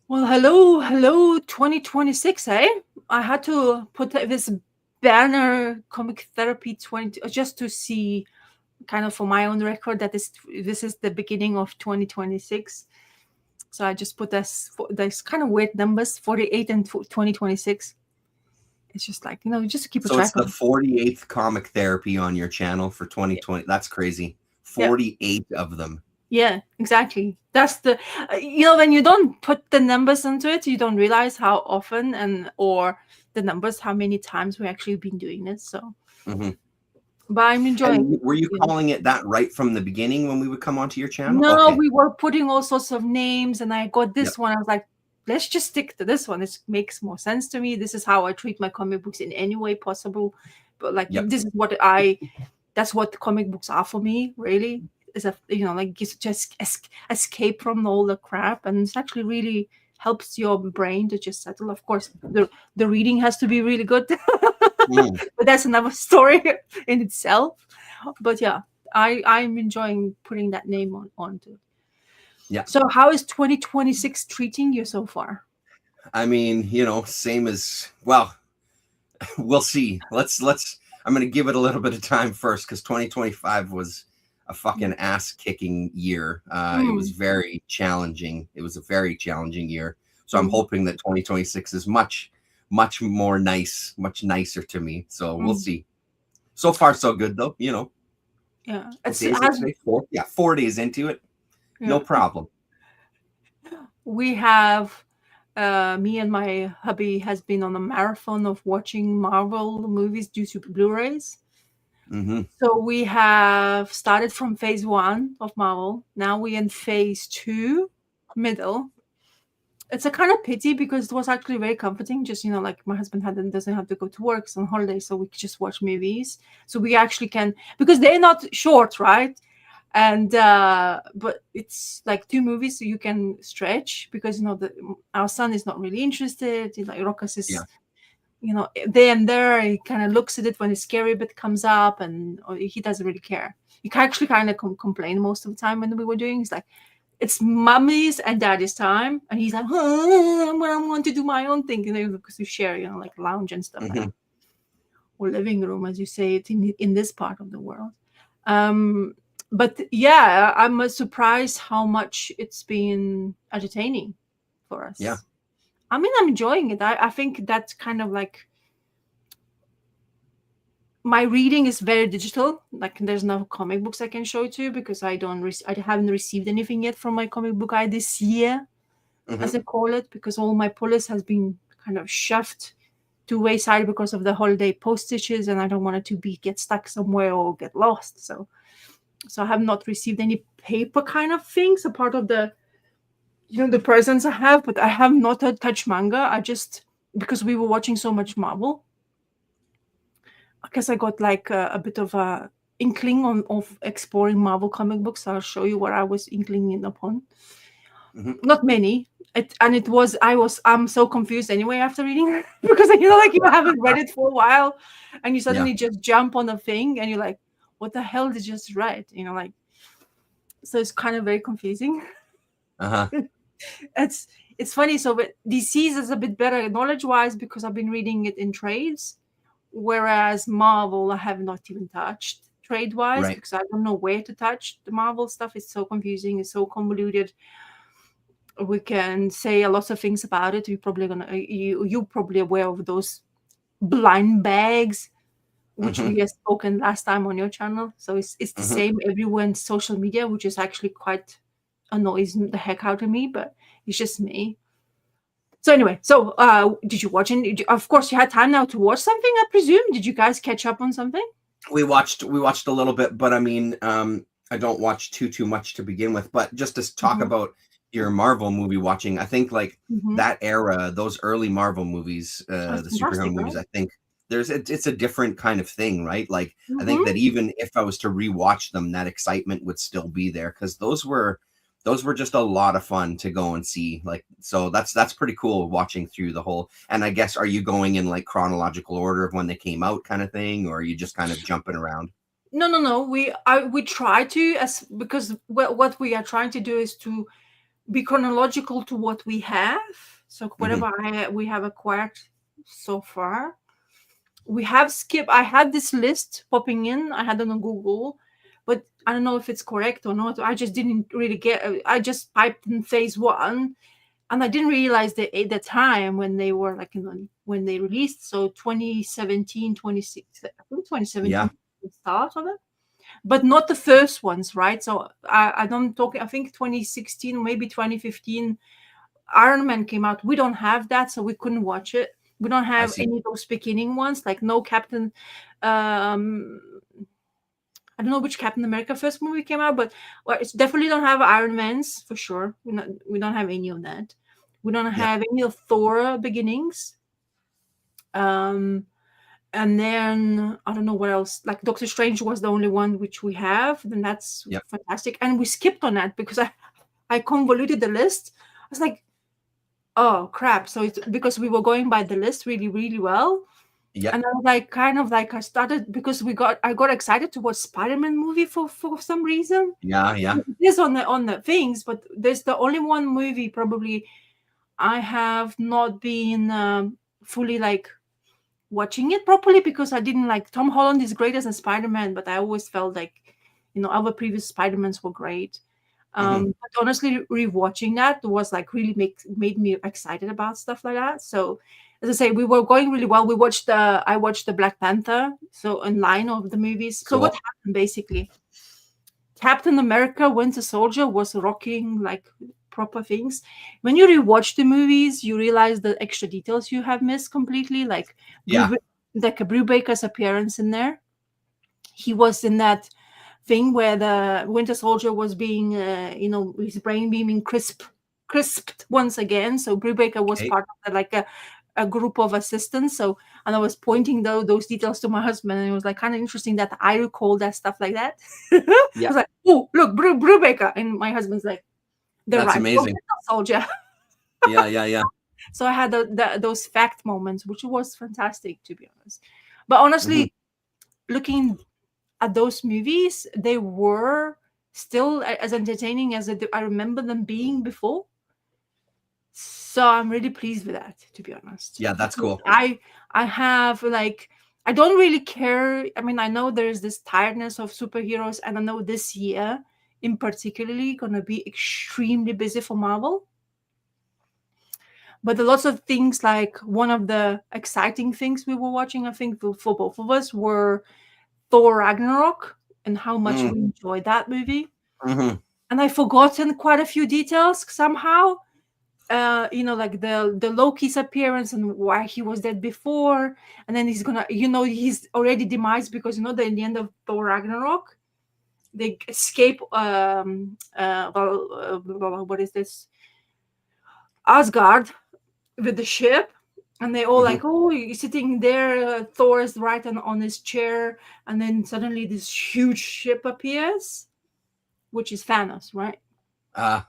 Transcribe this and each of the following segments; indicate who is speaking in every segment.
Speaker 1: Well, hello, 2026, eh? I had to put this banner comic therapy 20 just to see kind of for my own record that this is the beginning of 2026. So I just put this kind of weird numbers 48 and 2026. It's just like, just to keep a
Speaker 2: So it's
Speaker 1: track
Speaker 2: the
Speaker 1: of.
Speaker 2: 48th comic therapy on your channel for 2020. That's crazy.
Speaker 1: Yeah.
Speaker 2: 48 of them.
Speaker 1: Yeah, exactly. That's the when you don't put the numbers into it, you don't realize how often or the numbers, how many times we actually been doing this. So,
Speaker 2: Hmm.
Speaker 1: but I'm enjoying
Speaker 2: And
Speaker 1: it.
Speaker 2: were you
Speaker 1: You know.
Speaker 2: calling it that right from the beginning when we would come onto your channel?
Speaker 1: No,
Speaker 2: Okay.
Speaker 1: we were putting all sorts of names, and I got
Speaker 2: Yep.
Speaker 1: this one. I was like, let's just stick to this one. It makes more sense to me. This is how I treat my comic books in any way possible. But like,
Speaker 2: Yep.
Speaker 1: this is that's what comic books are for me, really. Is a like just escape from all the crap, and it's actually really helps your brain to just settle. Of course, the reading has to be really good,
Speaker 2: Mm.
Speaker 1: but that's another story in itself. But yeah, I'm enjoying putting that name onto.
Speaker 2: Yeah.
Speaker 1: So, how is 2026 treating you so far?
Speaker 2: I mean, same as well. We'll see. Let's. I'm gonna give it a little bit of time first because 2025 was a fucking ass kicking year. It was
Speaker 1: Mm,
Speaker 2: very challenging. It was a very challenging year. So I'm
Speaker 1: mm,
Speaker 2: hoping that 2026 is much more much nicer to me. So we'll
Speaker 1: mm.
Speaker 2: see. So far, so good though.
Speaker 1: Yeah,
Speaker 2: What
Speaker 1: it's
Speaker 2: day is it
Speaker 1: has
Speaker 2: today? 4. Yeah, 4 days into it. No
Speaker 1: yeah.
Speaker 2: problem.
Speaker 1: We have me and my hubby has been on a marathon of watching Marvel movies due to Blu-rays.
Speaker 2: Hmm.
Speaker 1: So we have started from phase one of Marvel. Now we're in phase two, middle. It's a kind of pity because it was actually very comforting. Just like my husband doesn't have to go to work, it's on holiday, so we could just watch movies. So we actually can because they're not short, right? And but it's like two movies, so you can stretch because our son is not really interested. Like Rokas
Speaker 2: Yeah.
Speaker 1: is there and there. He kind of looks at it when a scary bit comes up, and or he doesn't really care. He can actually kind of complain most of the time when we were doing. He's like, it's mommy's and daddy's time, and he's like, I want to do my own thing, because we share, like lounge and stuff like
Speaker 2: Hmm.
Speaker 1: that, or living room, as you say it in this part of the world. Um, but yeah, I'm surprised how much it's been entertaining for
Speaker 2: Yeah.
Speaker 1: us. I mean, I'm enjoying it. I think that's kind of like my reading is very digital. Like there's no comic books I can show to you because I haven't received anything yet from my comic book eye this year,
Speaker 2: Hmm.
Speaker 1: as I call it, because all my pullers has been kind of shoved to wayside because of the holiday postages, and I don't want it to be get stuck somewhere or get lost. So I have not received any paper kind of things, a part of the presents I have, but I have not touched manga. I just because we were watching so much Marvel, I guess I got like a bit of a inkling of exploring Marvel comic books. I'll show you what I was inklinging upon.
Speaker 2: Hmm.
Speaker 1: Not many. I'm so confused anyway after reading it because like you haven't read it for a while, and you
Speaker 2: Yeah.
Speaker 1: suddenly just jump on a thing and you're like, what the hell did you just read? Like, so it's kind of very confusing.
Speaker 2: Uh-huh.
Speaker 1: it's it's funny. So, but DC's is a bit better knowledge wise because I've been reading it in trades, whereas Marvel I have not even touched trade wise
Speaker 2: Right.
Speaker 1: because I don't know where to touch the Marvel stuff. It's so confusing. It's so convoluted. We can say a lot of things about it. You probably gonna you probably aware of those blind bags which
Speaker 2: Hmm.
Speaker 1: we have spoken last time on your channel. So it's the
Speaker 2: Hmm.
Speaker 1: same everywhere in social media, which is actually quite annoys the heck out of me, but it's just me. So anyway, so did you watch and of course you had time now to watch something, I presume. Did you guys catch up on something?
Speaker 2: We watched a little bit, but I mean, I don't watch too much to begin with. But just to talk
Speaker 1: Mm-hmm.
Speaker 2: about your Marvel movie watching, I think like
Speaker 1: Mm-hmm.
Speaker 2: that era, those early Marvel movies,
Speaker 1: That's
Speaker 2: the
Speaker 1: fantastic,
Speaker 2: superhero movies,
Speaker 1: right?
Speaker 2: I think it's a different kind of thing, right? Like I think that
Speaker 1: Mm-hmm.
Speaker 2: even if I was to rewatch them, that excitement would still be there because those were just a lot of fun to go and see. Like, so that's pretty cool watching through the whole. And I guess, are you going in like chronological order of when they came out kind of thing, or are you just kind of jumping around?
Speaker 1: No. We try to, as because what we are trying to do is to be chronological to what we have. So
Speaker 2: Mhm.
Speaker 1: whatever we have acquired so far, we have skipped. I had this list popping in. I had it on Google, but I don't know if it's correct or not. I just didn't really get. I just typed in phase one, and I didn't realize that at the time when they were like, when they released. So 2017, 26, I think 2017
Speaker 2: Yeah.
Speaker 1: the start of it, but not the first ones, right? So I don't talk. I think 2016, maybe 2015, Iron Man came out. We don't have that, so we couldn't watch it. We don't
Speaker 2: I
Speaker 1: have
Speaker 2: see.
Speaker 1: any of those beginning ones, like no Captain. Um, I don't know which Captain America first movie came out, but well, it's definitely don't have Iron Man's for sure. We don't have any of that. We don't
Speaker 2: Yeah.
Speaker 1: have any of Thor beginnings. Um, and then I don't know what else. Like Doctor Strange was the only one which we have. Then that's
Speaker 2: Yep.
Speaker 1: fantastic. And we skipped on that because I convoluted the list. I was like, oh crap! So it's because we were going by the list really really well,
Speaker 2: Yep.
Speaker 1: and I was like, kind of like I started because I got excited to watch Spider-Man movie for some reason.
Speaker 2: Yeah. Yeah.
Speaker 1: It is on the things, but there's the only one movie probably I have not been fully like watching it properly because I didn't like Tom Holland is great as a Spider-Man, but I always felt like other previous Spider-Mans were great.
Speaker 2: Mhm.
Speaker 1: But honestly, rewatching that was like really made me excited about stuff like that. So as I say, we were going really well. I watched the Black Panther, so in line of the movies. So what
Speaker 2: Cool.
Speaker 1: happened basically? Captain America Winter Soldier was rocking like proper things. When you rewatch the movies, you realize the extra details you have missed completely, like
Speaker 2: Yeah.
Speaker 1: like a Brubaker's appearance in there. He was in that thing where the Winter Soldier was being, his brain beaming crisped once again. So Brubaker was
Speaker 2: Okay.
Speaker 1: part of like a group of assistants. So, and I was pointing those details to my husband, and it was like kind of interesting that I recall that stuff like that. I
Speaker 2: Yeah.
Speaker 1: was like, oh, look, Brubaker. And my husband's like, the
Speaker 2: That's
Speaker 1: rightful
Speaker 2: amazing.
Speaker 1: Winter Soldier.
Speaker 2: Yeah. Yeah. Yeah.
Speaker 1: So I had those fact moments, which was fantastic, to be honest. But
Speaker 2: Mhm.
Speaker 1: honestly, looking at those movies, they were still as entertaining as I remember them being before. So I'm really pleased with that, to be honest.
Speaker 2: Yeah. That's
Speaker 1: Because
Speaker 2: cool.
Speaker 1: I have like I don't really care. I mean, I know there's this tiredness of superheroes, and I know this year in particularly gonna be extremely busy for Marvel. But a lots of things like one of the exciting things we were watching, I think, for both of us were Thor Ragnarok and how much
Speaker 2: Mm.
Speaker 1: we enjoyed that movie.
Speaker 2: Mhm.
Speaker 1: And I've forgotten quite a few details somehow. Like the Loki's appearance and why he was dead before, and then he's already demised because that in the end of Thor Ragnarok, they escape. What is this? Asgard with the ship, and they all
Speaker 2: Mhm.
Speaker 1: like, oh, you're sitting there. Thor is right on his chair, and then suddenly this huge ship appears, which is Thanos, right?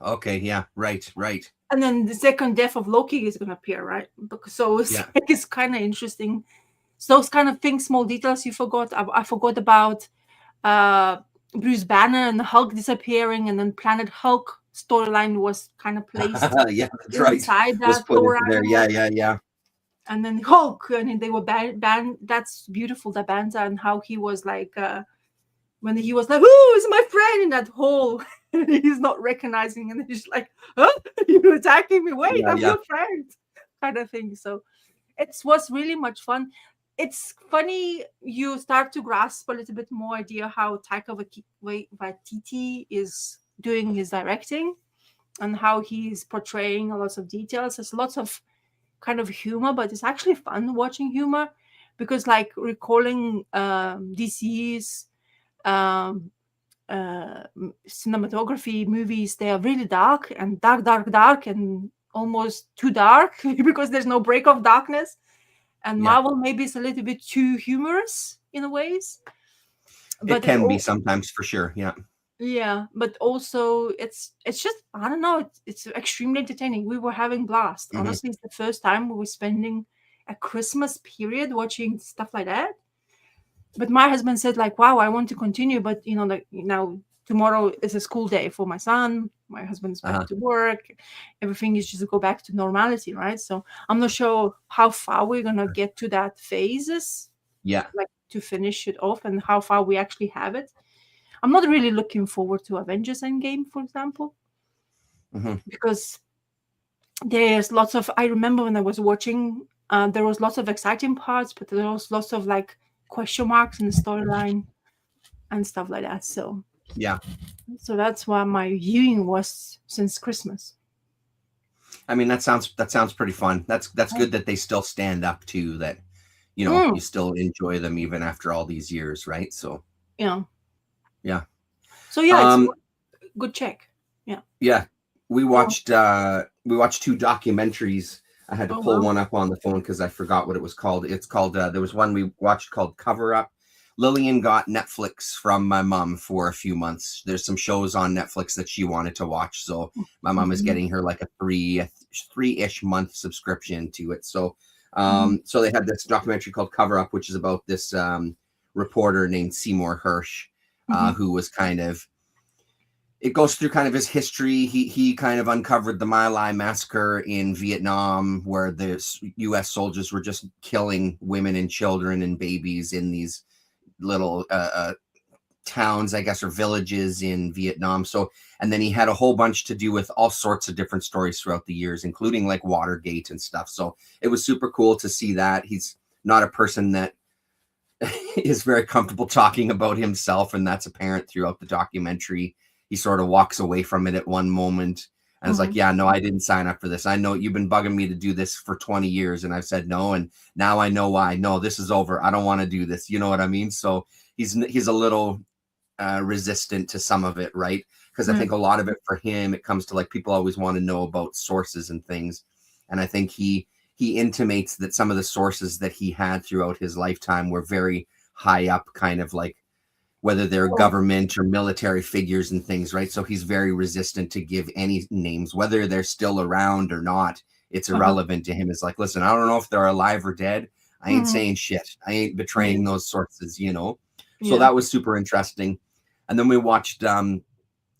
Speaker 2: Okay. Yeah. Right. Right.
Speaker 1: And then the second death of Loki is going to appear, right? So it's
Speaker 2: Yeah.
Speaker 1: like it's kind of interesting. So those kind of things, small details you forgot. I forgot about uh, Bruce Banner and Hulk disappearing, and then Planet Hulk storyline was kind of placed
Speaker 2: Yeah. That's right.
Speaker 1: inside
Speaker 2: Was
Speaker 1: that
Speaker 2: put
Speaker 1: Thor
Speaker 2: into there. Yeah.
Speaker 1: Ragnarok.
Speaker 2: Yeah. Yeah.
Speaker 1: And then Hulk, and they were banned. That's beautiful, the banter, and how he was like, when he was like, "Who is my friend?" in that hole, and he's not recognizing, and he's like, "Huh? You're attacking me? Wait,
Speaker 2: Yeah.
Speaker 1: I'm
Speaker 2: Yeah.
Speaker 1: your friend," kind of thing. So it was really much fun. It's funny you start to grasp a little bit more idea how Taika Waititi is doing his directing and how he's portraying a lot of details. There's lots of kind of humor, but it's actually fun watching humor because, like, recalling DC's um, cinematography movies, they are really dark and dark, and almost too dark because there's no break of darkness. And
Speaker 2: Yeah.
Speaker 1: Marvel maybe is a little bit too humorous in a ways,
Speaker 2: It
Speaker 1: but it
Speaker 2: can be
Speaker 1: all
Speaker 2: sometimes for sure. Yeah.
Speaker 1: yeah, but also it's just I don't know, it's extremely entertaining. We were having blast.
Speaker 2: Mhm.
Speaker 1: Honestly, it's the first time we were spending a Christmas period watching stuff like that. But my husband said like, "Wow, I want to continue," but like tomorrow is a school day for my son. My husband's back to work. Everything is just go back to normality, right? So I'm not sure how far we're gonna get to that phases.
Speaker 2: Yeah.
Speaker 1: Like to finish it off and how far we actually have it. I'm not really looking forward to Avengers Endgame, for example, because there's lots of. I remember when I was watching, there was lots of exciting parts, but there was lots of like question marks in the storyline and stuff like that. So
Speaker 2: yeah,
Speaker 1: so that's why my viewing was since Christmas.
Speaker 2: I mean, that sounds pretty fun. That's good that they still stand up to that. You know, you still enjoy them even after all these years, right? So
Speaker 1: yeah.
Speaker 2: So
Speaker 1: yeah, it's good check.
Speaker 2: Yeah, we watched 2 documentaries. I had to pull one up on the phone because I forgot what it was called. It's called there was one we watched called Cover Up. Lillian got Netflix from my mom for a few months. There's some shows on Netflix that she wanted to watch, so my mom is getting her like a three-ish month subscription to it. So so they had this documentary called Cover Up, which is about this reporter named Seymour Hersh, who was kind of, it goes through kind of his history. He kind of uncovered the My Lai massacre in Vietnam, where the U.S. soldiers were just killing women and children and babies in these little towns, I guess, or villages in Vietnam. So, and then he had a whole bunch to do with all sorts of different stories throughout the years, including like Watergate and stuff. So it was super cool to see that. He's not a person that is very comfortable talking about himself, and that's apparent throughout the documentary. He sort of walks away from it at one moment and it's like, yeah, no, I didn't sign up for this. I know you've been bugging me to do this for 20 years. And I've said no. And now I know why. No, this is over. I don't want to do this. You know what I mean? So he's a little resistant to some of it, right? Because I think a lot of it for him, it comes to like, people always want to know about sources and things. And I think he intimates that some of the sources that he had throughout his lifetime were very high up, kind of like, whether they're government or military figures and things, right? So he's very resistant to give any names, whether they're still around or not. It's irrelevant to him. It's like, listen, I don't know if they're alive or dead. I ain't saying shit. I ain't betraying those sources, you know? So that was super interesting. And then we watched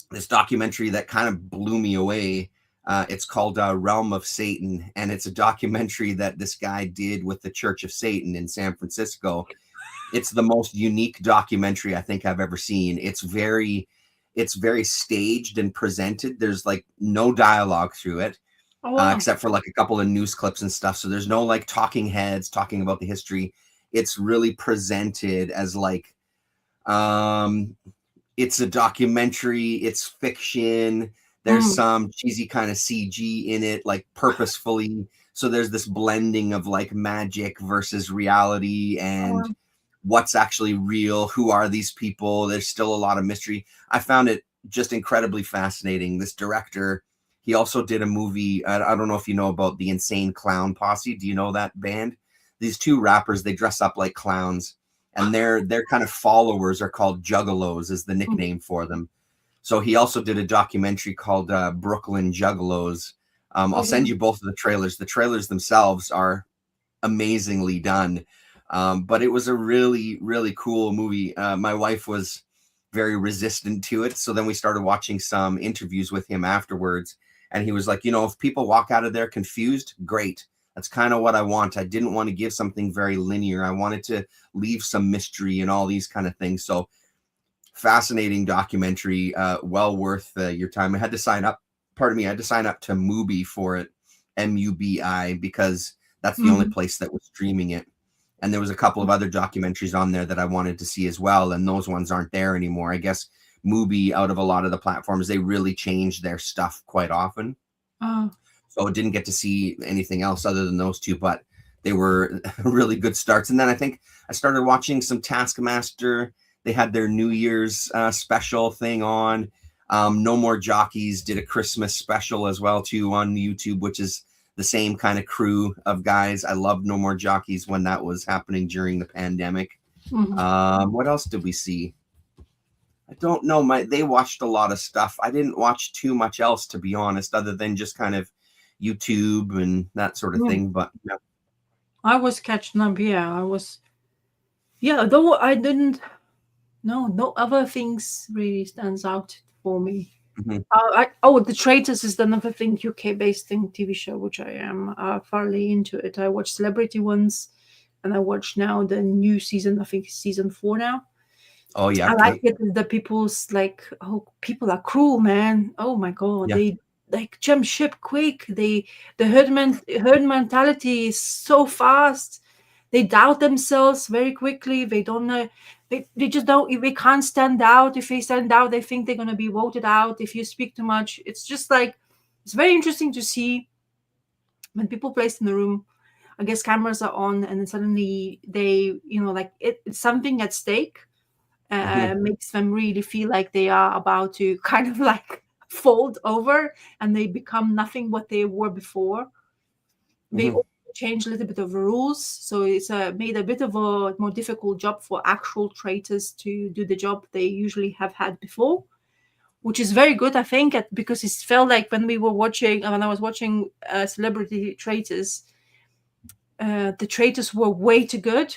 Speaker 2: this documentary that kind of blew me away. It's called Realm of Satan. And it's a documentary that this guy did with the Church of Satan in San Francisco. It's the most unique documentary I think I've ever seen. It's very staged and presented. There's like no dialogue through it, except for like a couple of news clips and stuff. So there's no like talking heads talking about the history. It's really presented as like, it's a documentary. It's fiction. There's some cheesy kind of CG in it, like purposefully. So there's this blending of like magic versus reality and what's actually real. Who are these people? There's still a lot of mystery. I found it just incredibly fascinating. This director, he also did a movie. I don't know if you know about the Insane Clown Posse. Do you know that band? These two rappers, they dress up like clowns, and their kind of followers are called Juggalos, is the nickname for them. So he also did a documentary called Brooklyn Juggalos. I'll send you both of the trailers. The trailers themselves are amazingly done. But it was a really, really cool movie. My wife was very resistant to it. So then we started watching some interviews with him afterwards. And he was like, you know, if people walk out of there confused, great. That's kind of what I want. I didn't want to give something very linear. I wanted to leave some mystery and all these kind of things. So fascinating documentary, well worth your time. I had to sign up. Pardon me. I had to sign up to Mubi for it, MUBI, because that's the only place that was streaming it. And there was a couple of other documentaries on there that I wanted to see as well. And those ones aren't there anymore. I guess Mubi, out of a lot of the platforms, they really change their stuff quite often. So I didn't get to see anything else other than those two, but they were really good starts. And then I think I started watching some Taskmaster. They had their New Year's special thing on. No More Jockeys did a Christmas special as well, too, on YouTube, which is the same kind of crew of guys. I loved No More Jockeys when that was happening during the pandemic. What else did we see? I don't know. They watched a lot of stuff. I didn't watch too much else, to be honest, other than just kind of YouTube and that sort of thing. But yeah.
Speaker 1: I was catching up. Yeah, I was. Yeah, though I didn't no other things really stands out for me.
Speaker 2: Mhm.
Speaker 1: The Traitors is another thing, UK-based thing, TV show, which I am fairly into it. I watched Celebrity ones, and I watch now the new season. I think it's season 4 now.
Speaker 2: Oh yeah,
Speaker 1: I like
Speaker 2: okay.
Speaker 1: it. The people's like, oh, people are cruel, man. Oh my god,
Speaker 2: Yeah.
Speaker 1: they like jump ship quick. The herd mentality is so fast. They doubt themselves very quickly. They don't know. They just don't. If they can't stand out, if they stand out, they think they're gonna be voted out. If you speak too much, it's just like it's very interesting to see when people placed in the room. I guess cameras are on, and then suddenly they, like it's something at stake,
Speaker 2: Mhm.
Speaker 1: makes them really feel like they are about to kind of like fold over, and they become nothing what they were before. They
Speaker 2: Mhm.
Speaker 1: also change a little bit of the rules, so it's made a bit of a more difficult job for actual traitors to do the job they usually have had before, which is very good, I think, because it felt like when I was watching Celebrity Traitors, the traitors were way too good,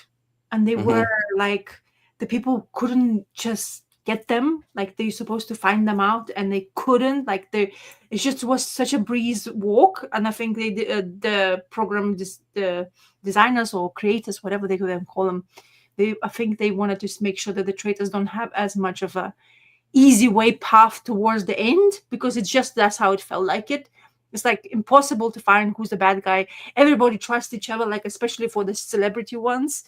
Speaker 1: and they were
Speaker 2: Mhm.
Speaker 1: like the people couldn't just get them, like they're supposed to find them out, and they couldn't, like they it just was such a breeze walk. And I think the program, the designers or creators, whatever they could call them, I think they wanted to make sure that the traitors don't have as much of a easy way path towards the end, because it's just that's how it felt like it. It's like impossible to find who's the bad guy. Everybody trusts each other, like especially for the celebrity ones.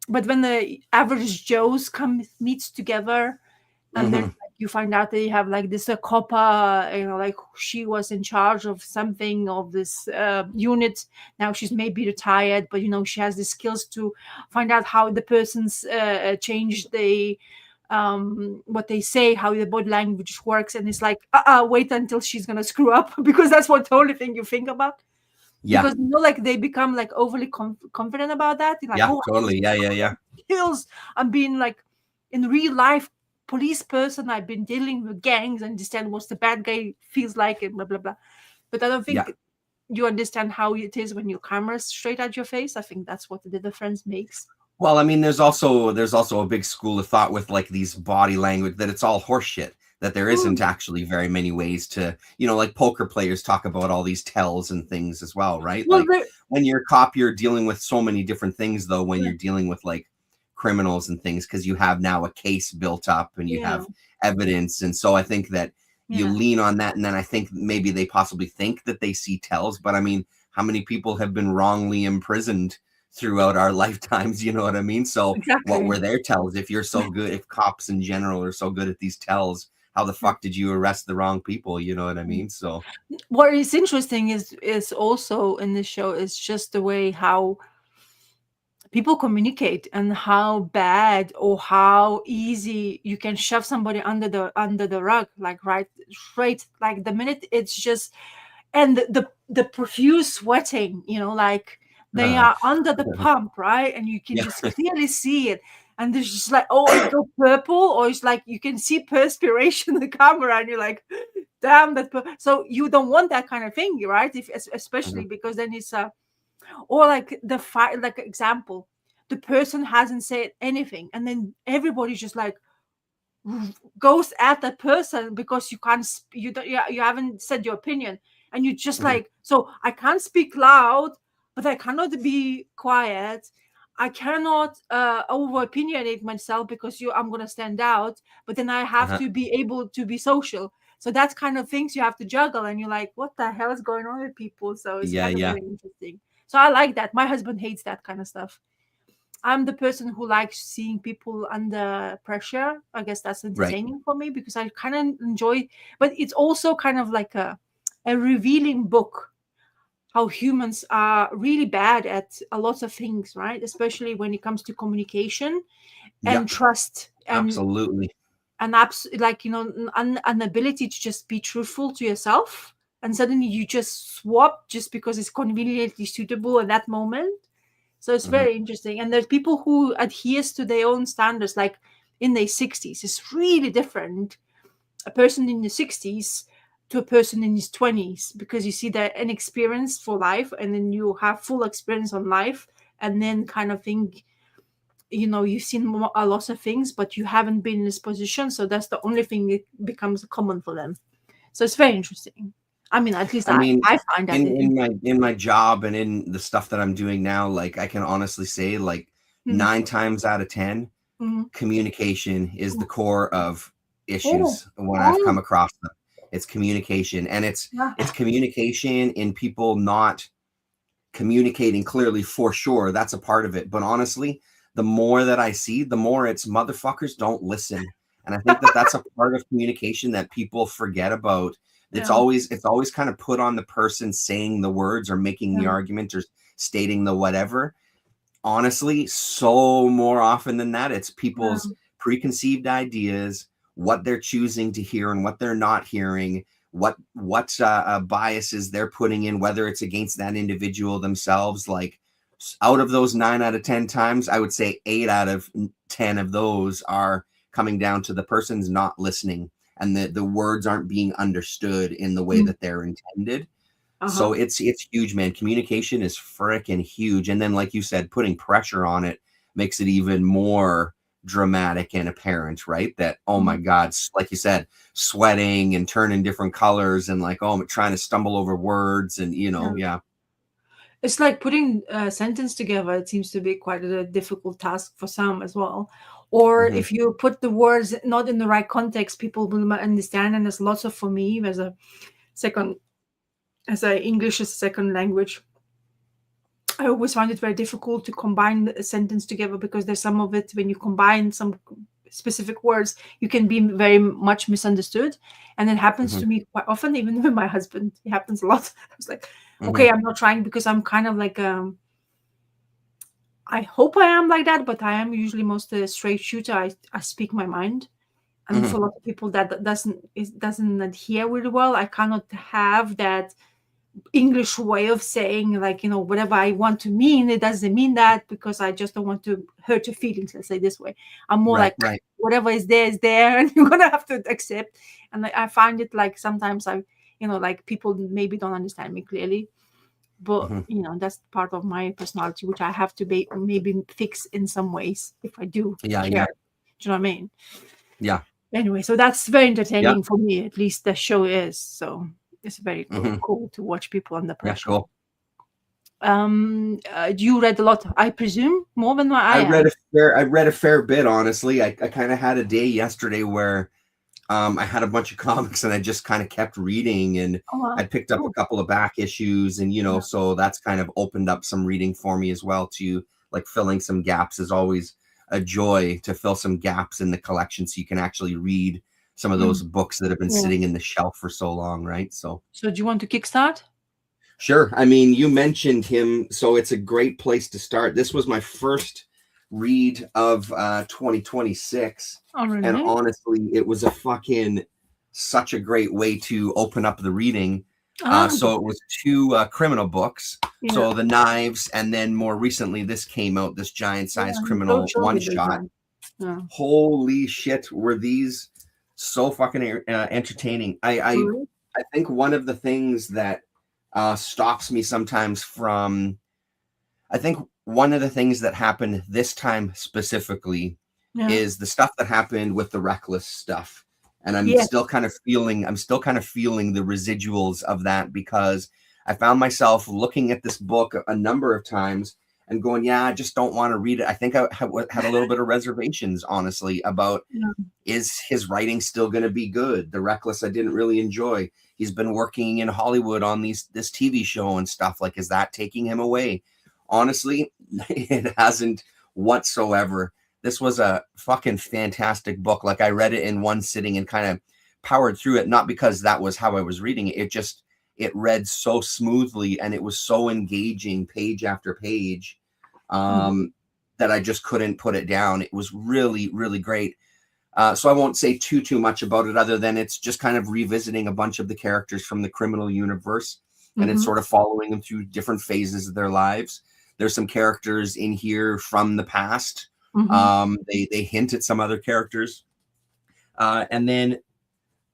Speaker 1: But when the average Joes come meets together, and then
Speaker 2: Mhm.
Speaker 1: like, you find out they have like this copper, like she was in charge of something of this unit. Now she's maybe retired, but she has the skills to find out how the person's change the what they say, how the body language works, and it's like wait until she's gonna screw up because that's what the only thing you think about.
Speaker 2: Yeah.
Speaker 1: Because like they become like overly confident about that. They're like,
Speaker 2: Yeah,
Speaker 1: oh, I have
Speaker 2: totally. Yeah, yeah, yeah.
Speaker 1: skills. I'm being like in real life police person. I've been dealing with gangs and understand what the bad guy feels like and blah blah blah. But I don't
Speaker 2: Yeah.
Speaker 1: think you understand how it is when your camera's straight at your face. I think that's what the difference makes.
Speaker 2: Well, I mean, there's also a big school of thought with like these body language that it's all horseshit. That there isn't
Speaker 1: Mm,
Speaker 2: actually very many ways to, like poker players talk about all these tells and things as well, right?
Speaker 1: well,
Speaker 2: Like when you're a cop, you're dealing with so many different things, though, when
Speaker 1: yeah,
Speaker 2: you're dealing with like criminals and things, because you have now a case built up and you
Speaker 1: yeah,
Speaker 2: have evidence. And so I think that you
Speaker 1: yeah,
Speaker 2: lean on that. And then I think maybe they possibly think that they see tells. But I mean, how many people have been wrongly imprisoned throughout our lifetimes? You know what I mean? So what
Speaker 1: exactly.
Speaker 2: were their tells? If you're so good, if cops in general are so good at these tells, how the fuck did you arrest the wrong people? You know what I mean? So
Speaker 1: What is interesting is also in this show is just the way how people communicate and how bad or how easy you can shove somebody under the rug, like right straight, like the minute it's just, and the profuse sweating, like they
Speaker 2: uh,
Speaker 1: are under the pump, right, and you can
Speaker 2: yeah.
Speaker 1: just clearly see it, and there's just like, oh, it go purple, or it's like you can see perspiration in the camera, and you're like, damn that so you don't want that kind of thing, right, especially
Speaker 2: Mhm.
Speaker 1: because then it's or like the fight, like example, the person hasn't said anything, and then everybody just like goes at that person because you can't you don't, you haven't said your opinion, and you just
Speaker 2: Mhm.
Speaker 1: like, so I can't speak loud, but I cannot be quiet. I cannot over opinionate myself because I'm gonna stand out, but then I have
Speaker 2: Uh-huh.
Speaker 1: to be able to be social. So that's kind of things you have to juggle, and you're like, what the hell is going on with people? So it's
Speaker 2: Yeah,
Speaker 1: kind of
Speaker 2: yeah.
Speaker 1: very interesting. So I like that. My husband hates that kind of stuff. I'm the person who likes seeing people under pressure. I guess that's
Speaker 2: Right.
Speaker 1: entertaining for me because I kind of enjoy, but it's also kind of like a revealing book how humans are really bad at a lot of things, right? Especially when it comes to communication
Speaker 2: Yeah,
Speaker 1: and trust
Speaker 2: absolutely.
Speaker 1: and like an ability to just be truthful to yourself, and suddenly you just swap just because it's conveniently suitable at that moment. So it's
Speaker 2: Mhm.
Speaker 1: very interesting. And there's people who adheres to their own standards, like in their 60s. It's really different, a person in the 60s to a person in his 20s, because you see that inexperience for life, and then you have full experience on life, and then kind of think you've seen a lot of things, but you haven't been in this position, so that's the only thing that becomes common for them. So it's very interesting. I mean, at least
Speaker 2: I mean,
Speaker 1: I find that
Speaker 2: in my job and in the stuff that I'm doing now, like I can honestly say, like 9 times out of 10, communication is the core of issues when I've come across them. It's communication, and it's communication in people not communicating clearly, for sure. That's a part of it. But honestly, the more that I see, the more it's motherfuckers don't listen. And I think that that's a part of communication that people forget about. It's always kind of put on the person saying the words or making the argument or stating the whatever. Honestly, so more often than that, it's people's preconceived ideas, what they're choosing to hear and what they're not hearing, what biases they're putting in, whether it's against that individual themselves. Like, out of those 9 out of 10 times, I would say 8 out of 10 of those are coming down to the person's not listening, and the words aren't being understood in the way that they're intended. So it's huge, man. Communication is freaking huge. And then, like you said, putting pressure on it makes it even more dramatic and apparent, right? That, oh my God, like you said, sweating and turning different colors and like, oh, I'm trying to stumble over words and,
Speaker 1: It's like putting a sentence together. It seems to be quite a difficult task for some as well. Or if you put the words not in the right context, people will not understand. And there's lots of, for me, as English as a second language, I always find it very difficult to combine a sentence together, because there's some of it, when you combine some specific words, you can be very much misunderstood. And it happens to me quite often, even with my husband. It happens a lot. I was like, okay, I'm not trying, because I'm kind of like, I hope I am like that, but I am usually most a straight shooter. I speak my mind. And for a lot of people that doesn't adhere really well. I cannot have that English way of saying, like, whatever I want to mean, it doesn't mean that, because I just don't want to hurt your feelings, let's say this way. I'm more like, whatever is there, and you're gonna have to accept. And I find it like sometimes like people maybe don't understand me clearly, but that's part of my personality, which I have to maybe fix in some ways if I do care. Do you know what I mean?
Speaker 2: Yeah.
Speaker 1: Anyway, so that's very entertaining for me, at least the show is. So it's very cool to watch people under pressure.
Speaker 2: Yeah, cool.
Speaker 1: You read a lot, I presume, more than I
Speaker 2: read a fair bit, honestly. I kind of had a day yesterday where I had a bunch of comics and I just kind of kept reading, and I picked up a couple of back issues, and so that's kind of opened up some reading for me as well too. Like, filling some gaps is always a joy, to fill some gaps in the collection so you can actually read some of those books that have been sitting in the shelf for so long, right? So
Speaker 1: do you want to kickstart?
Speaker 2: Sure. I mean, you mentioned him, so it's a great place to start. This was my first read of 2026.
Speaker 1: Oh, really?
Speaker 2: And honestly, it was such a great way to open up the reading. So it was 2 criminal books. Yeah. So The Knives, and then more recently, this came out, this giant size criminal one-shot. Yeah. Holy shit, were these so fucking entertaining. I think one of the things that stops me sometimes from, I think one of the things that happened this time specifically is the stuff that happened with the Reckless stuff. And I'm still kind of feeling the residuals of that, because I found myself looking at this book a number of times and going, I just don't want to read it. I think I had a little bit of reservations, honestly, about is his writing still going to be good? The Reckless I didn't really enjoy. He's been working in Hollywood on this TV show and stuff. Like, is that taking him away? Honestly, it hasn't whatsoever. This was a fucking fantastic book. Like, I read it in one sitting and kind of powered through it, not because that was how I was reading it. It read so smoothly, and it was so engaging page after page that I just couldn't put it down. It was really, really great. So I won't say too much about it, other than it's just kind of revisiting a bunch of the characters from the criminal universe, and it's sort of following them through different phases of their lives. There's some characters in here from the past. They hint at some other characters. And then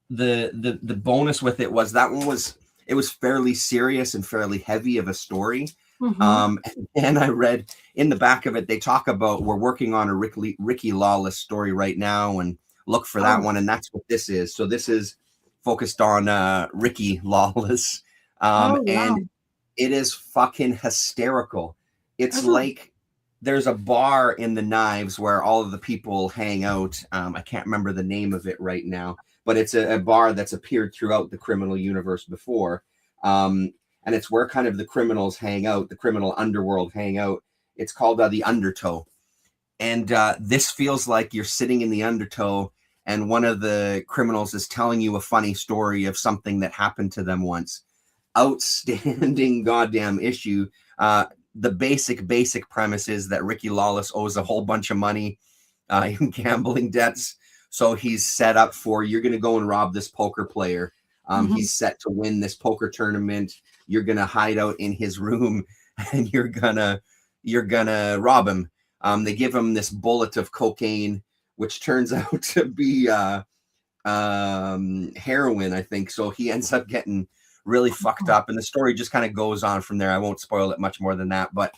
Speaker 2: the bonus with it was that one was it was fairly serious and fairly heavy of a story.
Speaker 1: Mhm.
Speaker 2: And I read in the back of it, they talk about we're working on a Ricky Lawless story right now, and look for that
Speaker 1: Oh.
Speaker 2: one. And that's what this is. So this is focused on Ricky Lawless,
Speaker 1: Oh,
Speaker 2: and
Speaker 1: wow.
Speaker 2: it is fucking hysterical. It's
Speaker 1: Oh.
Speaker 2: like there's a bar in the Knives where all of the people hang out. I can't remember the name of it right now, but it's a bar that's appeared throughout the criminal universe before. And it's where kind of the criminals hang out, the criminal underworld hang out. It's called the Undertow. And this feels like you're sitting in the Undertow, and one of the criminals is telling you a funny story of something that happened to them once. Outstanding goddamn issue. The basic premise is that Ricky Lawless owes a whole bunch of money in gambling debts. So he's set up for, you're going to go and rob this poker player. He's set to win this poker tournament. You're going to hide out in his room and you're gonna rob him. They give him this bullet of cocaine, which turns out to be heroin, I think. So he ends up getting really fucked up, and the story just kind of goes on from there. I won't spoil it much more than that, but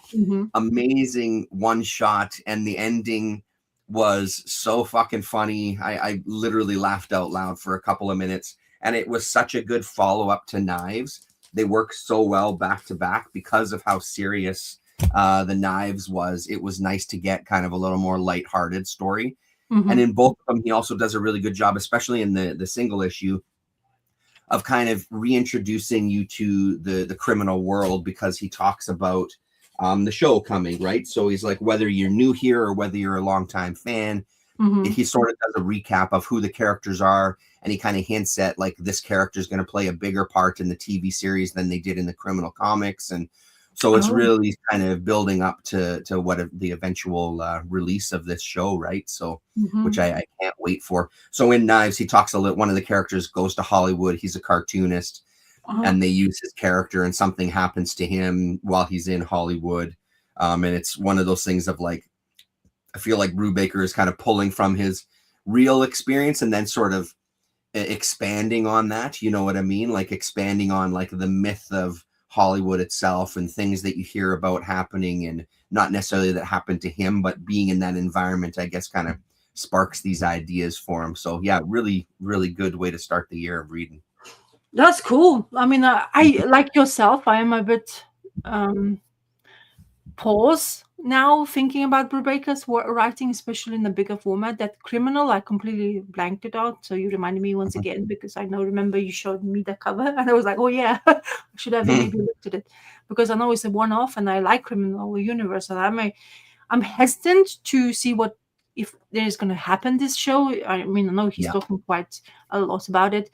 Speaker 2: amazing one shot, and the ending was so fucking funny. I literally laughed out loud for a couple of minutes, and it was such a good follow-up to Knives. They work so well back to back because of how serious the Knives was. It was nice to get kind of a little more lighthearted story. And in both of them, he also does a really good job, especially in the single issue, of kind of reintroducing you to the criminal world, because he talks about the show coming, right? So he's like, whether you're new here or whether you're a longtime fan, he sort of does a recap of who the characters are, and he kind of hints at like this character is going to play a bigger part in the TV series than they did in the criminal comics. And so it's really kind of building up to what the eventual release of this show, right? So, which I can't wait for. So in Knives, he talks a little. One of the characters goes to Hollywood. He's a cartoonist, and they use his character, and something happens to him while he's in Hollywood. And it's one of those things of like, I feel like Brubaker is kind of pulling from his real experience and then sort of expanding on that. You know what I mean? Like expanding on like the myth of Hollywood itself and things that you hear about happening, and not necessarily that happened to him, but being in that environment, I guess, kind of sparks these ideas for him. So yeah, really, really good way to start the year of reading.
Speaker 1: That's cool. I mean, I like yourself, I am a bit pause now thinking about Brubaker's writing, especially in the bigger format. That Criminal, I completely blanked it out. So you reminded me once again, because I remember you showed me the cover and I was like, oh yeah, I should have maybe looked at it, because I know it's a one-off and I like Criminal Universe, and I'm hesitant to see what if there's going to happen this show. I mean, I know he's talking quite a lot about it.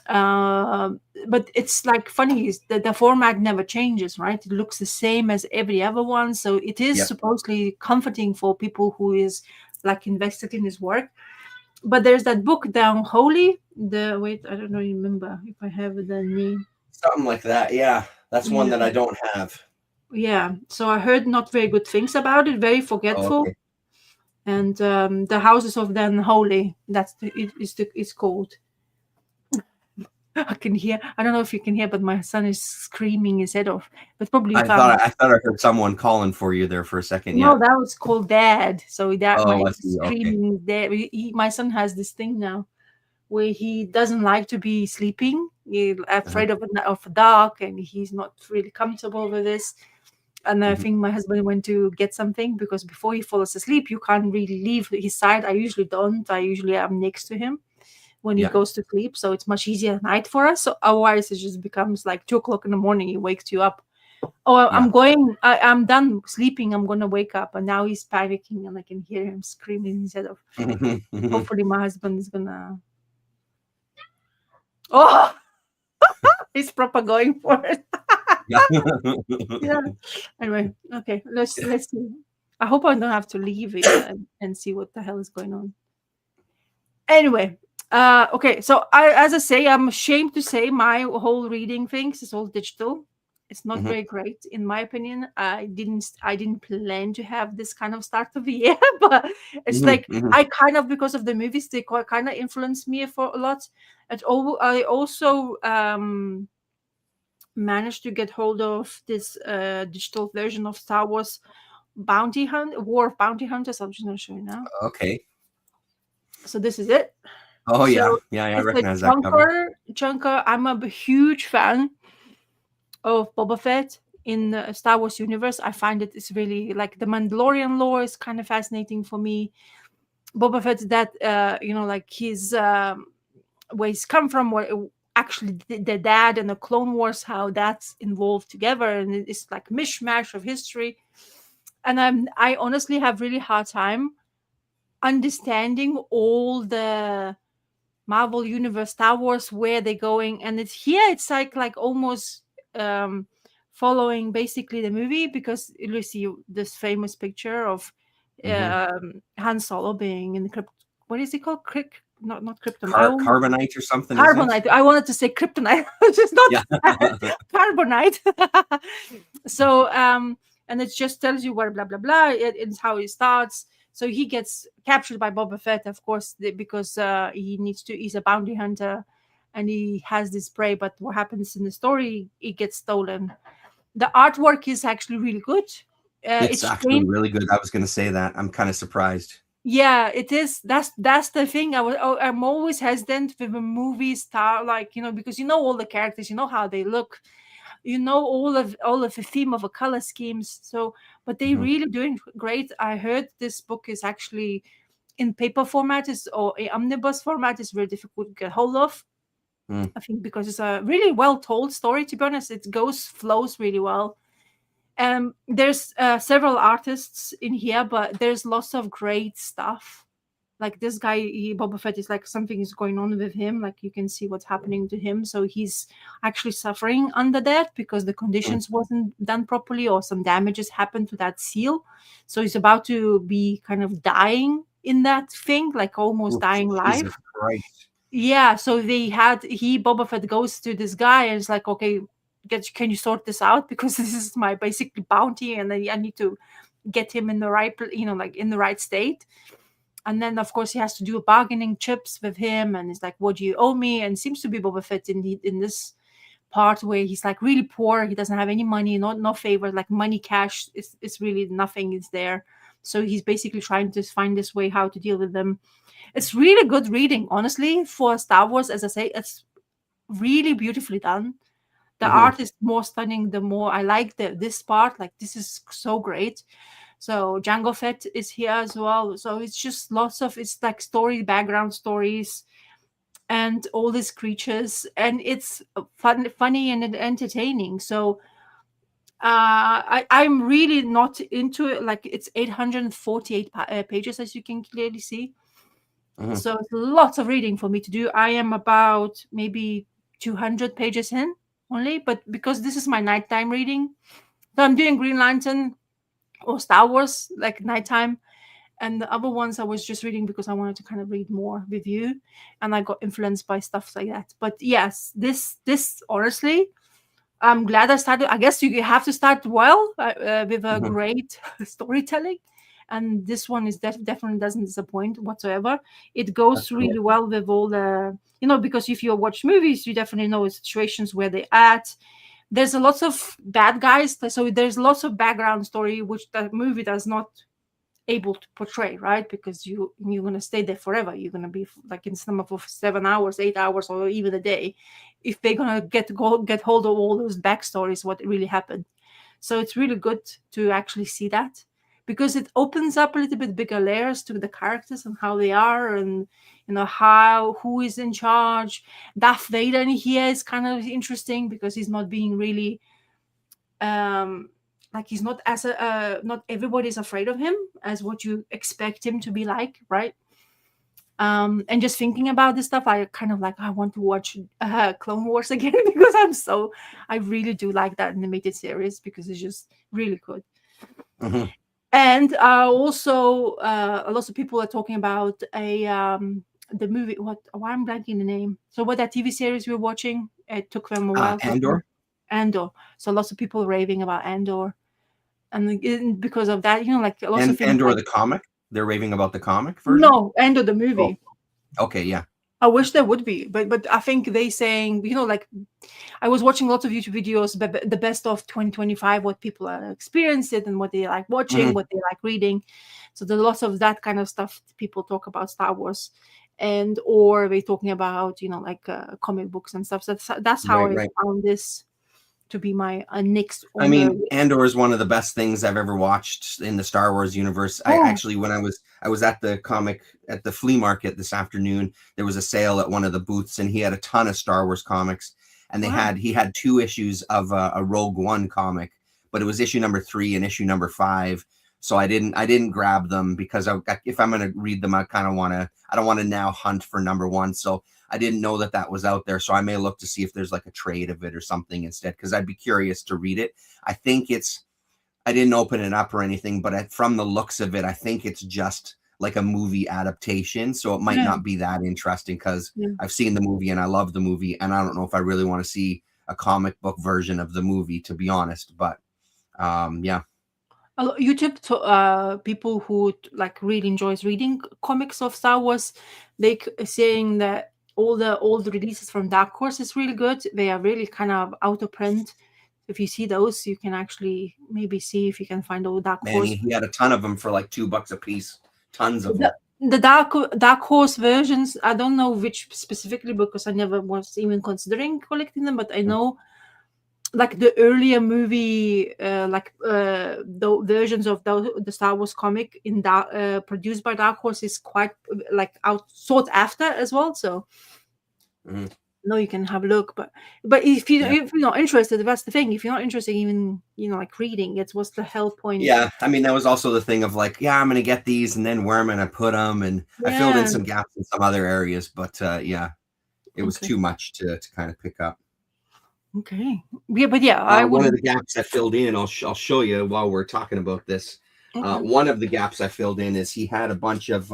Speaker 1: But it's like funny is that the format never changes, right? It looks the same as every other one, so it is supposedly comforting for people who is like invested in his work. But there's that book, The Unholy, I don't know, remember if I have the name,
Speaker 2: something like that. Yeah, that's one that I don't have.
Speaker 1: Yeah, so I heard not very good things about it, very forgetful. And The Houses of the Unholy, it's called. I can hear. I don't know if you can hear, but my son is screaming his head off. But probably
Speaker 2: I thought I heard someone calling for you there for a second.
Speaker 1: No, that was called Dad. So that might be screaming. Dad. My son has this thing now where he doesn't like to be sleeping. He's afraid of the dark, and he's not really comfortable with this. And I think my husband went to get something, because before he falls asleep, you can't really leave his side. I usually don't. I usually am next to him when he goes to sleep, so it's much easier at night for us. So otherwise it just becomes like 2:00 in the morning, he wakes you up. I'm done sleeping, I'm gonna wake up, and now he's panicking and I can hear him screaming instead of hopefully my husband is gonna he's proper going for it. Anyway, okay, let's see. I hope I don't have to leave it and see what the hell is going on. Anyway, okay, so as I say, I'm ashamed to say my whole reading things is all digital. It's not very great, in my opinion. I didn't plan to have this kind of start of the year, but it's like I kind of, because of the movies, they kind of influenced me for a lot. I also managed to get hold of this digital version of Star Wars Bounty Hunt, War of Bounty Hunters. I'm just going to show you now.
Speaker 2: Okay.
Speaker 1: So this is it.
Speaker 2: Oh yeah,
Speaker 1: So
Speaker 2: yeah, I
Speaker 1: it's a
Speaker 2: recognize that cover.
Speaker 1: chunker. I'm a huge fan of Boba Fett in the Star Wars universe. I find it's really like the Mandalorian lore is kind of fascinating for me. Boba Fett, that like his where he's come from, where actually the dad and the Clone Wars, how that's involved together, and it's like mishmash of history. And I honestly have really hard time understanding all the Marvel Universe, Star Wars, where they're going, and it's like almost following basically the movie, because you see this famous picture of Han Solo being in the what is it called? Not kryptonite.
Speaker 2: Carbonite or something. Carbonite.
Speaker 1: I wanted to say kryptonite, which is not carbonite. So and it just tells you what blah blah blah. It's how it starts. So he gets captured by Boba Fett, of course, because he's a bounty hunter and he has this prey. But what happens in the story, it gets stolen. The artwork is actually really good.
Speaker 2: It's actually really good. I was going to say that. I'm kind of surprised.
Speaker 1: Yeah, it is. That's the thing. I'm always hesitant with a movie star, like, because all the characters, how they look, all of the theme of a color schemes. So, but they really doing great. I heard this book is actually in paper format or omnibus format is very difficult to get hold of. I think because it's a really well told story. To be honest, it flows really well. There's several artists in here, but there's lots of great stuff. Like this guy, Boba Fett, is like something is going on with him. Like you can see what's happening to him. So he's actually suffering under that because the conditions wasn't done properly, or some damages happened to that seal. So he's about to be kind of dying in that thing, like almost dying live.
Speaker 2: Christ.
Speaker 1: Yeah. So Boba Fett goes to this guy and it's like, okay, can you sort this out? Because this is my basically bounty, and then I need to get him in the right, like in the right state. And then, of course, he has to do bargaining chips with him, and it's like, what do you owe me? And it seems to be Boba Fett in this part where he's like really poor. He doesn't have any money, no favor, like money, cash. It's really nothing is there. So he's basically trying to find this way how to deal with them. It's really good reading, honestly, for Star Wars. As I say, it's really beautifully done. The art is more stunning, the more I like this part. Like, this is so great. So Jango Fett is here as well. So it's just it's like background stories and all these creatures. And it's funny and entertaining. So I'm really not into it. Like, it's 848 pages, as you can clearly see. So it's lots of reading for me to do. I am about maybe 200 pages in only, but because this is my nighttime reading, so I'm doing Green Lantern or Star Wars like nighttime, and the other ones I was just reading because I wanted to kind of read more with you, and I got influenced by stuff like that. But yes, this honestly, I'm glad I started. I guess you have to start well with a great storytelling, and this one is definitely doesn't disappoint whatsoever. It goes really well with all the, because if you watch movies, you definitely know situations where they're at. There's a lot of bad guys, so there's lots of background story which the movie does not able to portray, right? Because you're gonna stay there forever. You're gonna be like in cinema for 7 hours, 8 hours, or even a day, if they're gonna get hold of all those backstories, what really happened. So it's really good to actually see that, because it opens up a little bit bigger layers to the characters and how they are, and who is in charge. Darth Vader here is kind of interesting because he's not being really like, he's not as not everybody's afraid of him as what you expect him to be like, right? And just thinking about this stuff, I kind of like, I want to watch Clone Wars again because I really do like that animated series because it's just really good. And also lots of people are talking about the movie. Why I'm blanking the name? So what that TV series we were watching? It took them a while. Andor. So lots of people raving about Andor, and because of that, like lots of things.
Speaker 2: Andor, like the comic. They're raving about the comic version.
Speaker 1: No, Andor the movie.
Speaker 2: Oh. Okay, yeah.
Speaker 1: I wish there would be, but I think they saying, like I was watching lots of YouTube videos, but the best of 2025, what people are experiencing and what they like watching,
Speaker 2: Mhm.
Speaker 1: what they like reading. So there's lots of that kind of stuff people talk about Star Wars, and or they talking about like comic books and stuff. So that's how
Speaker 2: Right,
Speaker 1: I
Speaker 2: right.
Speaker 1: found this to be my next
Speaker 2: I
Speaker 1: on the
Speaker 2: mean, Andor is one of the best things I've ever watched in the Star Wars universe. I
Speaker 1: oh
Speaker 2: actually, when I was at the flea market this afternoon, there was a sale at one of the booths, and he had a ton of Star Wars comics, and
Speaker 1: wow.
Speaker 2: he had 2 issues of a Rogue One comic, but it was issue number 3 and issue number 5. So I didn't grab them because if I'm going to read them, I don't want to now hunt for number 1. So I didn't know that was out there. So I may look to see if there's like a trade of it or something instead, because I'd be curious to read it. I didn't open it up or anything, but from the looks of it, I think it's just like a movie adaptation. So it might
Speaker 1: Yeah,
Speaker 2: not be that interesting, because
Speaker 1: yeah.
Speaker 2: I've seen the movie and I love the movie, and I don't know if I really want to see a comic book version of the movie, to be honest. But yeah.
Speaker 1: YouTube people who like really enjoys reading comics of Star Wars, saying that all the old releases from Dark Horse is really good. They are really kind of out of print. If you see those, you can actually maybe see if you can find old Dark
Speaker 2: Man,
Speaker 1: Horse.
Speaker 2: he had a ton of them for like $2 a piece. Tons of
Speaker 1: The,
Speaker 2: them.
Speaker 1: the Dark Horse versions, I don't know which specifically because I never was even considering collecting them, but I know like the earlier movie the versions of the Star Wars comic produced by Dark Horse is quite like out sought after as well, so
Speaker 2: Mhm.
Speaker 1: no, you can have a look, but if
Speaker 2: Yeah.
Speaker 1: you're not interested, that's the thing. If you're not interested even like reading, it's what's the hell point.
Speaker 2: Yeah, I mean, that was also the thing of like, yeah, I'm gonna get these, and then where am I gonna put them? And I filled in
Speaker 1: Yeah.
Speaker 2: some gaps in some other areas, but yeah, it was
Speaker 1: Okay.
Speaker 2: too much to kind of pick up.
Speaker 1: Okay. Yeah, but yeah, I
Speaker 2: One of
Speaker 1: would.
Speaker 2: the gaps I filled in, I'll show you while we're talking about this.
Speaker 1: Okay.
Speaker 2: One of the gaps I filled in is he had a bunch of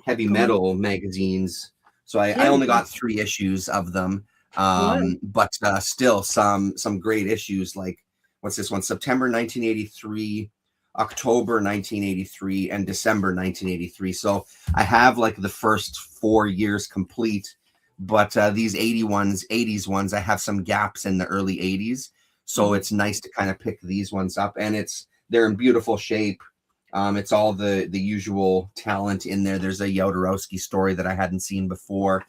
Speaker 2: heavy
Speaker 1: Cool.
Speaker 2: metal magazines, so I
Speaker 1: Very
Speaker 2: only
Speaker 1: cool.
Speaker 2: got 3 issues of them,
Speaker 1: Wow.
Speaker 2: but still some great issues. Like, what's this one? September 1983, October 1983, and December 1983. So I have like the first 4 years complete, but these 80s ones, I have some gaps in the early 80s. So
Speaker 1: Mhm.
Speaker 2: it's nice to kind of pick these ones up, and they're in beautiful shape. It's all the usual talent in there. There's a Jodorowsky story that I hadn't seen before.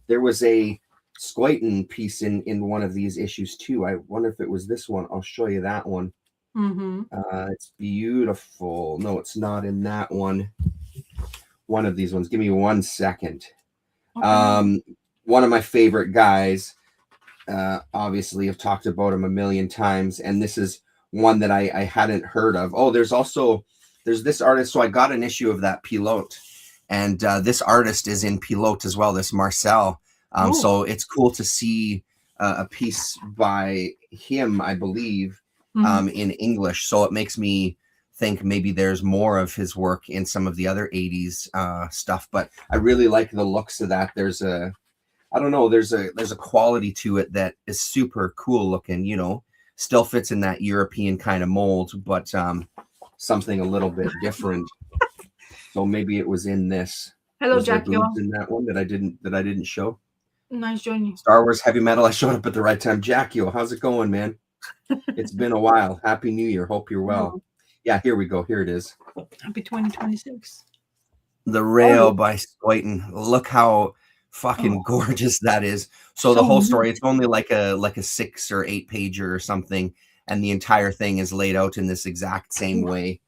Speaker 2: There was a Squayton piece in one of these issues too. I wonder if it was this one. I'll show you that one.
Speaker 1: Mhm.
Speaker 2: It's beautiful. No, it's not in that one. One of these ones. Give me 1 second.
Speaker 1: Okay.
Speaker 2: Um, One of my favorite guys. Obviously, I've talked about him a million times, and this is one that I hadn't heard of. Oh, there's this artist. So I got an issue of that Pilote, and this artist is in Pilote as well. This Marcel.
Speaker 1: Oh.
Speaker 2: So it's cool to see a piece by him, I believe,
Speaker 1: Mhm.
Speaker 2: in English. So it makes me think maybe there's more of his work in some of the other 80s stuff. But I really like the looks of that. I don't know, there's a quality to it that is super cool looking, still fits in that European kind of mold, but something a little bit different. So maybe it was in this.
Speaker 1: Hello,
Speaker 2: Was there
Speaker 1: Jackie.
Speaker 2: boobs in that one that I didn't show?
Speaker 1: Nice joining you.
Speaker 2: Star Wars heavy metal. I showed up at the right time. Jackie, how's it going, man? It's been a while. Happy New Year. Hope you're well.
Speaker 1: Oh,
Speaker 2: Yeah, here we go. Here it is.
Speaker 1: happy 2026.
Speaker 2: The
Speaker 1: Oh,
Speaker 2: Rail by Squayton. Look how
Speaker 1: oh,
Speaker 2: fucking gorgeous that is. So the
Speaker 1: so
Speaker 2: whole
Speaker 1: nice.
Speaker 2: story, it's only like a 6 or 8 pager or something, and the entire thing is laid out in this exact same way.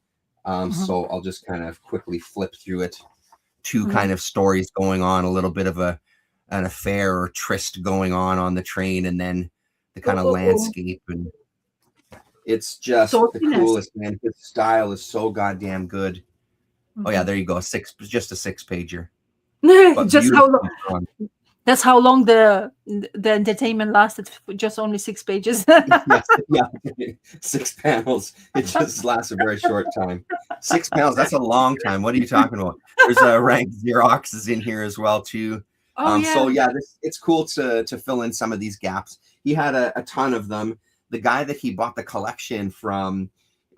Speaker 1: Mhm.
Speaker 2: So I'll just kind of quickly flip through it. Two
Speaker 1: Yeah.
Speaker 2: kind of stories going on, a little bit of an affair or tryst going on the train, and then the kind of
Speaker 1: Oh.
Speaker 2: landscape, and it's just the
Speaker 1: Sauciness.
Speaker 2: coolest, man. His style is so goddamn good. Oh yeah,
Speaker 1: Mhm.
Speaker 2: there you go. Just a 6 pager, but
Speaker 1: Just how long?
Speaker 2: beautifully drawn.
Speaker 1: That's how long the entertainment lasted. Just only 6 pages.
Speaker 2: Yes, yeah, 6 panels. It just lasts a very short time. 6 panels, that's a long time. What are you talking about? There's a ranked Xeroxes in here as well too.
Speaker 1: Oh yeah.
Speaker 2: So yeah, it's cool to fill in some of these gaps. He had a ton of them. The guy that he bought the collection from,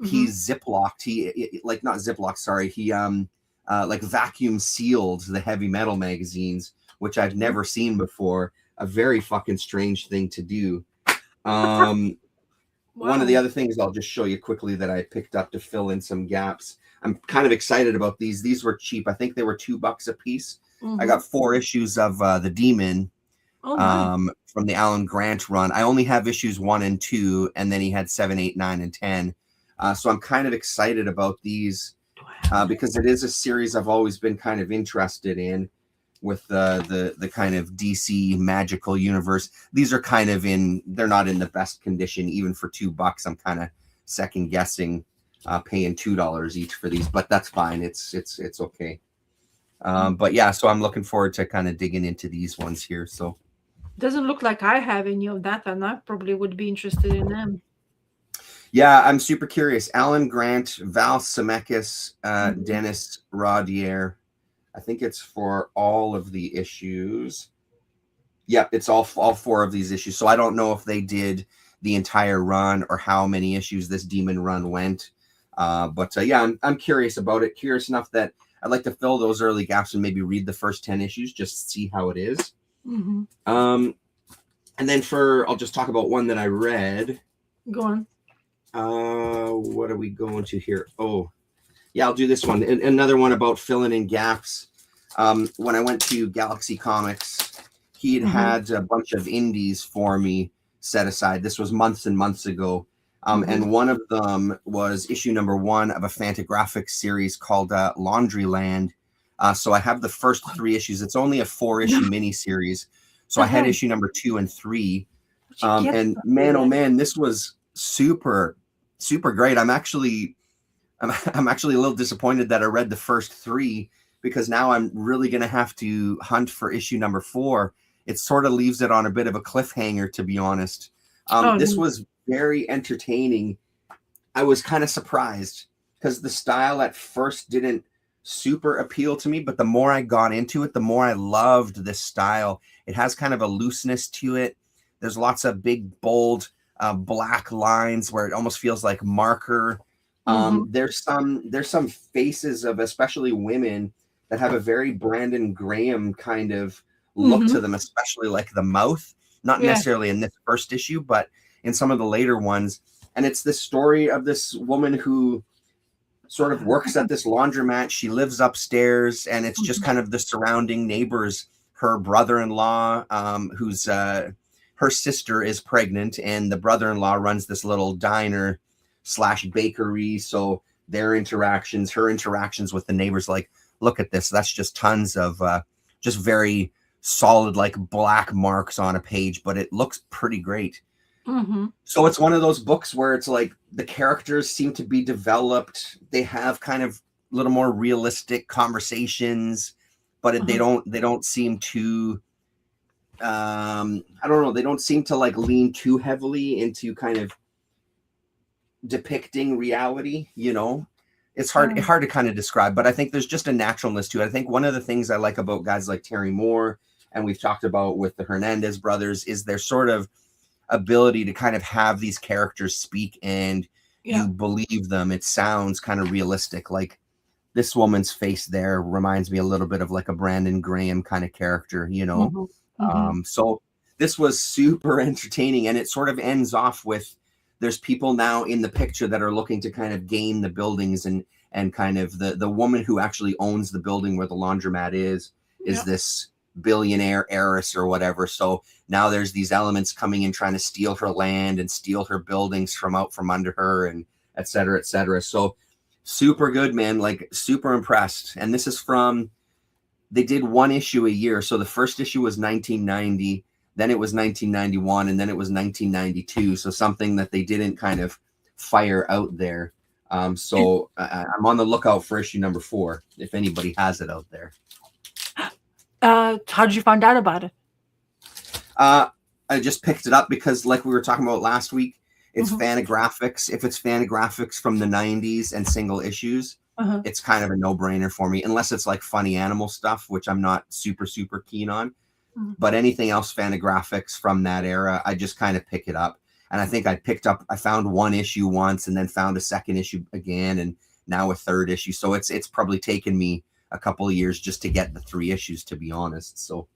Speaker 1: Mhm.
Speaker 2: he's ziplocked. Like, not ziplocked, sorry. He like vacuum sealed the heavy metal magazines which I've never seen before. A very fucking strange thing to do. One of the other things I'll just show you quickly that I picked up to fill in some gaps. I'm kind of excited about these. These were cheap. I think they were $2 a piece. I got 4 issues of The Demon from the Alan Grant run. I only have issues 1 and 2, and then he had 7, 8, 9, and 10. So I'm kind of excited about these because it is a series I've always been kind of interested in with the kind of DC magical universe. These are kind of they're not in the best condition, even for $2. I'm kind of second guessing paying $2 each for these, but that's fine. It's okay. But yeah, so I'm looking forward to kind of digging into these ones here. So
Speaker 1: doesn't look like I have any of that, and I probably would be interested in them.
Speaker 2: Yeah, I'm super curious. Alan Grant, Val Zemeckis, Dennis Rodier. I think it's for all of the issues. Yep, it's all 4 of these issues. So I don't know if they did the entire run or how many issues this Demon run went. But yeah, I'm curious about it. Curious enough that I'd like to fill those early gaps and maybe read the first 10 issues just to see how it is. And then I'll just talk about one that I read.
Speaker 1: Go on.
Speaker 2: What are we going to here? Oh, yeah, I'll do this one. Another one about filling in gaps. When I went to Galaxy Comics, he'd had a bunch of indies for me set aside. This was months and months ago. And one of them was issue number 1 of a Fantagraphics series called Laundryland. So I have the first 3 issues. It's only a 4-issue miniseries. So I had issue number 2 and 3. And man, oh man, this was super, super great. I'm actually a little disappointed that I read the first 3 because now I'm really going to have to hunt for issue number 4. It sort of leaves it on a bit of a cliffhanger, to be honest. This was very entertaining. I was kind of surprised because the style at first didn't super appeal to me, but the more I got into it, the more I loved this style. It has kind of a looseness to it. There's lots of big, bold, black lines where it almost feels like marker. There's some faces of especially women that have a very Brandon Graham kind of look to them, especially like the mouth, not necessarily in this first issue, but in some of the later ones. And it's this story of this woman who sort of works at this laundromat. She lives upstairs, and it's just kind of the surrounding neighbors. Her brother-in-law, who's her sister is pregnant, and the brother-in-law runs this little diner / bakery. So her interactions with the neighbors, like, look at this. That's just tons of just very solid, like black marks on a page, but it looks pretty great. So it's one of those books where it's like the characters seem to be developed. They have kind of a little more realistic conversations, but they don't seem to I don't know, they don't seem to like lean too heavily into kind of depicting reality, you know. It's hard to kind of describe, but I think there's just a naturalness to it. I think one of the things I like about guys like Terry Moore, and we've talked about with the Hernandez brothers, is their sort of ability to kind of have these characters speak and you believe them. It sounds kind of realistic. Like this woman's face there reminds me a little bit of like a Brandon Graham kind of character, you know. So this was super entertaining, and it sort of ends off with there's people now in the picture that are looking to kind of gain the buildings, and kind of the woman who actually owns the building where the laundromat is this billionaire heiress or whatever. So now there's these elements coming in trying to steal her land and steal her buildings from out from under her, and et cetera, et cetera. So super good, man. Like super impressed. And this is they did 1 issue a year. So the first issue was 1990, then it was 1991, and then it was 1992. So something that they didn't kind of fire out there. So I'm on the lookout for issue number 4, if anybody has it out there.
Speaker 1: How did you find out about it?
Speaker 2: I just picked it up because, like we were talking about last week, it's Fantagraphics. If it's Fantagraphics from the 90s and single issues, it's kind of a no-brainer for me, unless it's like funny animal stuff, which I'm not super, super keen on. But anything else Fantagraphics from that era, I just kind of pick it up. And I think I found 1 issue once and then found a second issue again, and now a 3rd issue. So it's probably taken me a couple of years just to get the 3 issues, to be honest. So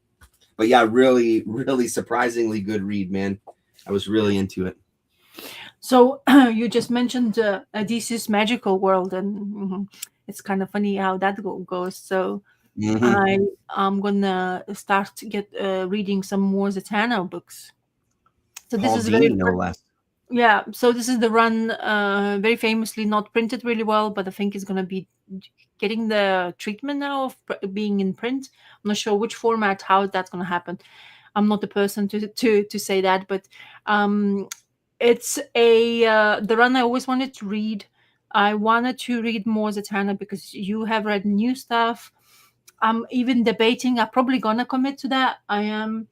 Speaker 2: But yeah, really, really surprisingly good read, man. I was really into it.
Speaker 1: So you just mentioned DC's magical world, and it's kind of funny how that goes. So
Speaker 2: Hmm.
Speaker 1: I am gonna start to get reading some more Zatanna books. So this
Speaker 2: Paul
Speaker 1: is very
Speaker 2: Dini, no less.
Speaker 1: yeah. So this is the run, very famously not printed really well, but I think it's gonna be getting the treatment now of being in print. I'm not sure which format, how that's gonna happen. I'm not the person to say that, but um, it's a the run I always wanted to read. I wanted to read more Zatanna because you have read new stuff. I'm even debating. I'm probably gonna commit to that. I am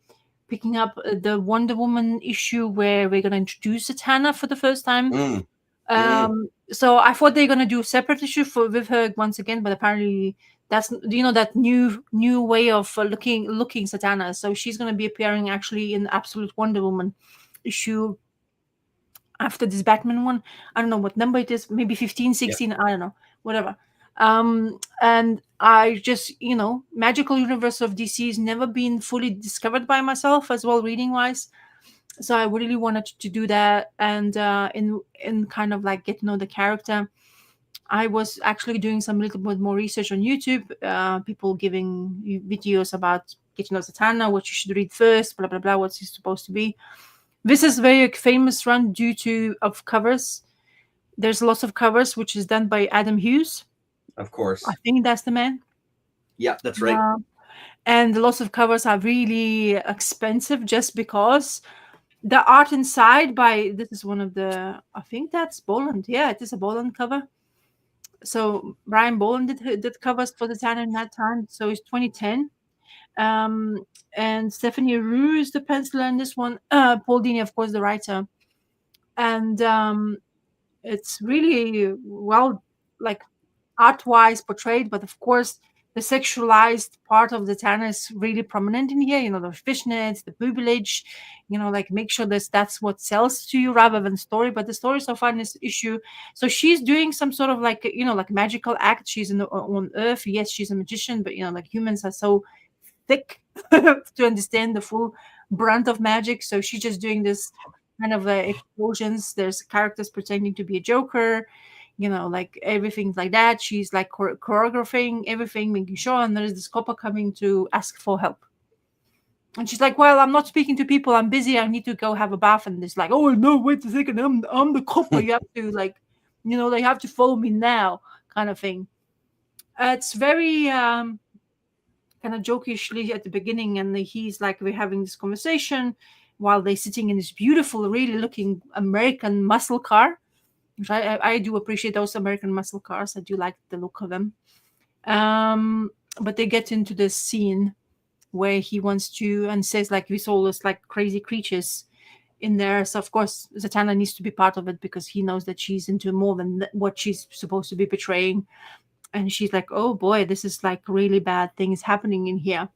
Speaker 1: picking up the Wonder Woman issue where we're gonna introduce Zatanna for the first time.
Speaker 2: Mm, mm.
Speaker 1: So I thought they're gonna do a separate issue for with her once again, but apparently that's that new way of looking Zatanna. So she's gonna be appearing actually in Absolute Wonder Woman issue after this Batman one. I don't know what number it is, maybe 15,
Speaker 2: Yeah.
Speaker 1: 16, I don't know, whatever. And I just, magical universe of DC has never been fully discovered by myself as well, reading wise. So I really wanted to do that, and in kind of like get to know the character. I was actually doing some little bit more research on YouTube, people giving you videos about getting to know Zatanna, what you should read first, blah blah blah, what's it supposed to be. This is very famous run due to of covers. There's lots of covers, which is done by Adam Hughes.
Speaker 2: Of
Speaker 1: I
Speaker 2: course.
Speaker 1: think that's the man.
Speaker 2: Yeah, that's right.
Speaker 1: And lots of covers are really expensive just because the art inside by this is one of the, I think that's Boland. Yeah, it is a Boland cover. So Brian Boland did covers for the Tanner in that time. So it's 2010. And Stephanie Rue is the penciler in this one. Paul Dini, of course, the writer. And it's really well, like art-wise portrayed, but of course the sexualized part of the Tanner is really prominent in here. The fishnets, the boobage, like make sure that's what sells to you rather than story. But the story so far in this issue, so she's doing some sort of like like magical act. She's on Earth. Yes, she's a magician, but like humans are so thick to understand the full brunt of magic. So she's just doing this kind of explosions. There's characters pretending to be a Joker, like everything like that. She's like choreographing everything, making sure. And there's this copper coming to ask for help. And she's like, "Well, I'm not speaking to people. I'm busy. I need to go have a bath." And it's like, "Oh no, wait a second. I'm the copper. You have to like, they have to follow me now," kind of thing. It's very kind of jokishly at the beginning, and he's like, we're having this conversation while they're sitting in this beautiful, really looking American muscle car. Which I do appreciate those American muscle cars. I do like the look of them. But they get into this scene where he wants to and says like we saw this like crazy creatures in there. So of course Zatanna needs to be part of it because he knows that she's into more than what she's supposed to be portraying. And she's like, oh boy, this is like really bad things happening in here.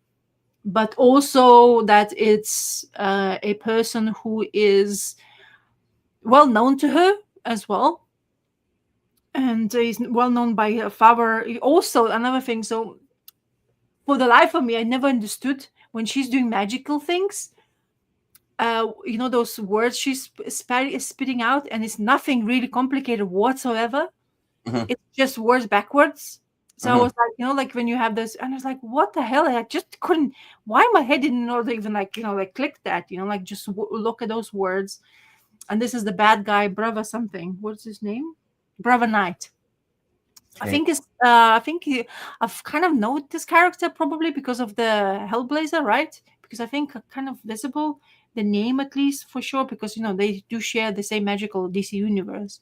Speaker 1: But also that it's a person who is well known to her as well. And he's well known by her father. Also, another thing. So, for the life of me, I never understood when she's doing magical things. Those words she's spitting out, and it's nothing really complicated whatsoever.
Speaker 2: Mhm,
Speaker 1: It's just words backwards. So I
Speaker 2: mhm.
Speaker 1: was like, like when you have this, and I was like, what the hell? I just couldn't. Why my head didn't know to even like click that. Like just look at those words. And this is the bad guy, Brava something. What's his name? Brava Knight.
Speaker 2: Okay.
Speaker 1: I've kind of known this character probably because of the Hellblazer, right? Because I think kind of visible the name at least for sure because they do share the same magical DC universe,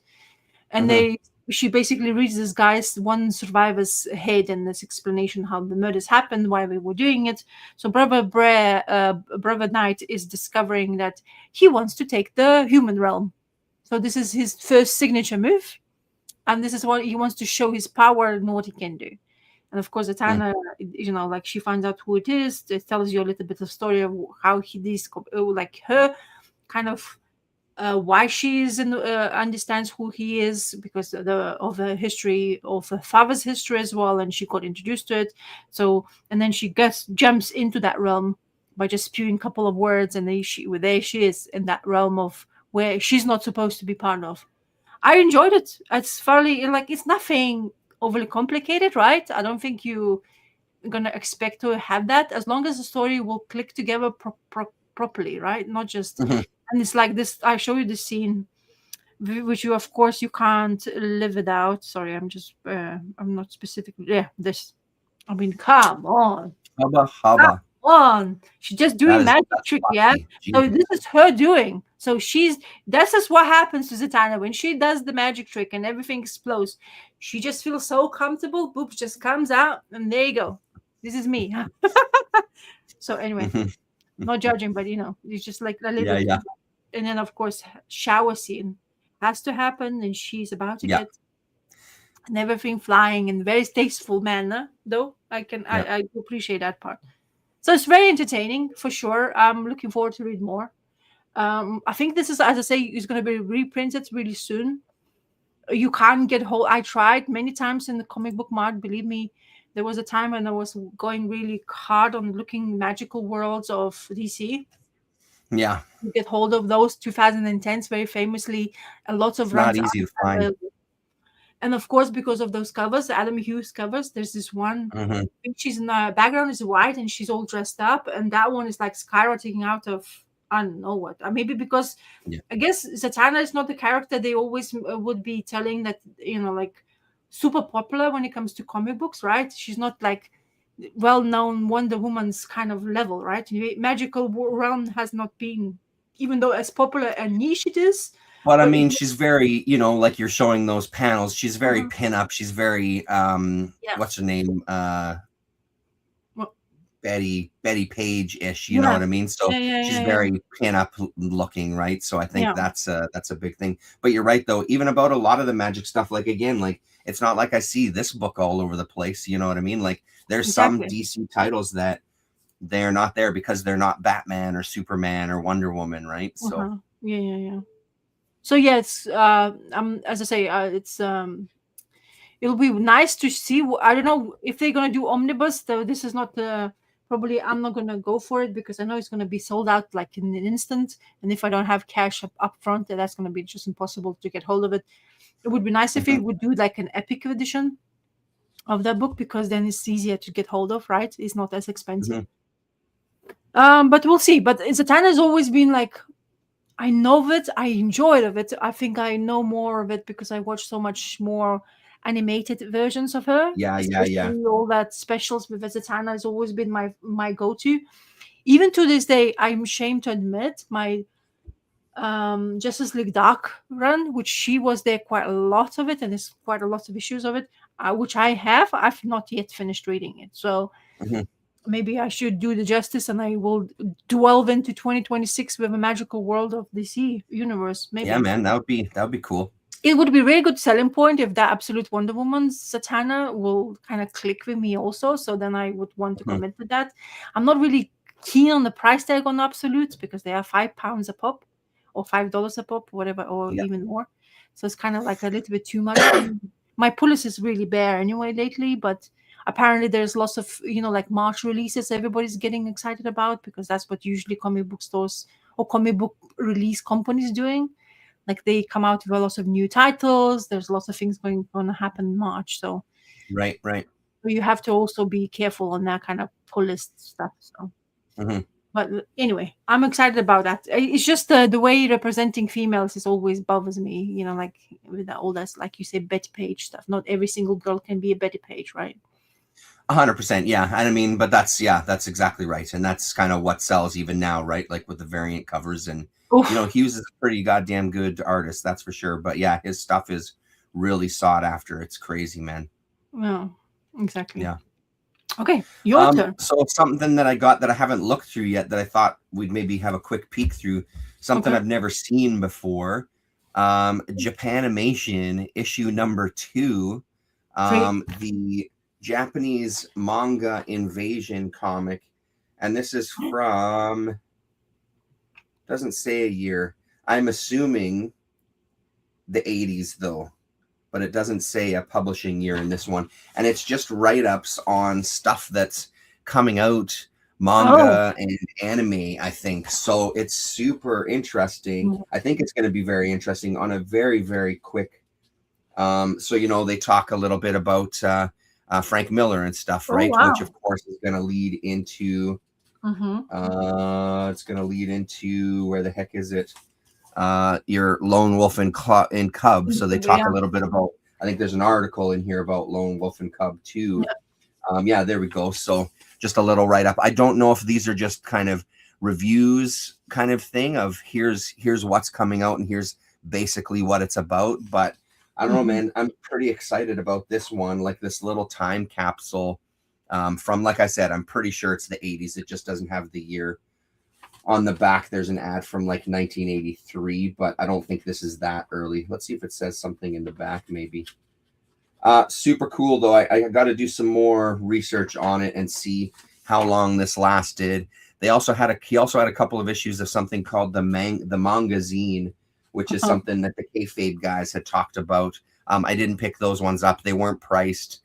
Speaker 1: and
Speaker 2: Mhm.
Speaker 1: she basically reads this guy's one survivor's head and this explanation how the murders happened, why we were doing it. So Brother Knight is discovering that he wants to take the human realm. So this is his first signature move. And this is what he wants to show his power and what he can do. And of course,
Speaker 2: Mm.
Speaker 1: Atana, like she finds out who it is. It tells you a little bit of story of how like her kind of why she is understands who he is because of her history, of her father's history as well, and she got introduced to it. So and then she jumps into that realm by just spewing a couple of words, and there she is in that realm of where she's not supposed to be part of. I enjoyed it. It's fairly like it's nothing overly complicated, right? I don't think you're gonna expect to have that, as long as the story will click together properly, right? Not just
Speaker 2: Mhm.
Speaker 1: and it's like this. I show you the scene, which you of course you can't live without. Sorry, I'm not specific. Yeah, this. I mean, come on.
Speaker 2: Hubba
Speaker 1: Come
Speaker 2: hubba.
Speaker 1: on. She's just doing magic
Speaker 2: That's
Speaker 1: trick, yeah?
Speaker 2: lucky.
Speaker 1: So
Speaker 2: Jesus.
Speaker 1: this is her doing. So this is what happens to Zatanna when she does the magic trick and everything explodes. She just feels so comfortable. Boop just comes out, and there you go. This is me. So anyway,
Speaker 2: Mhm.
Speaker 1: not judging, but it's just like a little.
Speaker 2: Yeah.
Speaker 1: And then of course, shower scene has to happen, and she's about to
Speaker 2: Yeah.
Speaker 1: get and everything flying in very tasteful manner. Though
Speaker 2: Yeah.
Speaker 1: I appreciate that part. So it's very entertaining for sure. I'm looking forward to read more. I think this is, as I say, is going to be reprinted really soon. You can't get hold. I tried many times in the comic book mart. Believe me, there was a time when I was going really hard on looking magical worlds of DC.
Speaker 2: Yeah.
Speaker 1: You get hold of those 2010s very famously. A lot of
Speaker 2: It's not
Speaker 1: runs
Speaker 2: easy to
Speaker 1: are
Speaker 2: find.
Speaker 1: available. And of course, because of those covers, the Adam Hughes covers, there's this one.
Speaker 2: Mhm.
Speaker 1: She's in the background is white and she's all dressed up, and that one is like skyrocketing out of I don't know what. Maybe because
Speaker 2: Yeah.
Speaker 1: I guess Zatanna is not the character they always would be telling that like super popular when it comes to comic books, right? She's not like well-known Wonder Woman's kind of level, right? Magical realm has not been, even though as popular and niche it is.
Speaker 2: But I
Speaker 1: But
Speaker 2: mean, she's very, like you're showing those panels. She's very
Speaker 1: Mhm.
Speaker 2: pin-up. She's very,
Speaker 1: Yeah.
Speaker 2: what's her name?
Speaker 1: Well,
Speaker 2: Betty Page-ish. You know
Speaker 1: yeah.
Speaker 2: what I mean? So she's
Speaker 1: Yeah.
Speaker 2: very pin-up looking, right? So I think
Speaker 1: Yeah.
Speaker 2: that's a big thing. But you're right, though. Even about a lot of the magic stuff, like again, like it's not like I see this book all over the place. You know what I mean? Like there's some
Speaker 1: Exactly.
Speaker 2: DC titles that they're not there because they're not Batman or Superman or Wonder Woman, right? So
Speaker 1: Uh-huh. Yeah. So yeah, it's as I say, it'll be nice to see. I don't know if they're gonna do omnibus. Though this is not probably I'm not gonna go for it because I know it's gonna be sold out like in an instant. And if I don't have cash up front, that's gonna be just impossible to get hold of it. It would be nice if it would do like an epic edition of that book, because then it's easier to get hold of, right? It's not as expensive. But we'll see. But Zatanna has always been like, I know of it, I enjoyed of it. I think I know more of it because I watched so much more animated versions of her.
Speaker 2: yeah.
Speaker 1: Especially all that specials with Zatanna has always been my go-to. Even to this day, I'm ashamed to admit my Justice League Dark run, which she was there quite a lot of it, and there's quite a lot of issues of it, which I've not yet finished reading it. So maybe I should do the justice, and I will delve into 2026 with a magical world of DC universe. Maybe.
Speaker 2: Yeah, man, that would be cool.
Speaker 1: It would be a really good selling point if that Absolute Wonder Woman Zatanna will kind of click with me also. So then I would want to commit to that. I'm not really keen on the price tag on Absolutes because they are £5 a pop or $5 a pop, whatever, or even more. So it's kind of like a little bit too much. My pull list is really bare anyway lately, but apparently there's lots of like March releases everybody's getting excited about, because that's what usually comic book stores or comic book release companies doing. Like they come out with lots of new titles. There's lots of things going to happen in March. So
Speaker 2: right.
Speaker 1: you have to also be careful on that kind of pull list stuff. So but anyway, I'm excited about that. It's just the way representing females is always bothers me, like with all that, like you say, Betty Page stuff. Not every single girl can be a Betty Page, right?
Speaker 2: 100%, yeah. And I mean, but that's exactly right. And that's kind of what sells even now, right? Like with the variant covers and Hughes is a pretty goddamn good artist, that's for sure. But yeah, his stuff is really sought after. It's crazy, man.
Speaker 1: Well, exactly.
Speaker 2: Yeah.
Speaker 1: Okay, your turn.
Speaker 2: So something that I got that I haven't looked through yet that I thought we'd maybe have a quick peek through, something I've never seen before. Japanimation issue number 2. The Japanese manga invasion comic, and this is from, doesn't say a year. I'm assuming the 80s though, but it doesn't say a publishing year in this one. And it's just write-ups on stuff that's coming out
Speaker 1: Oh.
Speaker 2: manga and anime, I think. So it's super interesting. I think it's going to be very interesting on a very, very quick. So, they talk a little bit about Frank Miller and stuff,
Speaker 1: Oh,
Speaker 2: right? Which, of
Speaker 1: wow.
Speaker 2: course, is going to lead into,
Speaker 1: Mm-hmm.
Speaker 2: it's going to lead into, where the heck is it? Your Lone Wolf and Cub. So they talk
Speaker 1: Yeah.
Speaker 2: a little bit about, I think there's an article in here about Lone Wolf and Cub too.
Speaker 1: Yeah.
Speaker 2: Yeah, there we go. So just a little write up. I don't know if these are just kind of reviews kind of thing of here's what's coming out and here's basically what it's about. But I don't know,
Speaker 1: Mm-hmm.
Speaker 2: man. I'm pretty excited about this one, like this little time capsule from, like I said, I'm pretty sure it's the 80s. It just doesn't have the year on the back. There's an ad from like 1983, but I don't think this is that early. Let's see if it says something in the back, maybe. Super cool though. I got to do some more research on it and see how long this lasted. He also had a couple of issues of something called the Mangazine, which is
Speaker 1: Uh-huh.
Speaker 2: something that the kayfabe guys had talked about. I didn't pick those ones up. They weren't priced.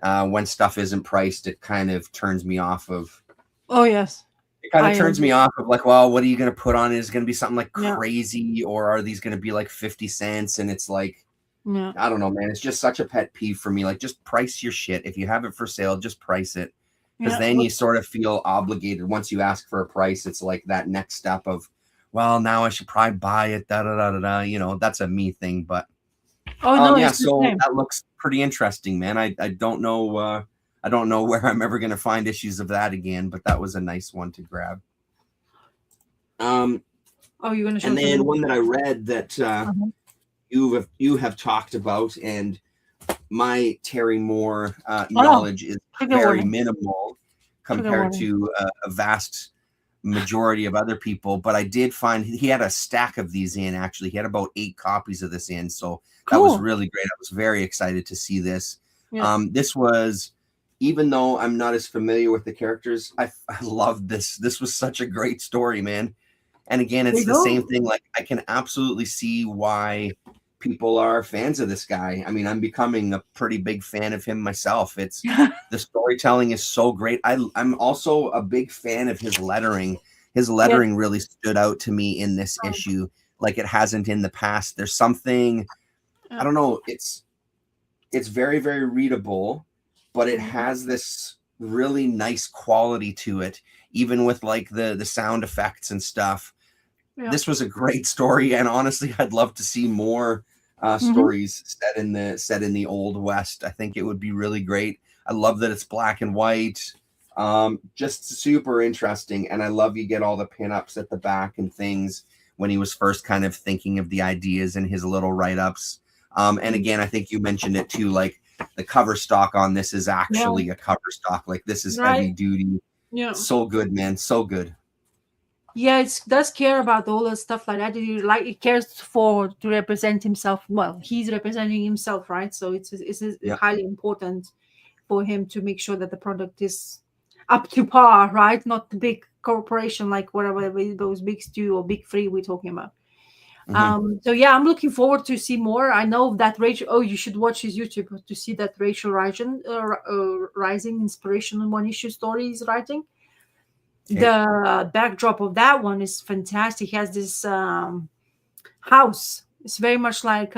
Speaker 2: When stuff isn't priced, it kind of turns me off of.
Speaker 1: Oh, yes.
Speaker 2: It kind of
Speaker 1: I
Speaker 2: turns me
Speaker 1: agree.
Speaker 2: off of like, well, what are you going to put on it? Is it going to be something like
Speaker 1: Yeah.
Speaker 2: crazy, or are these going to be like 50 cents? And it's like,
Speaker 1: Yeah.
Speaker 2: I don't know, man. It's just such a pet peeve for me. Like, just price your shit. If you have it for sale, just price it. Because
Speaker 1: Yeah.
Speaker 2: then you sort of feel obligated. Once you ask for a price, it's like that next step of, well, now I should probably buy it. Da da da da da. That's a me thing. But
Speaker 1: Oh, no,
Speaker 2: yeah.
Speaker 1: it's the
Speaker 2: So
Speaker 1: same.
Speaker 2: that looks pretty interesting, man. I don't know. I don't know where I'm ever going to find issues of that again. But that was a nice one to grab.
Speaker 1: Oh, you're gonna show
Speaker 2: And then
Speaker 1: something.
Speaker 2: one that I read that
Speaker 1: Uh-huh.
Speaker 2: you have talked about, and my Terry Moore
Speaker 1: Oh,
Speaker 2: knowledge is
Speaker 1: trigger
Speaker 2: very
Speaker 1: warning.
Speaker 2: minimal
Speaker 1: Trigger
Speaker 2: compared
Speaker 1: warning.
Speaker 2: to a vast majority of other people. But I did find he had a stack of these in. Actually, he had about 8 copies of this in, so that was
Speaker 1: Cool.
Speaker 2: really great. I was very excited to see this.
Speaker 1: Yeah.
Speaker 2: This was, even though I'm not as familiar with the characters, I loved this. This was such a great story, man. And again,
Speaker 1: There
Speaker 2: it's
Speaker 1: you
Speaker 2: the same
Speaker 1: go.
Speaker 2: thing. Like, I can absolutely see why people are fans of this guy. I mean, I'm becoming a pretty big fan of him myself. It's the storytelling is so great. I'm also a big fan of his lettering. His
Speaker 1: Yes.
Speaker 2: lettering really stood out to me in this issue, like it hasn't in the past. There's something, I
Speaker 1: Yeah.
Speaker 2: don't know, it's very, very readable, but it
Speaker 1: Mhm.
Speaker 2: has this really nice quality to it, even with like the sound effects and stuff.
Speaker 1: Yeah.
Speaker 2: This was a great story, and honestly, I'd love to see more
Speaker 1: Mm-hmm.
Speaker 2: stories set in the old west. I think it would be really great. I love that it's black and white. Just super interesting, and I love you get all the pinups at the back and things when he was first kind of thinking of the ideas and his little write-ups. And again, I think you mentioned it too, like the cover stock on this is
Speaker 1: Yeah.
Speaker 2: actually a cover stock. Like, this is heavy
Speaker 1: Right.
Speaker 2: duty.
Speaker 1: Yeah.
Speaker 2: So good, man. So good.
Speaker 1: Yeah, it does care about all the stuff like that. It cares for to represent himself. Well, he's representing himself, right? So it's
Speaker 2: Yeah.
Speaker 1: highly important for him to make sure that the product is up to par, right? Not the big corporation like whatever those big stew or big three we're talking about.
Speaker 2: Mhm.
Speaker 1: So yeah, I'm looking forward to see more. I know that Rachel. Oh, you should watch his YouTube to see that Rachel Rising Inspiration One Issue story is writing.
Speaker 2: Okay.
Speaker 1: The backdrop of that one is fantastic. He has this house. It's very much like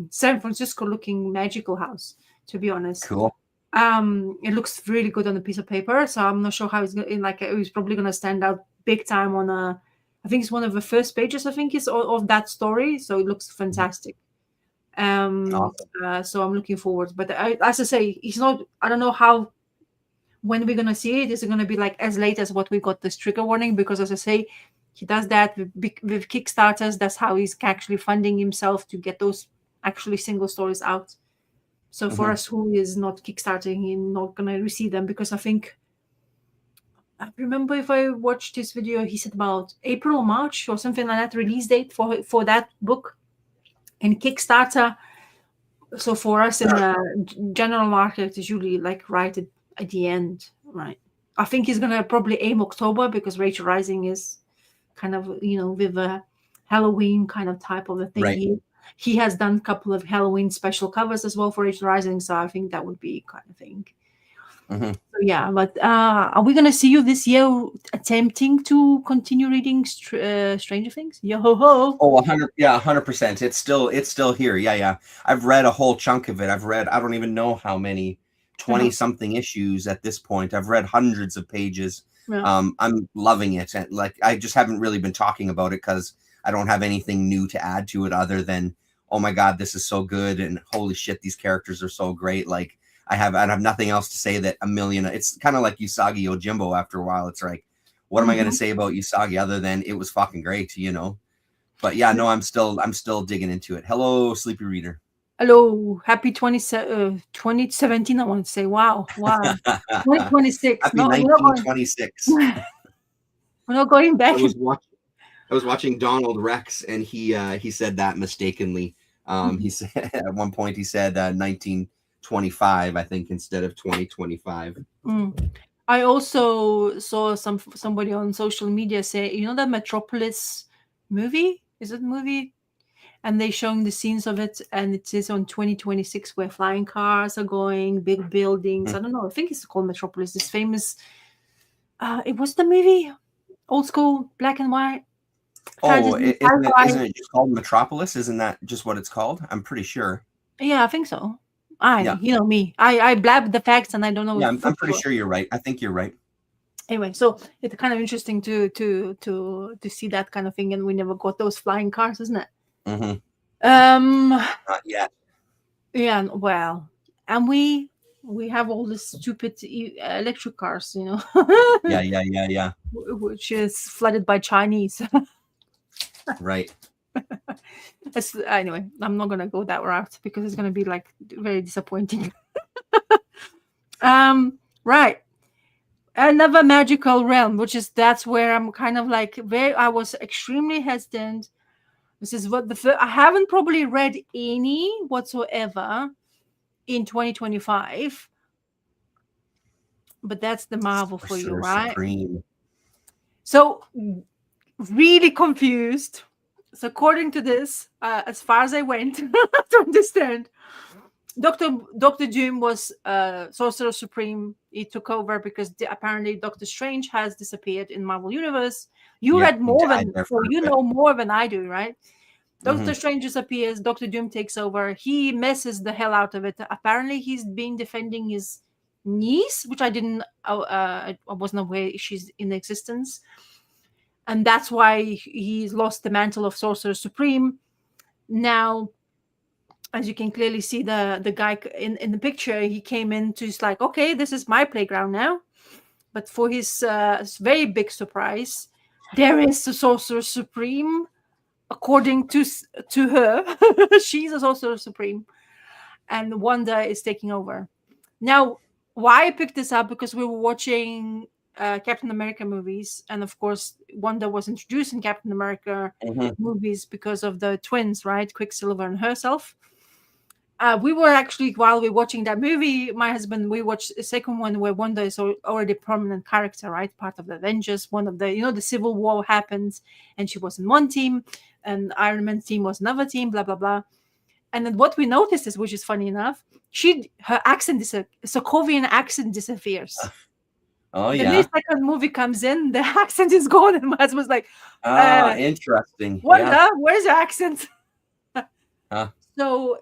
Speaker 1: San Francisco looking magical house, to be honest.
Speaker 2: Cool.
Speaker 1: It looks really good on a piece of paper, so I'm not sure how it's going. Like, it's probably going to stand out big time on a. I think it's one of the first pages. I think is of that story, so it looks fantastic.
Speaker 2: Awesome.
Speaker 1: So I'm looking forward. But as I say, it's not. I don't know how when we're gonna see it. Is it gonna be like as late as what we got this trigger warning? Because as I say, he does that with Kickstarters. That's how he's actually funding himself to get those actually single stories out. So for
Speaker 2: Mhm.
Speaker 1: us who is not kickstarting, he's not gonna receive them because I think I remember if I watched this video, he said about April or March or something like that release date for that book in Kickstarter. So for us in the general market, is usually like right at the end, right? I think he's gonna probably aim October because Rachel Rising is kind of with a Halloween kind of type of a thing.
Speaker 2: Right.
Speaker 1: He has done a couple of Halloween special covers as well for Rachel Rising, so I think that would be kind of thing.
Speaker 2: Mhm.
Speaker 1: So yeah, but are we gonna see you this year attempting to continue reading Stranger Things? Yo ho ho!
Speaker 2: Oh, 100, yeah, 100%. It's still here. Yeah, yeah. I've read a whole chunk of it. I've read, I don't even know how many, 20
Speaker 1: Uh-huh.
Speaker 2: something issues at this point. I've read hundreds of pages.
Speaker 1: Yeah.
Speaker 2: I'm loving it. And like, I just haven't really been talking about it because I don't have anything new to add to it other than, oh my God, this is so good. And holy shit, these characters are so great. Like, I have nothing else to say that a million, it's kind of like Usagi Yojimbo after a while. It's like, what am I going to
Speaker 1: Mhm.
Speaker 2: say about Usagi other than it was fucking great, you know? But yeah, no, I'm still digging into it. Hello, Sleepy Reader.
Speaker 1: Hello, happy 2017. I want to say, wow, wow, 2026.
Speaker 2: Happy
Speaker 1: No, we're not going.
Speaker 2: 1926.
Speaker 1: We're not going
Speaker 2: I
Speaker 1: back.
Speaker 2: was watching I was watching Donald Rex, and he said that mistakenly. He said at one point he said 1925, I think, instead of 2025.
Speaker 1: Mm. I also saw somebody on social media say, you know, that Metropolis movie? Is it movie? And they showing the scenes of it, and it says on 2026 where flying cars are going, big buildings.
Speaker 2: Hmm.
Speaker 1: I don't know. I think it's called Metropolis. This famous. It was the movie, old school, black and white,
Speaker 2: Oh,
Speaker 1: fantasy,
Speaker 2: isn't it
Speaker 1: sci-fi.
Speaker 2: isn't it just called Metropolis? Isn't that just what it's called? I'm pretty sure.
Speaker 1: Yeah, I think so.
Speaker 2: Yeah,
Speaker 1: You know me. I blab the facts, and I don't know
Speaker 2: yeah,
Speaker 1: for
Speaker 2: I'm pretty
Speaker 1: sure.
Speaker 2: sure you're right. I think you're right.
Speaker 1: Anyway, so it's kind of interesting to see that kind of thing, and we never got those flying cars, isn't it?
Speaker 2: Hmm.
Speaker 1: Um,
Speaker 2: Not yet.
Speaker 1: yeah, well, and we have all the stupid electric cars, you know,
Speaker 2: Yeah, yeah, yeah, yeah.
Speaker 1: which is flooded by Chinese.
Speaker 2: Right.
Speaker 1: Anyway, I'm not gonna go that route because it's gonna be like very disappointing. Right. Another magical realm, which is that's where I'm kind of like very. I was extremely hesitant. This is what I haven't probably read any whatsoever in 2025, but that's the Marvel for you,
Speaker 2: Sorcerer
Speaker 1: right?
Speaker 2: Supreme.
Speaker 1: So really confused. So according to this, as far as I went to understand, Doctor Doom was Sorcerer Supreme. He took over because apparently Doctor Strange has disappeared in Marvel Universe. You
Speaker 2: Yeah,
Speaker 1: read
Speaker 2: he
Speaker 1: more
Speaker 2: died
Speaker 1: than,
Speaker 2: there
Speaker 1: so
Speaker 2: for a
Speaker 1: you
Speaker 2: bit.
Speaker 1: know more than I do, right?
Speaker 2: Hmm.
Speaker 1: Doctor Strange disappears. Doctor Doom takes over. He messes the hell out of it. Apparently, he's been defending his niece, which I didn't. I wasn't aware she's in existence, and that's why he's lost the mantle of Sorcerer Supreme. Now, as you can clearly see, the guy in the picture, he came in to, it's like, okay, this is my playground now. But for his very big surprise, there is the Sorcerer Supreme. According to her, she's a Sorcerer Supreme, and Wanda is taking over. Now, why I picked this up, because we were watching Captain America movies, and of course, Wanda was introduced in Captain America
Speaker 2: Hmm.
Speaker 1: movies because of the twins, right? Quicksilver and herself. We were actually, while we were watching that movie, my husband, we watched the second one where Wanda is already a prominent character, right? Part of the Avengers. One of the, the Civil War happens, and she was in one team, and Iron Man's team was another team, blah blah blah. And then what we noticed is, which is funny enough, her accent Sokovian accent disappears.
Speaker 2: Oh
Speaker 1: The minute
Speaker 2: yeah.
Speaker 1: second movie comes in, the accent is gone, and my husband's like,
Speaker 2: Ah, interesting. Yeah.
Speaker 1: Wanda, where's your accent?
Speaker 2: Huh.
Speaker 1: So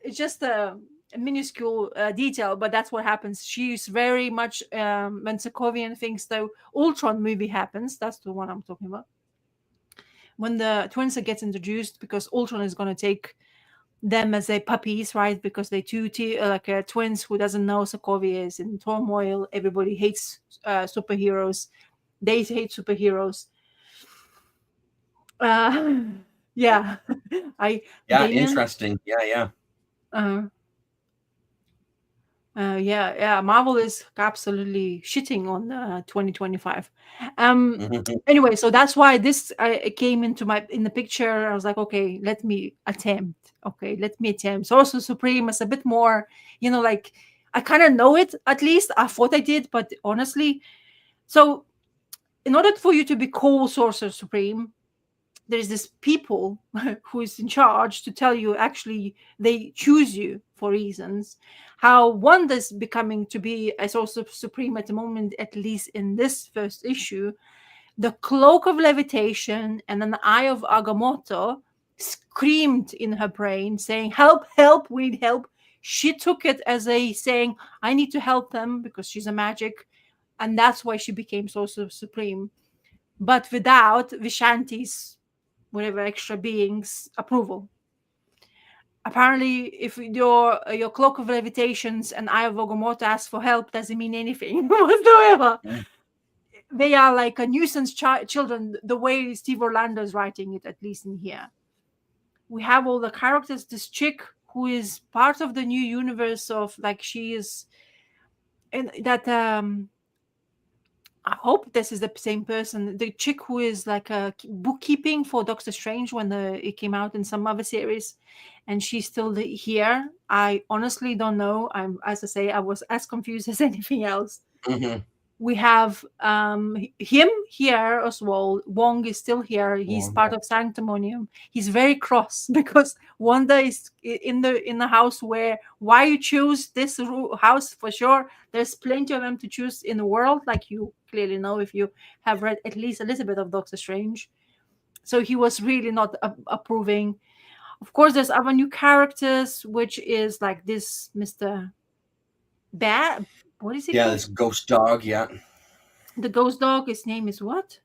Speaker 1: it's just a minuscule detail, but that's what happens. She's very much when Sokovian thinks the Ultron movie happens. That's the one I'm talking about. When the twins gets introduced, because Ultron is going to take them as their puppies, right? Because they twins who doesn't know Sokovia is in turmoil. Everybody hates superheroes. They hate superheroes. Uh, yeah,
Speaker 2: Yeah,
Speaker 1: Damon.
Speaker 2: interesting. Yeah, yeah.
Speaker 1: Uh, yeah. Marvel is absolutely shitting on 2025.
Speaker 2: Mhm.
Speaker 1: Anyway, so that's why this came in the picture. I was like, okay, let me attempt. Okay, let me attempt. Sorcerer Supreme is a bit more, like I kind of know it at least. I thought I did, but honestly, so in order for you to be called Sorcerer Supreme, there's this people who is in charge to tell you actually they choose you for reasons. How Wanda's becoming to be a source of supreme at the moment, at least in this first issue. The cloak of levitation and an eye of Agamotto screamed in her brain, saying, "Help, help, we need help." She took it as a saying, "I need to help them," because she's a magic, and that's why she became Source of Supreme. But without Vishanti's whatever extra beings' approval. Apparently, if your cloak of levitations and Eye of Agamotto ask for help, doesn't mean anything whatsoever.
Speaker 2: Mm.
Speaker 1: They are like a nuisance children, the way Steve Orlando is writing it, at least in here. We have all the characters. This chick who is part of the new universe of, like, she is, and that I hope this is the same person. The chick who is like a bookkeeping for Doctor Strange when it came out in some other series, and she's still here. I honestly don't know. As I say, I was as confused as anything else.
Speaker 2: Mm-hmm.
Speaker 1: We have him here as well. Wong is still here. He's part of Sanctimonium. He's very cross because Wanda is in the house where, why you choose this house for sure. There's plenty of them to choose in the world, like you clearly know if you have read at least a little bit of Doctor Strange. So he was really not approving. Of course, there's other new characters, which is like this Mr. Bad. What is he called?
Speaker 2: This ghost dog,
Speaker 1: The ghost dog, his name is what?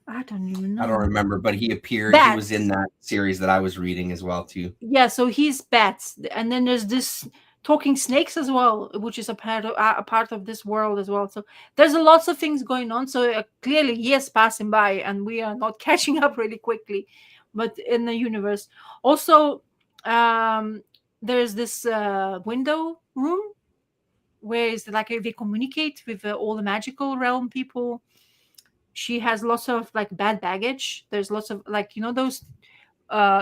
Speaker 1: I don't even know.
Speaker 2: I don't remember, but he appeared.
Speaker 1: Bats.
Speaker 2: He was in that series that I was reading as well, too.
Speaker 1: Yeah, so he's Bats. And then there's this talking snakes as well, which is a part of this world as well. So there's lots of things going on. So clearly years passing by and we are not catching up really quickly. But in the universe. Also, there's this window room where it's like they communicate with all the magical realm people. She has lots of like bad baggage. There's lots of like, those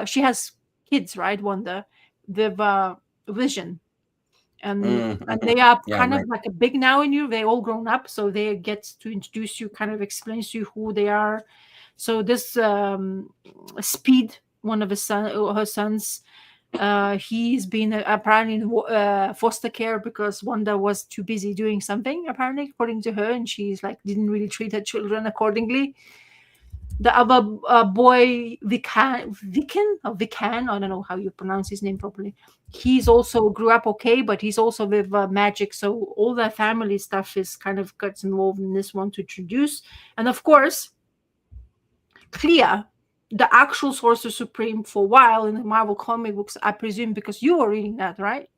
Speaker 1: she has kids, right, Wanda, with Vision, and they are kind of like a big now in you. They all grown up, so they get to introduce you, kind of explains to you who they are. So this Speed, one of her sons, he's been apparently in foster care because Wanda was too busy doing something, apparently, according to her, and she's like didn't really treat her children accordingly. The other boy, Vikan, I don't know how you pronounce his name properly. He's also grew up okay, but he's also with magic, so all their family stuff is kind of gets involved in this one to introduce. And of course, Clea, the actual Sorcerer Supreme for a while in the Marvel comic books, I presume, because you were reading that, right?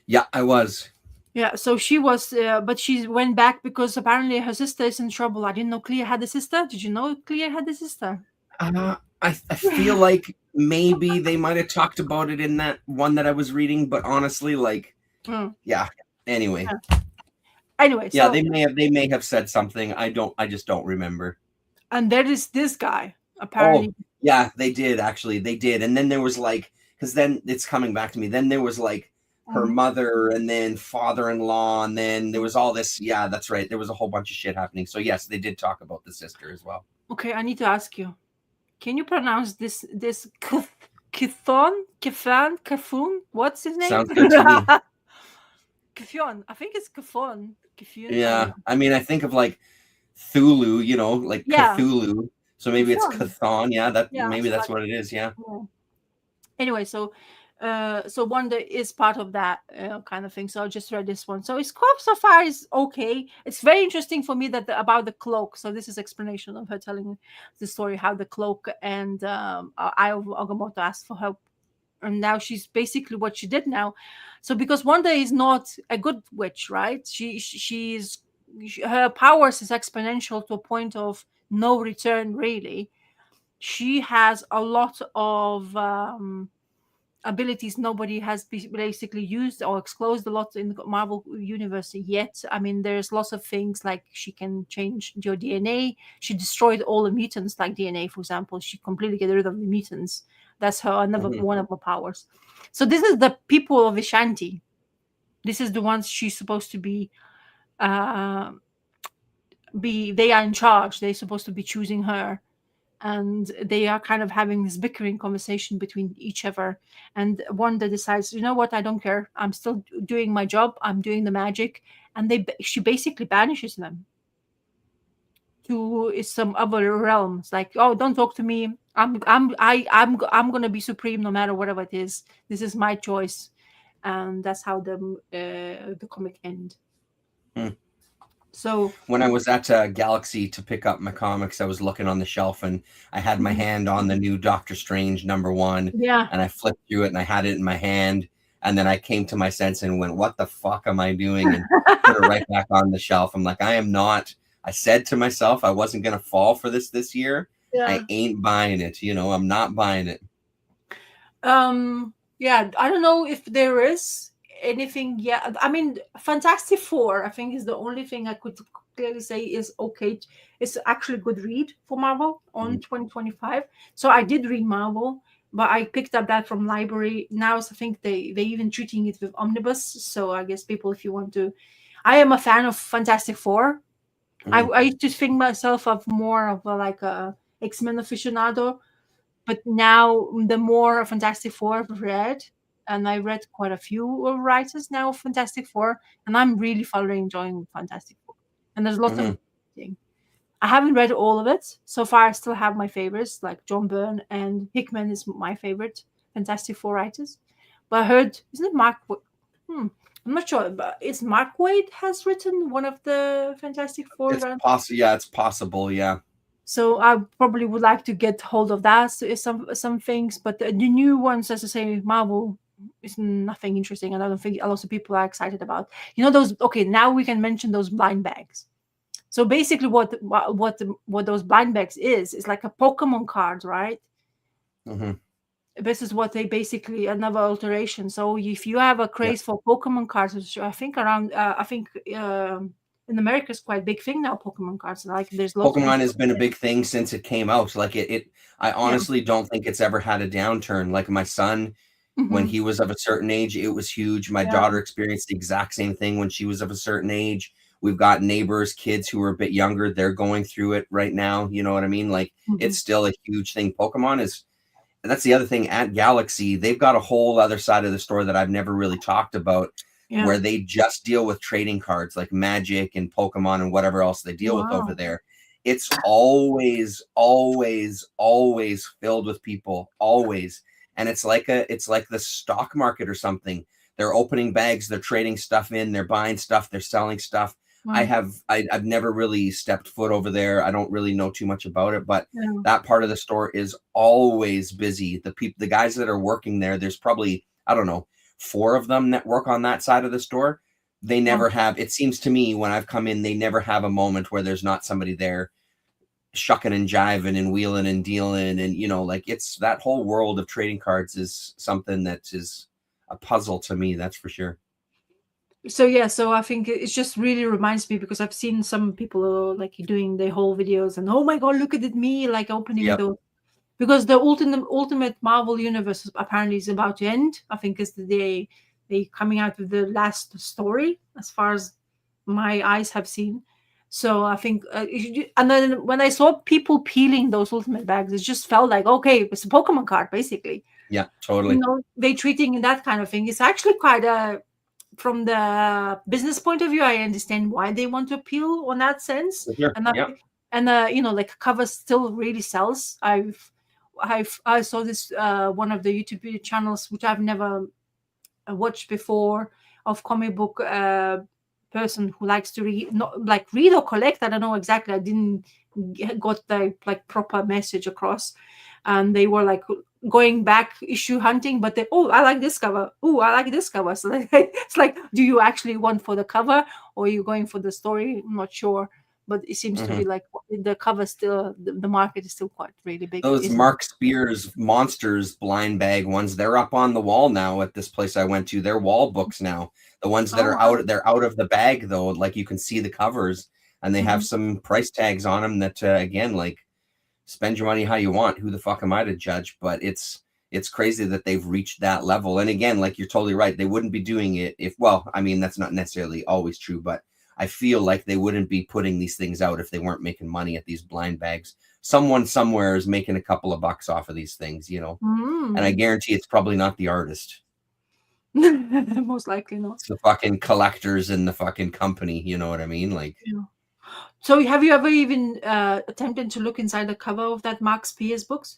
Speaker 2: Yeah, I was.
Speaker 1: Yeah, so she was, but she went back because apparently her sister is in trouble. I didn't know Clea had a sister. Did you know Clea had a sister?
Speaker 2: I feel like maybe they might have talked about it in that one that I was reading, but honestly, like, yeah. Anyway.
Speaker 1: Yeah. Anyway,
Speaker 2: yeah, so, they may have said something. I just don't remember.
Speaker 1: And there is this guy, apparently.
Speaker 2: Oh, yeah, they did actually. They did, and then there was like, because then it's coming back to me. Then there was like her mother, and then father-in-law, and then there was all this. Yeah, that's right. There was a whole bunch of shit happening. So yes, they did talk about the sister as well.
Speaker 1: Okay, I need to ask you. Can you pronounce this Kithon? What's his name?
Speaker 2: Sounds good to me.
Speaker 1: Kithion. I think it's Kithon.
Speaker 2: Yeah, I mean, I think of like Thulu, like Cthulhu. So maybe it's Chthon. Yeah, maybe that's what it is. Yeah.
Speaker 1: Anyway, so Wanda is part of that kind of thing. So I just read this one. So so far is okay. It's very interesting for me about the cloak. So this is explanation of her telling the story how the cloak and Eye of Agamotto asked for help, and now she's basically what she did now. So because Wanda is not a good witch, right? Her powers is exponential to a point of no return, really. She has a lot of abilities nobody has basically used or exposed a lot in the Marvel universe yet. I mean, there's lots of things like she can change your DNA. She destroyed all the mutants, like DNA, for example. She completely get rid of the mutants. That's her another one of her powers. So this is the people of Vishanti. This is the ones she's supposed to be. They are in charge. They're supposed to be choosing her. and they are kind of having this bickering conversation between each other. And one that decides, you know what, I don't care, I'm still doing my job, I'm doing the magic. And she basically banishes them to some other realms, like, oh, don't talk to me, I'm gonna be supreme no matter whatever it is, this is my choice. And that's how the comic end. So
Speaker 2: when I was at Galaxy to pick up my comics, I was looking on the shelf and I had my hand on the new Doctor Strange #1.
Speaker 1: yeah,
Speaker 2: And I flipped through it and I had it in my hand. And then I came to my sense and went, what the fuck am I doing? And put it right back on the shelf. I'm like, I said to myself, I wasn't going to fall for this year.
Speaker 1: yeah.
Speaker 2: I ain't buying it. I'm not buying it.
Speaker 1: Yeah, I don't know if there is anything. Yeah, I mean, Fantastic Four, I think, is the only thing I could clearly say is okay. It's actually a good read for Marvel on 2025. So I did read Marvel, but I picked up that from library. Now I think they even treating it with omnibus. So I guess people, if you want to, I am a fan of Fantastic Four. I used to think myself of more of a X-Men aficionado, but now the more Fantastic Four I've read, and I read quite a few writers now of Fantastic Four, and I'm really thoroughly enjoying Fantastic Four. And there's lots of things. I haven't read all of it so far. I still have my favorites, like John Byrne and Hickman is my favorite Fantastic Four writers. But I heard, isn't it Mark? I'm not sure, but is Mark Waid has written one of the Fantastic Four?
Speaker 2: It's possible. Yeah, it's possible. Yeah.
Speaker 1: So I probably would like to get hold of that. So some things, but the new ones, as I say, Marvel is nothing interesting, and I don't think a lot of people are excited about. Those. Okay, now we can mention those blind bags. So basically, what those blind bags is like a Pokemon card, right? This is what they basically another alteration. So if you have a craze for Pokemon cards, which I think in America is quite a big thing now, Pokemon cards. Like there's lots
Speaker 2: Pokemon has been a big thing since it came out. Like I honestly don't think it's ever had a downturn. Like my son, when he was of a certain age, it was huge. My daughter experienced the exact same thing when she was of a certain age. We've got neighbors, kids who are a bit younger. They're going through it right now. You know what I mean? Like it's still a huge thing. Pokemon is, and that's the other thing at Galaxy. They've got a whole other side of the store that I've never really talked about. Where they just deal with trading cards like Magic and Pokemon and whatever else they deal with over there. It's always, always, always filled with people, always. And it's like the stock market or something. They're opening bags, they're trading stuff in, they're buying stuff, they're selling stuff. I've never really stepped foot over there. I don't really know too much about it, but that part of the store is always busy. The guys that are working there, there's probably, I don't know, 4 of them that work on that side of the store. They never have, it seems to me when I've come in, they never have a moment where there's not somebody there shucking and jiving and wheeling and dealing. And, like it's that whole world of trading cards is something that is a puzzle to me. That's for sure.
Speaker 1: So I think it just really reminds me, because I've seen some people like doing the whole videos and, oh my God, look at it, me like opening those. Because the ultimate Marvel universe apparently is about to end. I think is the day they coming out with the last story, as far as my eyes have seen. So I think, and then when I saw people peeling those ultimate bags, it just felt like, okay, it's a Pokemon card, basically.
Speaker 2: Yeah, totally.
Speaker 1: They treating that kind of thing. It's actually quite from the business point of view, I understand why they want to appeal on that sense.
Speaker 2: Sure.
Speaker 1: And like cover still really sells. I saw this one of the YouTube channels which I've never watched before, of comic book person who likes to read, not like read or collect. I don't know exactly. I didn't got the like proper message across, and they were like going back issue hunting. But I like this cover. Oh, I like this cover. So it's like, do you actually want for the cover or are you going for the story? I'm not sure. But it seems to be like the cover still, the market is still quite really big.
Speaker 2: Those Mark Spears Monsters blind bag ones, they're up on the wall now at this place I went to. They're wall books now. The ones that are out, they're out of the bag though. Like you can see the covers and they have some price tags on them that, again, like spend your money how you want. Who the fuck am I to judge? But it's crazy that they've reached that level. And again, like you're totally right. They wouldn't be doing it if, well, I mean, that's not necessarily always true, but I feel like they wouldn't be putting these things out if they weren't making money at these blind bags. someone somewhere is making a couple of bucks off of these things, you know. And I guarantee it's probably not the artist.
Speaker 1: Most likely not.
Speaker 2: It's the fucking collectors in the fucking company, you know what I mean? Like,
Speaker 1: Yeah. So have you ever even attempted to look inside the cover of that Max Pierce books?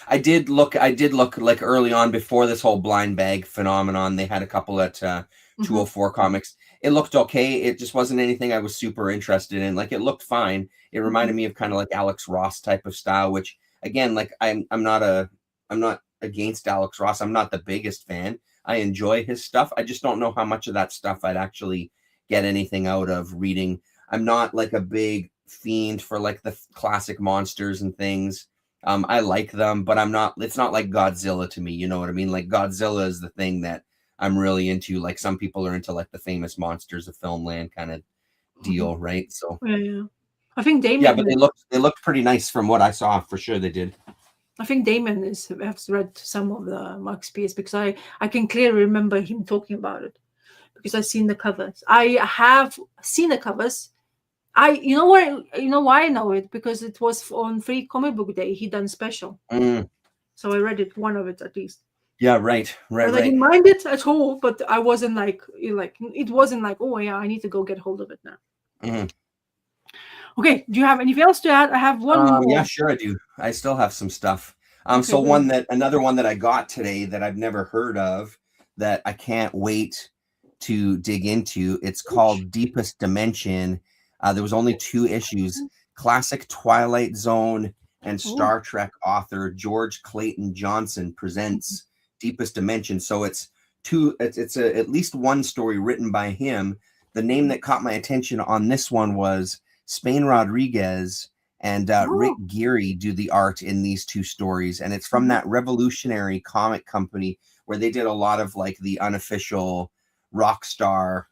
Speaker 2: I did look like early on before this whole blind bag phenomenon. They had a couple at 204 Comics. It looked okay. It just wasn't anything I was super interested in. Like, it looked fine. It reminded me of kind of like Alex Ross type of style, which again, like I'm not against Alex Ross. I'm not the biggest fan. I enjoy his stuff. I just don't know how much of that stuff I'd actually get anything out of reading. I'm not like a big fiend for like the classic monsters and things. I like them, but it's not like Godzilla to me. You know what I mean? Like, Godzilla is the thing that I'm really into. Like, some people are into like the famous monsters of filmland kind of deal, right? So
Speaker 1: yeah. I think Damon.
Speaker 2: Yeah, but they looked pretty nice from what I saw. For sure, they did.
Speaker 1: I think Damon has read some of the Max Pierce because I can clearly remember him talking about it because I've seen the covers. I have seen the covers. You know why I know it, because it was on Free Comic Book Day. He done special, so I read it, one of it at least.
Speaker 2: Yeah, right.
Speaker 1: I didn't mind it at all, but I wasn't like it wasn't like, oh yeah, I need to go get hold of it now. Okay, do you have anything else to add? I have one more.
Speaker 2: Yeah, sure I do. I still have some stuff. So another one that I got today that I've never heard of that I can't wait to dig into. It's called Deepest Dimension. There was only 2 issues. Classic Twilight Zone and Star Trek author George Clayton Johnson presents Deepest Dimension. So it's at least one story written by him. The name that caught my attention on this one was Spain Rodriguez and Rick Geary do the art in these 2 stories. And it's from that revolutionary comic company where they did a lot of like the unofficial rock star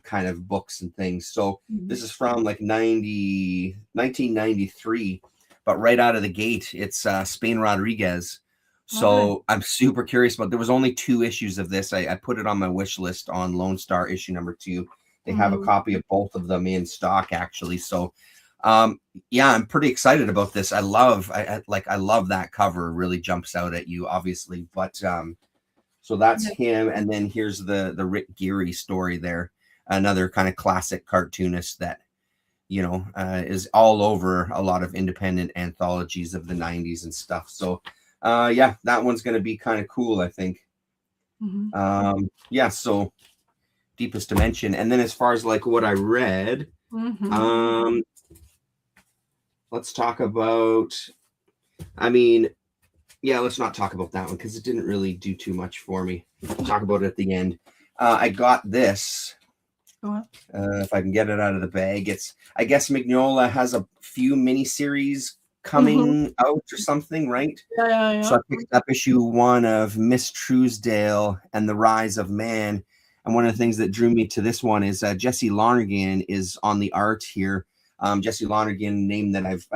Speaker 2: kind of books and things. So this is from like 1993, but right out of the gate, it's Spain Rodriguez. So I'm super curious about. There was only 2 issues of this. I put it on my wish list on Lone Star issue number 2. They have a copy of both of them in stock, actually. So, yeah, I'm pretty excited about this. I love that cover. It really jumps out at you, obviously. But so that's him, and then here's the Rick Geary story there. Another kind of classic cartoonist that, you know, is all over a lot of independent anthologies of the 90s and stuff. So, yeah, that one's going to be kind of cool, I think. Yeah, so Deepest Dimension. And then as far as like what I read, let's talk about, let's not talk about that one because it didn't really do too much for me. We'll talk about it at the end. I got this. If I can get it out of the bag. I guess Mignola has a few miniseries coming out or something, right?
Speaker 1: Yeah.
Speaker 2: So I picked up issue 1 of Miss Truesdale and the Rise of Man. And one of the things that drew me to this one is Jesse Lonergan is on the art here. Jesse Lonergan, name that I've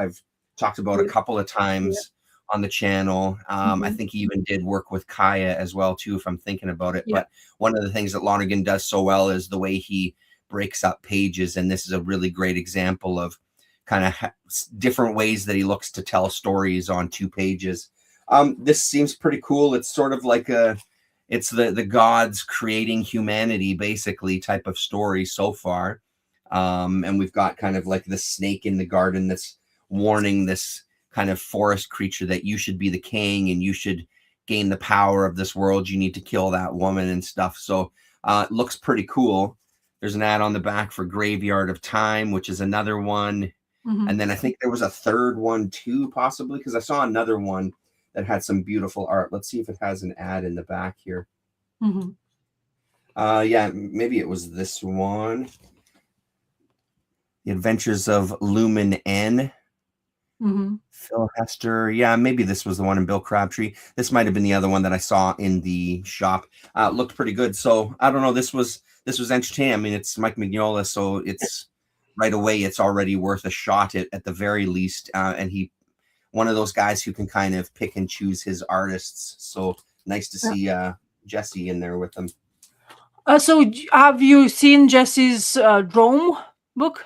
Speaker 2: talked about a couple of times on the channel. I think he even did work with Kaya as well too, if I'm thinking about it. But one of the things that Lonergan does so well is the way he breaks up pages, and this is a really great example of kind of different ways that he looks to tell stories on 2 pages. This seems pretty cool. It's sort of like it's the gods creating humanity basically type of story so far. And we've got kind of like the snake in the garden that's warning this kind of forest creature that you should be the king and you should gain the power of this world. You need to kill that woman and stuff. So it looks pretty cool. There's an ad on the back for Graveyard of Time, which is another one. And then I think there was a third one too, possibly, because I saw another one that had some beautiful art. Let's see if it has an ad in the back here. Yeah, maybe it was this one. The Adventures of Lumen N. Phil Hester. Yeah, maybe this was the one in Bill Crabtree. This might have been the other one that I saw in the shop. Looked pretty good. So I don't know. This was entertaining. I mean, it's Mike Mignola, so it's right away. It's already worth a shot at the very least. And he, one of those guys who can kind of pick and choose his artists. So nice to see Jesse in there with them.
Speaker 1: So have you seen Jesse's Drome book?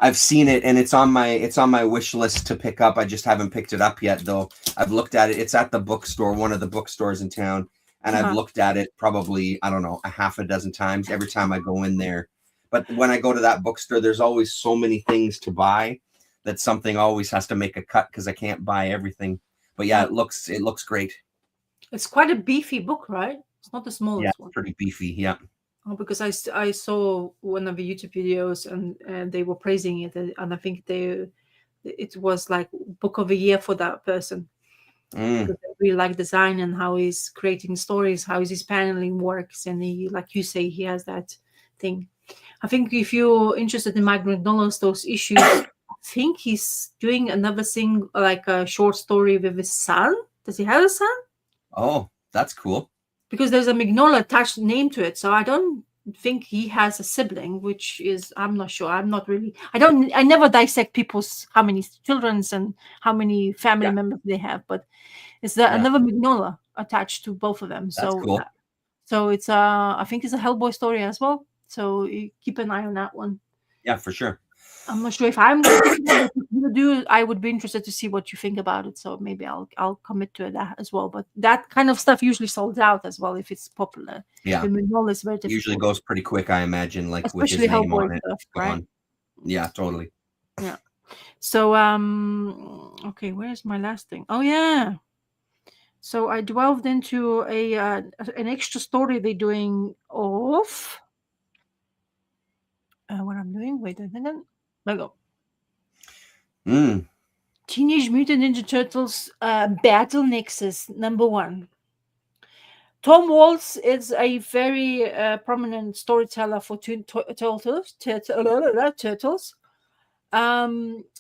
Speaker 2: I've seen it, and it's on my wish list to pick up. I just haven't picked it up yet, though. I've looked at it. It's at the bookstore, one of the bookstores in town, and I've looked at it probably, I don't know, a half a dozen times every time I go in there. But when I go to that bookstore, there's always so many things to buy that something always has to make a cut because I can't buy everything. But yeah, it looks great.
Speaker 1: It's quite a beefy book, right? It's not the smallest one.
Speaker 2: Pretty beefy. Yeah.
Speaker 1: Oh, because I saw one of the YouTube videos and they were praising it, and I think it was like book of the year for that person. Because I really like design and how he's creating stories, how his paneling works, and he, like you say, he has that thing. I think if you're interested in Mike Mignola's those issues, I think he's doing another thing, like a short story with his son. Does he have a son?
Speaker 2: Oh, that's cool.
Speaker 1: Because there's a Mignola attached name to it, so I don't think he has a sibling, which is, I'm not sure. I never dissect people's, how many children's and how many family members they have, but it's another Mignola attached to both of them.
Speaker 2: That's
Speaker 1: so
Speaker 2: cool.
Speaker 1: So it's I think it's a Hellboy story as well. So you keep an eye on that one.
Speaker 2: Yeah, for sure.
Speaker 1: I'm not sure if I'm going to do. I would be interested to see what you think about it. So maybe I'll commit to that as well. But that kind of stuff usually sold out as well if it's popular.
Speaker 2: Yeah,
Speaker 1: the Mignola is very difficult.
Speaker 2: Usually goes pretty quick, I imagine. Like
Speaker 1: especially
Speaker 2: with his name on
Speaker 1: Hellboy
Speaker 2: it.
Speaker 1: stuff, right?
Speaker 2: Yeah, totally.
Speaker 1: Yeah. So okay, where's my last thing? Oh yeah. So I delved into an extra story they're doing of what I'm doing. Wait a second. Let go. Teenage Mutant Ninja Turtles Battle Nexus #1. Tom Waltz is a very prominent storyteller for Turtles.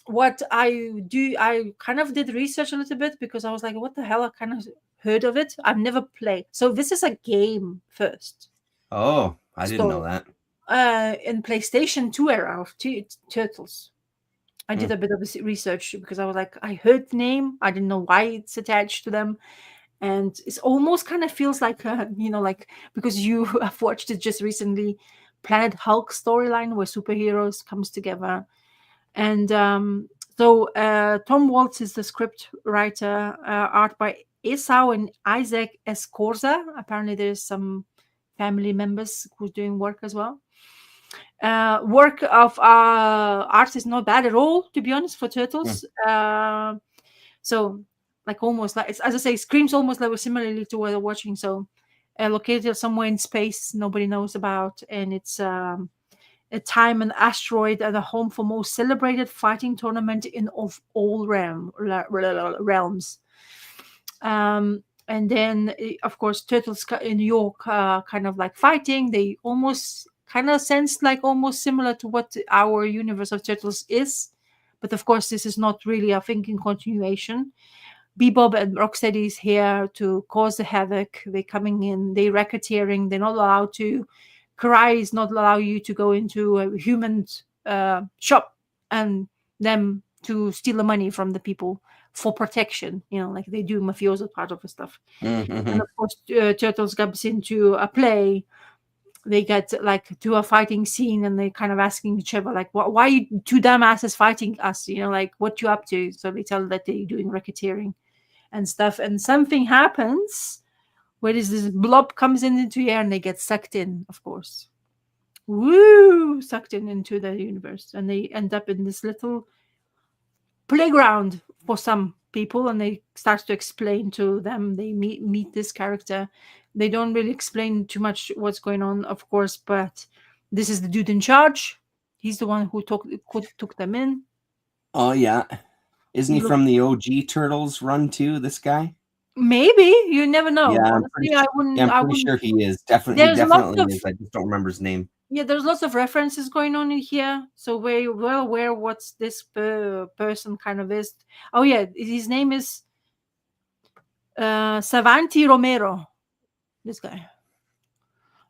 Speaker 1: What I do, I kind of did research a little bit because I was like, what the hell? I kind of heard of it. I've never played. So this is a game first.
Speaker 2: Oh, I didn't know that.
Speaker 1: In PlayStation 2 era of Turtles. I did a bit of research because I was like, I heard the name. I didn't know why it's attached to them. And it's almost kind of feels like, like, because you have watched it just recently, Planet Hulk storyline where superheroes comes together. And so Tom Waltz is the script writer, art by Esau and Isaac Escorza. Apparently there's some family members who's doing work as well. Work of art is not bad at all, to be honest, for Turtles. So like almost like, as I say, screams almost like similarly to what they're watching. So located somewhere in space nobody knows about, and it's a time and asteroid and a home for most celebrated fighting tournament of all realms. And then of course Turtles in New York kind of like fighting. They almost kind of sense like almost similar to what our universe of Turtles is, but of course this is not really, I think, in continuation. Bebop and Rocksteady is here to cause the havoc. They're coming in, they're racketeering, they're not allowed to. Karai is not allow you to go into a human shop and them to steal the money from the people for protection, like they do mafioso part of the stuff. And of course Turtles comes into a play. They get like to a fighting scene and they kind of asking each other like, why are you two dumbasses fighting us, like what you up to? So they tell that they're doing racketeering and stuff, and something happens where this blob comes into the air and they get sucked in, of course. Sucked into the universe, and they end up in this little playground for some people, and they start to explain to them. They meet this character. They don't really explain too much what's going on, of course, but this is the dude in charge. He's the one who took them in.
Speaker 2: Oh yeah, isn't he from the OG Turtles run too? This guy?
Speaker 1: Maybe, you never know.
Speaker 2: Yeah,
Speaker 1: honestly,
Speaker 2: I'm pretty sure he is. Definitely is. I just don't remember his name.
Speaker 1: Yeah, there's lots of references going on in here, so we're well aware what's this person kind of is. Oh yeah, his name is Savanti Romero. This guy.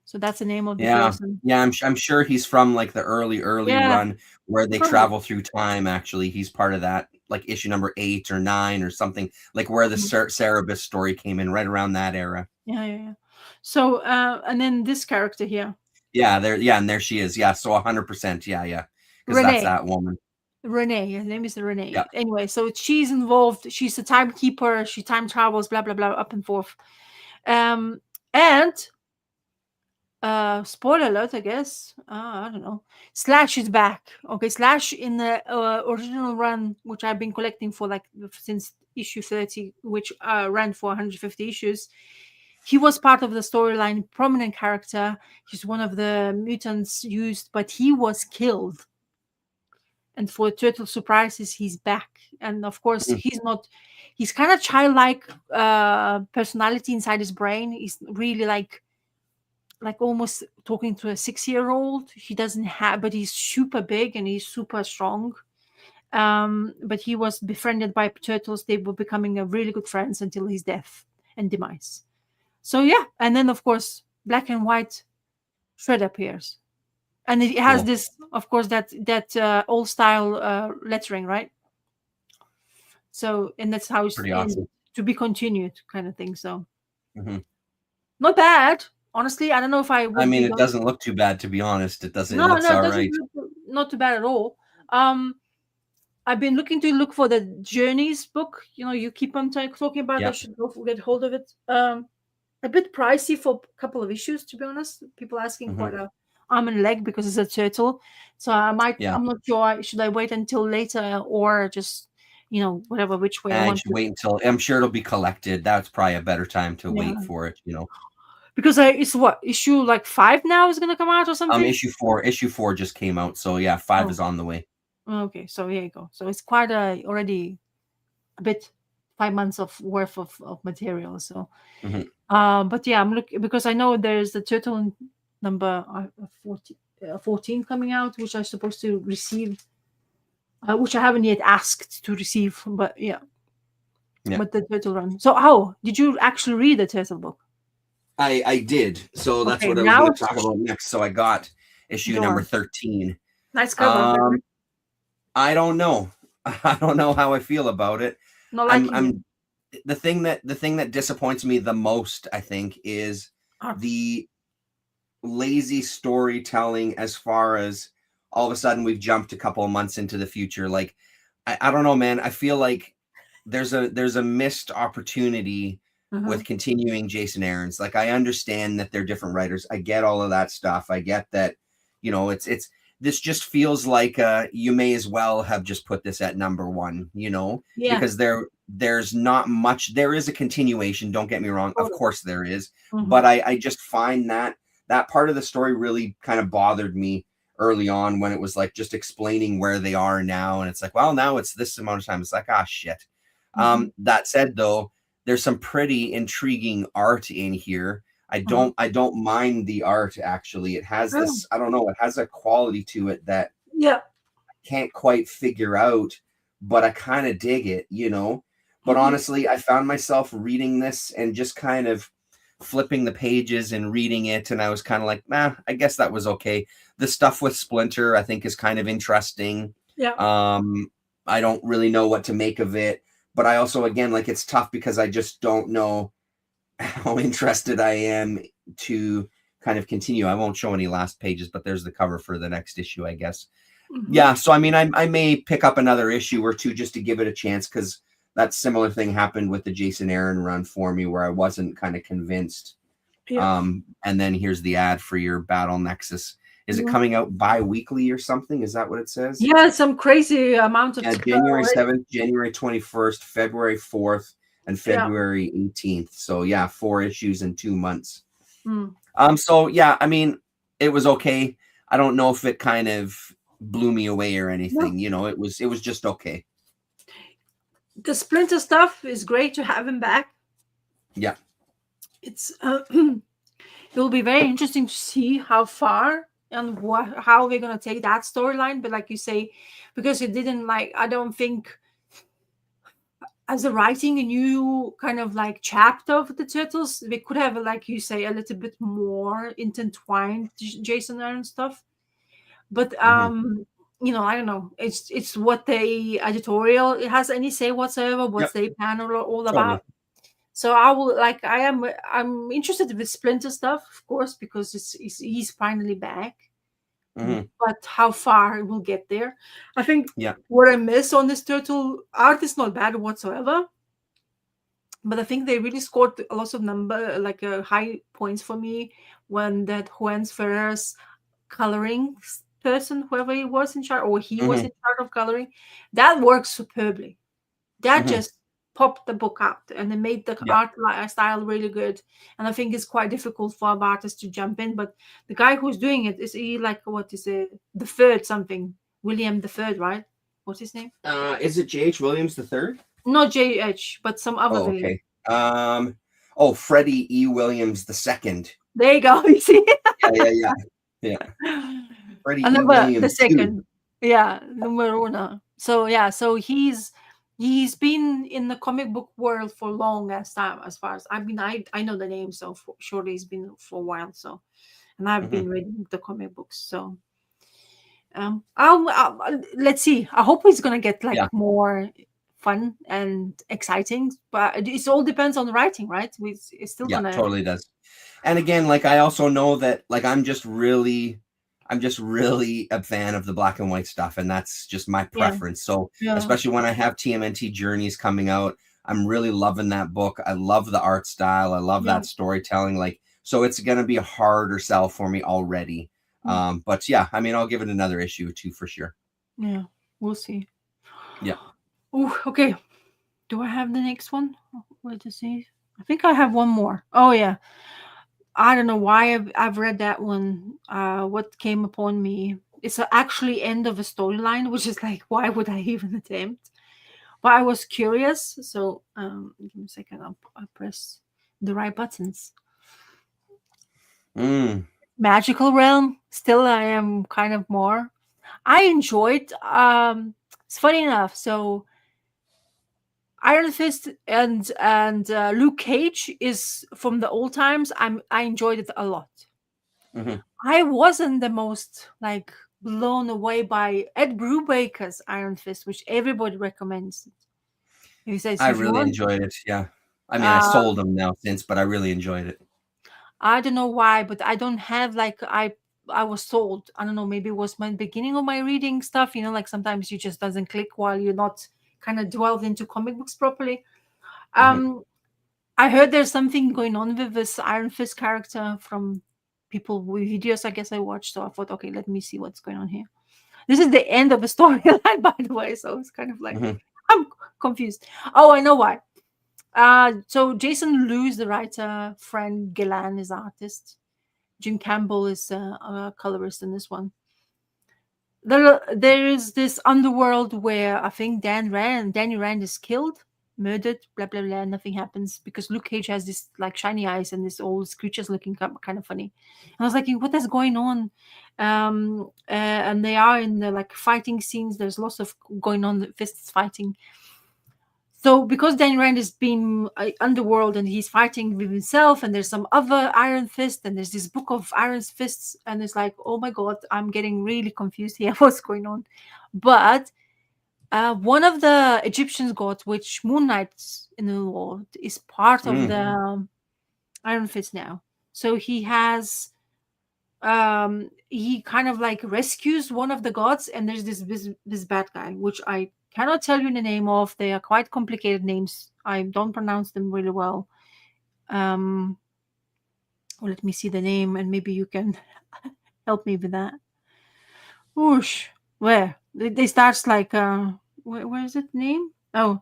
Speaker 1: So that's the name of the person.
Speaker 2: Yeah, I'm sure he's from like the early run where they travel through time. Actually, he's part of that, like issue number 8 or 9 or something, like where the Cerebus story came in, right around that era.
Speaker 1: Yeah. So and then this character here.
Speaker 2: Yeah, and there she is. Yeah, so 100%. Yeah. because that's
Speaker 1: Renee.
Speaker 2: that woman.
Speaker 1: Renee, her name is Renee.
Speaker 2: Yeah.
Speaker 1: Anyway, so she's involved. She's a timekeeper. She time travels, blah blah blah, up and forth. And spoiler alert, I guess. I don't know. Slash is back. Okay, Slash in the original run, which I've been collecting for like since issue 30, which ran for 150 issues. He was part of the storyline, prominent character. He's one of the mutants used, but he was killed. And for Turtle Surprises, he's back. And of course, he's kind of childlike personality inside his brain. He's really like almost talking to a 6-year-old. He doesn't have, but he's super big and he's super strong. But he was befriended by turtles. They were becoming a really good friends until his death and demise. So yeah, and then of course, black and white Shred appears. And it has this, of course, that old style lettering, right? So, and that's how it's
Speaker 2: Pretty awesome.
Speaker 1: to be continued, kind of thing. So, not bad, honestly. I don't know if I would.
Speaker 2: I mean, it doesn't look too bad, to be honest. It doesn't.
Speaker 1: No,
Speaker 2: It looks
Speaker 1: no, it
Speaker 2: all
Speaker 1: doesn't
Speaker 2: right.
Speaker 1: look not too bad at all. I've been look for the Journeys book. You know, you keep on talking about. I should go get hold of it. A bit pricey for a couple of issues, to be honest. People asking for the arm and leg because it's a turtle. So I might. I'm not sure. Should I wait until later or just, whatever, which way I want
Speaker 2: to wait until. I'm sure it'll be collected. That's probably a better time to wait for it.
Speaker 1: Because it's what issue like 5 now is going to come out or something.
Speaker 2: Issue 4 just came out, so yeah, 5 is on the way.
Speaker 1: Okay, so here you go. So it's quite already a bit 5 months of worth of material. So, but yeah, I'm looking because I know there's the turtle number 14 coming out, which I'm supposed to receive, which I haven't yet asked to receive. But yeah. But the turtle run. So, how did you actually read the turtle book?
Speaker 2: I did. So that's what I was going to talk about next. So I got issue number 13.
Speaker 1: Nice cover.
Speaker 2: I don't know. I don't know how I feel about it.
Speaker 1: Not liking it.
Speaker 2: The thing that disappoints me the most, I think, is the lazy storytelling as far as all of a sudden we've jumped a couple of months into the future. Like, I don't know, man. I feel like there's a missed opportunity with continuing Jason Aaron's. Like, I understand that they're different writers. I get all of that stuff. I get that, it's this just feels like you may as well have just put this at number 1, because there's not much. There is a continuation. Don't get me wrong. Of course there is. But I just find that part of the story really kind of bothered me early on when it was like just explaining where they are now. And it's like, well, now it's this amount of time. It's like, shit. That said, though, there's some pretty intriguing art in here. I don't mind the art, actually. It has this, I don't know, it has a quality to it that I can't quite figure out, but I kind of dig it, But honestly, I found myself reading this and just kind of flipping the pages and reading it, and I was kind of like, I guess that was okay. The stuff with Splinter, I think, is kind of interesting. I don't really know what to make of it. But I also, again, like, it's tough because I just don't know how interested I am to kind of continue. I won't show any last pages, but there's the cover for the next issue, I guess. Yeah, so I mean, I may pick up another issue or two just to give it a chance, because that similar thing happened with the Jason Aaron run for me where I wasn't kind of convinced. And then here's the ad for your Battle Nexus. Is it coming out bi-weekly or something? Is that what it says?
Speaker 1: Yeah, some crazy amount of
Speaker 2: January 7th, January 21st, February 4th, and February 18th. So yeah, 4 issues in 2 months. So yeah, I mean, it was okay. I don't know if it kind of blew me away or anything. It was just okay.
Speaker 1: The Splinter stuff is great to have him back.
Speaker 2: Yeah.
Speaker 1: It's it will be very interesting to see how far and how we're going to take that storyline. But like you say, because it didn't, like, I don't think as a writing a new kind of like chapter of the Turtles, we could have, like you say, a little bit more intertwined Jason Aaron stuff. But I don't know. It's what the editorial, it has any say whatsoever. What's the panel all about? So I'm interested with Splinter stuff, of course, because he's finally back.
Speaker 2: Mhm.
Speaker 1: but how far it will get there. I think
Speaker 2: Yeah.
Speaker 1: what I miss on this turtle art is not bad whatsoever, but I think they really scored a lot of high points for me when that Juan's Ferrer's coloring person, whoever he was in charge, or he was
Speaker 2: Mhm.
Speaker 1: in charge of coloring, that works superbly. That
Speaker 2: Mhm.
Speaker 1: just popped the book out, and it made the
Speaker 2: Yeah.
Speaker 1: art style really good. And I think it's quite difficult for artists to jump in, but the guy who's doing it, is he like, what is it, the third something, William the Third, right? What's his name?
Speaker 2: Is it J.H. Williams the third?
Speaker 1: Not JH, but some other
Speaker 2: Oh,
Speaker 1: William.
Speaker 2: okay. Oh, Freddie E. Williams the second.
Speaker 1: There you go. You see.
Speaker 2: Yeah. Freddie
Speaker 1: And
Speaker 2: E.
Speaker 1: number the
Speaker 2: Williams two.
Speaker 1: second, yeah, numero uno. So yeah, so he's been in the comic book world for long as time, as far as I know the name, so surely he's been for a while. So, and I've
Speaker 2: Mhm.
Speaker 1: been reading the comic books. So let's see. I hope it's gonna get like
Speaker 2: Yeah.
Speaker 1: more fun and exciting, but it all depends on the writing, right? It's still
Speaker 2: Yeah,
Speaker 1: gonna.
Speaker 2: totally does. And again, like I also know that like I'm just really a fan of the black and white stuff, and that's just my
Speaker 1: Yeah,
Speaker 2: preference. So
Speaker 1: yeah,
Speaker 2: especially when I have TMNT Journeys coming out, I'm really loving that book. I love the art style. I love
Speaker 1: yeah.
Speaker 2: that storytelling. Like, so it's gonna be a harder sell for me already. But yeah, I mean, I'll give it another issue or two for sure.
Speaker 1: Yeah, we'll see.
Speaker 2: Yeah.
Speaker 1: Oh, okay. Do I have the next one? Wait to see. I think I have one more. Oh yeah. I don't know why I've read that one. What came upon me? It's actually end of a storyline, which is like, why would I even attempt? But I was curious, so give me a second. I'll press the right buttons.
Speaker 2: Mm.
Speaker 1: Magical Realm. Still, I am kind of more. I enjoyed. It's funny enough. So Iron Fist and Luke Cage is from the old times. I enjoyed it a lot.
Speaker 2: Hmm.
Speaker 1: I wasn't the most like blown away by Ed Brubaker's Iron Fist, which everybody recommends. He says
Speaker 2: I
Speaker 1: if you
Speaker 2: really
Speaker 1: want,
Speaker 2: enjoyed it. Yeah. I mean, I
Speaker 1: uh,
Speaker 2: sold them now since, but I really enjoyed it.
Speaker 1: I don't know why, but I don't have like I was told. I don't know. Maybe it was my beginning of my reading stuff. You know, like sometimes you just doesn't click while you're not kind of dwelled into comic books properly.
Speaker 2: Hmm.
Speaker 1: Um, I heard there's something going on with this Iron Fist character from people with videos I guess I watched. So I thought, okay, let me see what's going on here. This is the end of the storyline, by the way. So it's kind of like
Speaker 2: Hmm.
Speaker 1: I'm confused. Oh, I know why. So Jason Lewis, the writer, Frank Gillan is artist. Jim Campbell is a colorist in this one. There is this underworld where I think Danny Rand is killed, murdered, blah blah blah. Nothing happens because Luke Cage has this like shiny eyes and this old creatures looking kind of funny. And I was like, what is going on? And they are in the like fighting scenes. There's lots of going on, the fists fighting. So because Danny Rand has been underworld and he's fighting with himself, and there's some other Iron Fist, and there's this book of Iron Fists, and it's like, oh my god, I'm getting really confused here. What's going on? But one of the Egyptian gods, which Moon Knight's in the world, is part of
Speaker 2: Mm.
Speaker 1: the Iron Fist now. So he has he kind of like rescues one of the gods, and there's this bad guy, which I cannot tell you the name of. They are quite complicated names. I don't pronounce them really well. Well, let me see the name, and maybe you can help me with that. Whoosh, where they starts like where is it name? Oh,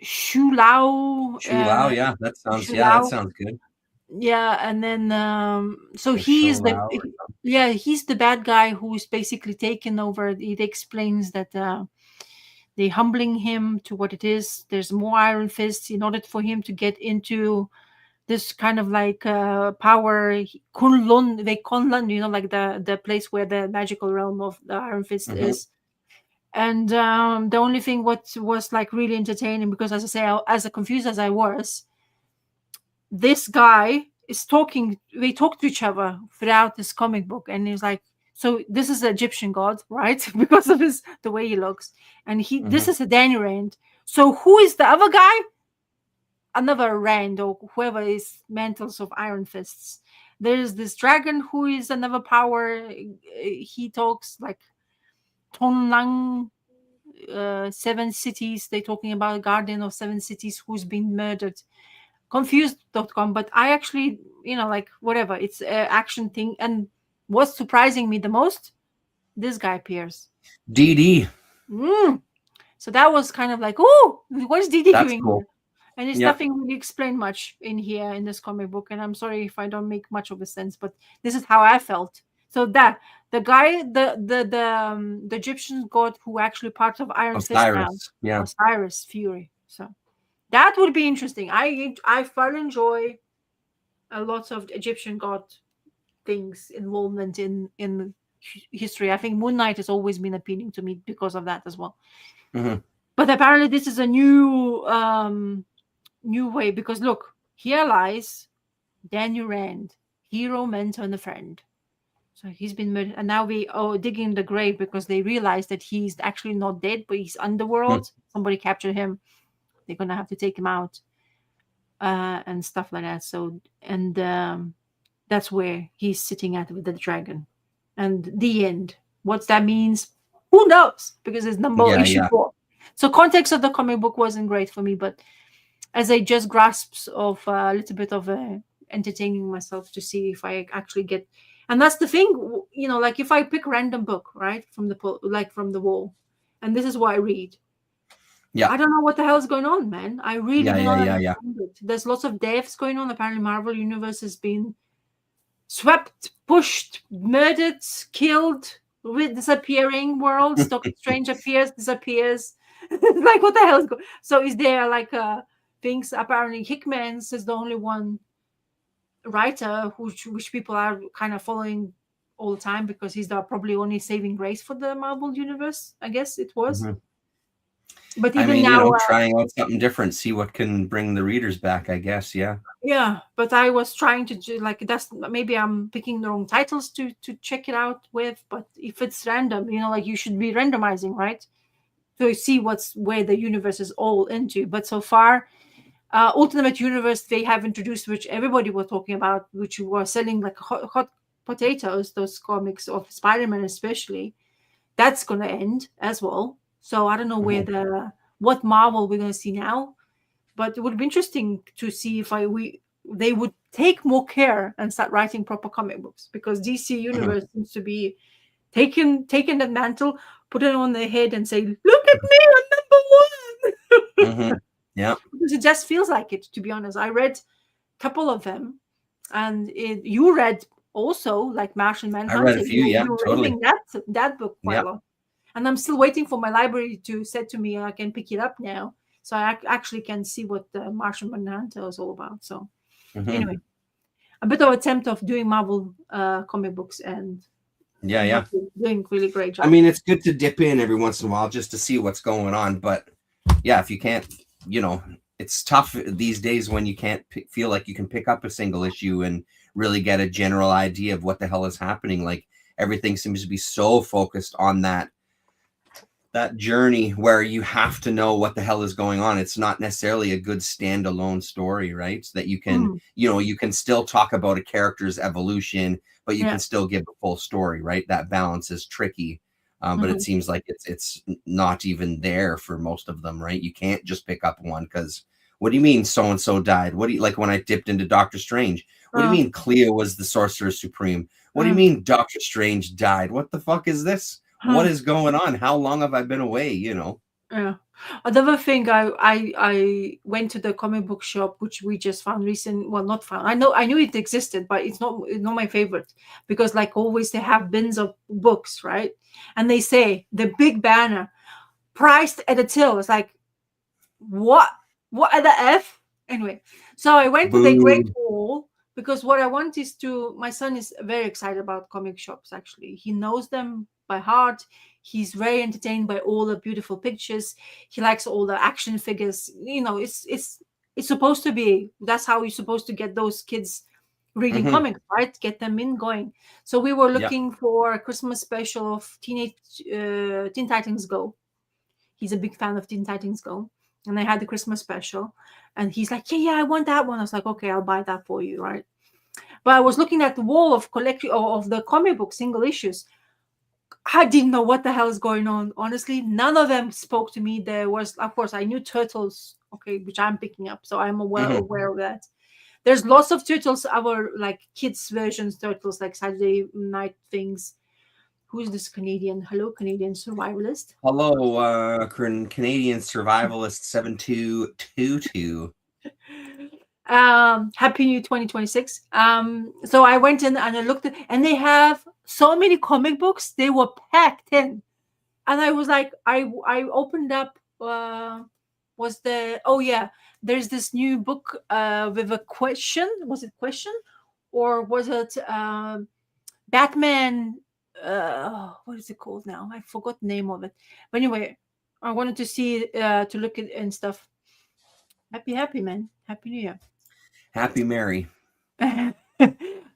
Speaker 1: Shulao,
Speaker 2: Shu Lao, yeah, that
Speaker 1: Shulao.
Speaker 2: sounds good.
Speaker 1: Yeah, and then so
Speaker 2: Or Shou
Speaker 1: he's the
Speaker 2: Lao.
Speaker 1: yeah, he's the bad guy who's basically taken over. It explains that they humbling him to what it is. There's more Iron Fists in order for him to get into this kind of like power Kunlun, they Kunlun, you know, like the place where the magical realm of the Iron Fist
Speaker 2: Hmm.
Speaker 1: is. And the only thing what was like really entertaining, because as I say, as confused as I was, this guy is talking, they talk to each other throughout this comic book, and he's like, so this is the Egyptian god, right? Because of his the way he looks, and this is a Danny Rand. So who is the other guy? Another Rand or whoever is mantles of Iron Fists. there's this dragon who is another power. He talks like Tonlang, 7 cities. They're talking about a guardian of 7 cities who's been murdered. Confused.com, but I actually, like whatever. It's an action thing. And what's surprising me the most, this guy appears.
Speaker 2: DD.
Speaker 1: So that was kind of like, oh, what's DD
Speaker 2: That's
Speaker 1: doing
Speaker 2: cool.
Speaker 1: here? And it's
Speaker 2: Yeah.
Speaker 1: nothing really explained much in here in this comic book. And I'm sorry if I don't make much of a sense, but this is how I felt. So that the guy, the Egyptian god who actually part of Iron Fist now,
Speaker 2: Osiris. Yeah.
Speaker 1: Osiris Fury. So that would be interesting. I thoroughly enjoy a lot of Egyptian god things involvement in history. I think Moon Knight has always been appealing to me because of that as well.
Speaker 2: Mhm.
Speaker 1: But apparently this is a new way, because look, here lies Daniel Rand, hero, mentor, and a friend. So he's been murdered, and now we digging the grave because they realize that he's actually not dead, but he's underworld. Somebody captured him. They're gonna have to take him out, and stuff like that. So, and that's where he's sitting at with the dragon. And the end. What that means, who knows? Because it's issue 4. So context of the comic book wasn't great for me, but as I just grasps of a little bit of entertaining myself to see if I actually get. And that's the thing, like if I pick a random book, right, from the wall, and this is what I read.
Speaker 2: Yeah.
Speaker 1: I don't know what the hell is going on, man. I really do not
Speaker 2: Yeah.
Speaker 1: understand it. There's lots of deaths going on. Apparently, Marvel Universe has been swept, pushed, murdered, killed, with disappearing worlds. Doctor Strange appears, disappears. Like, what the hell is going on? So is there like things? Apparently, Hickman's is the only one writer which people are kind of following all the time because he's the probably only saving grace for the Marvel Universe. I guess it was.
Speaker 2: Mm-hmm.
Speaker 1: But even now,
Speaker 2: trying out something different, see what can bring the readers back, I guess. Yeah.
Speaker 1: Yeah, but I was trying to do that's maybe I'm picking the wrong titles to check it out with. But if it's random, like you should be randomizing, right? So you see where the universe is all into. But so far, Ultimate Universe they have introduced, which everybody was talking about, which were selling like hot potatoes. Those comics of Spider-Man, especially, that's gonna end as well. So I don't know where what Marvel we're gonna see now. But it would be interesting to see if they would take more care and start writing proper comic books, because DC Universe seems to be taking that mantle, put it on their head, and say, "Look at me, I'm number one."
Speaker 2: Yeah,
Speaker 1: because it just feels like it. To be honest, I read a couple of them, and you read also like Martian Manhunter.
Speaker 2: I read a few.
Speaker 1: You're
Speaker 2: totally.
Speaker 1: reading that book quite a lot, and I'm still waiting for my library to say to me I can pick it up now. So I actually can see what the Martian Manhunter is all about. So anyway, a bit of attempt of doing Marvel comic books and doing really great job.
Speaker 2: I mean, it's good to dip in every once in a while just to see what's going on. But yeah, if you can't, it's tough these days when you can't feel like you can pick up a single issue and really get a general idea of what the hell is happening. Like everything seems to be so focused on that journey where you have to know what the hell is going on. It's not necessarily a good standalone story, right? So that you can, you can still talk about a character's evolution, but you can still give the full story, right? That balance is tricky. But it seems like it's not even there for most of them, right? You can't just pick up one because what do you mean so-and-so died? What do you like when I dipped into Doctor Strange? What do you mean Clea was the Sorcerer Supreme? What do you mean Doctor Strange died? What the fuck is this? What is going on? How long have I been away?
Speaker 1: Yeah. Another thing, I went to the comic book shop, which we just found not found. I knew it existed, but it's not my favorite, because like always they have bins of books, right? And they say the big banner, priced at a till. It's like, what at the F? Anyway, so I went to the Great Wall because what I want is my son is very excited about comic shops. Actually, he knows them by heart. He's very entertained by all the beautiful pictures. He likes all the action figures. It's supposed to be. That's how you're supposed to get those kids reading comics, right? Get them going. So we were looking for a Christmas special of Teen Titans Go. He's a big fan of Teen Titans Go, and they had the Christmas special. And he's like, yeah, I want that one. I was like, okay, I'll buy that for you, right? But I was looking at the wall of collection of the comic book single issues. I didn't know what the hell is going on. Honestly, none of them spoke to me. There was, of course, I knew Turtles, okay, which I'm picking up, so I'm well aware of that. There's lots of Turtles, our like kids versions, Turtles, like Saturday night things. Who's this Canadian? Hello, Canadian survivalist.
Speaker 2: Hello, Canadian survivalist 7222.
Speaker 1: Happy New 2026. So I went in and I looked at, and they have so many comic books. They were packed in, and I was like, I opened up. There's this new book with a question. Was it question, or was it Batman? What is it called now? I forgot the name of it. But anyway, I wanted to see to look at and stuff. Happy man. Happy New Year.
Speaker 2: Happy Mary.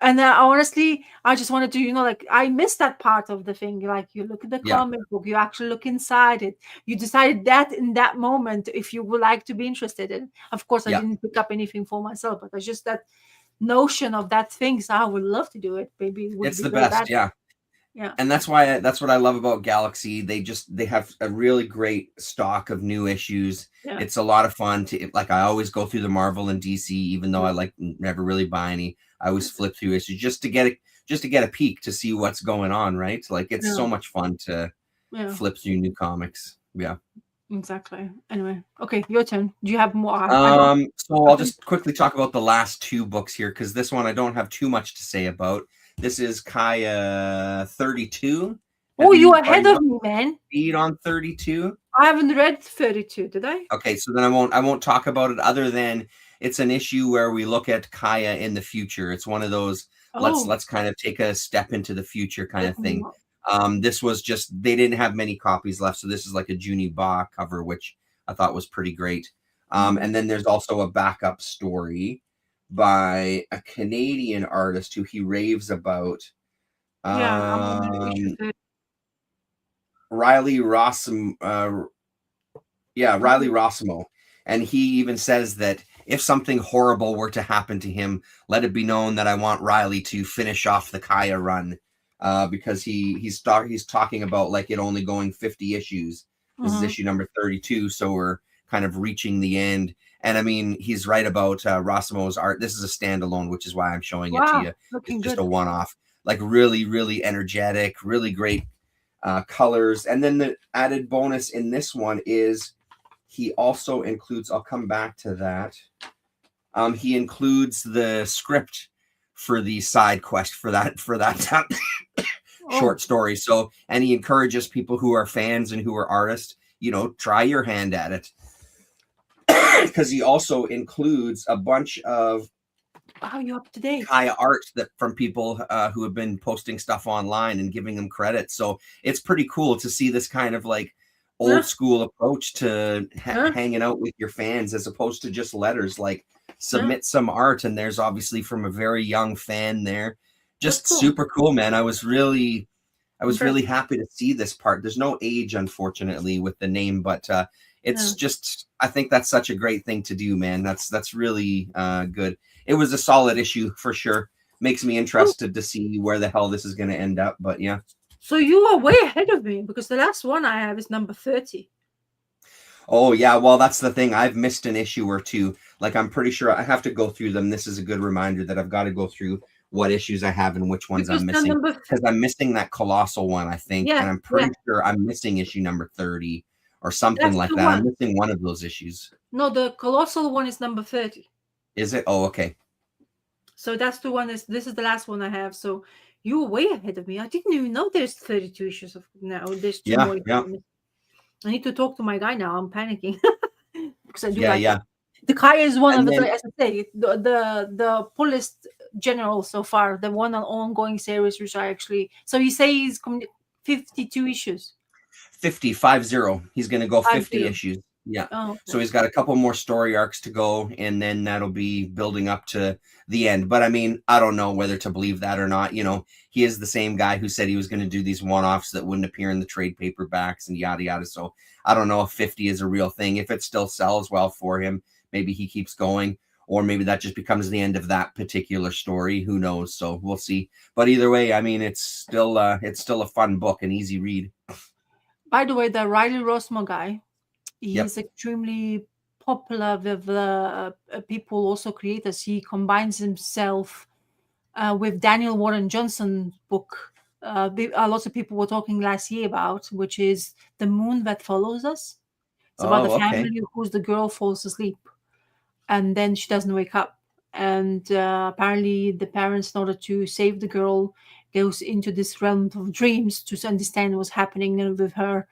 Speaker 1: And honestly, I just wanted to, like, I missed that part of the thing. Like, you look at the comic book, you actually look inside it. You decided that in that moment if you would like to be interested in. Of course, I didn't pick up anything for myself, but it's just that notion of that thing. So I would love to do it. Maybe it would
Speaker 2: It's
Speaker 1: be
Speaker 2: the
Speaker 1: very
Speaker 2: best,
Speaker 1: bad.
Speaker 2: yeah. And that's what I love about Galaxy. They have a really great stock of new issues.
Speaker 1: Yeah.
Speaker 2: It's a lot of fun to, like, I always go through the Marvel and DC, even though I never really buy any. I always flip through issues just to get a peek to see what's going on, right? Like, it's so much fun to flip through new comics. Yeah.
Speaker 1: Exactly. Anyway, okay, your turn. Do you have more?
Speaker 2: So I'll just quickly talk about the last two books here, because this one I don't have too much to say about. This is Kaya 32.
Speaker 1: Oh, you're ahead of me, man.
Speaker 2: Speed on 32.
Speaker 1: I haven't read 32, did I?
Speaker 2: Okay, so then I won't talk about it, other than it's an issue where we look at Kaya in the future. It's one of those let's kind of take a step into the future kind of thing. This was just, they didn't have many copies left, so this is like a Junie Ba cover, which I thought was pretty great. And then there's also a backup story by a Canadian artist who he raves about. Riley Rossimo. Riley Rossimo. And he even says that if something horrible were to happen to him, let it be known that I want Riley to finish off the Kaya run. Because he's talking about, like, it only going 50 issues. This is issue number 32, so we're kind of reaching the end. And I mean, he's right about Rossimo's art. This is a standalone, which is why I'm showing it to you. It's just a one-off. Like, really, really energetic, really great colors. And then the added bonus in this one is he also includes, I'll come back to that. He includes the script for the side quest for that short story. So, and he encourages people who are fans and who are artists, try your hand at it. Because he also includes a bunch of
Speaker 1: you're up to date
Speaker 2: Kaya art that from people who have been posting stuff online and giving them credit. So it's pretty cool to see this kind of like old school approach to hanging out with your fans, as opposed to just letters. Like, submit some art, and there's obviously from a very young fan there. Just super cool, man. I was really happy to see this part. There's no age, unfortunately, with the name, but it's just, I think that's such a great thing to do, man. That's really good. It was a solid issue for sure. Makes me interested to see where the hell this is going to end up, but yeah.
Speaker 1: So you are way ahead of me, because the last one I have is number 30.
Speaker 2: Oh, yeah. Well, that's the thing. I've missed an issue or two. Like, I'm pretty sure I have to go through them. This is a good reminder that I've got to go through what issues I have and which ones I'm missing. Because I'm missing that Colossal one, I think. And I'm pretty sure I'm missing issue number 30 or something like that. I'm missing one of those issues.
Speaker 1: No, the Colossal one is number 30.
Speaker 2: Is it? Oh, okay.
Speaker 1: So that's the one. This is the last one I have. So you were way ahead of me. I didn't even know there's 32 issues of now. There's two more. Yeah. I need to talk to my guy now. I'm panicking. Because I do The Kaya is one of the, as I say, the fullest general so far. The one ongoing series, which I actually. So you say he's 52 issues.
Speaker 2: 50. He's going to go 50 issues. Yeah. Oh, okay. So he's got a couple more story arcs to go, and then that'll be building up to the end. But I mean, I don't know whether to believe that or not. He is the same guy who said he was going to do these one-offs that wouldn't appear in the trade paperbacks and yada yada. So I don't know if 50 is a real thing. If it still sells well for him, maybe he keeps going. or maybe that just becomes the end of that particular story. Who knows? So we'll see. But either way, I mean, it's still a fun book, an easy read.
Speaker 1: By the way, the Riley Rossmo guy,
Speaker 2: Yep.
Speaker 1: he's extremely popular with people, also creators. He combines himself with Daniel Warren Johnson book. Lots of people were talking last year about, which is The Moon That Follows Us. It's about a
Speaker 2: Oh, okay.
Speaker 1: family whose the girl falls asleep and then she doesn't wake up. And apparently the parents, in order to save the girl, goes into this realm of dreams to understand what's happening with her.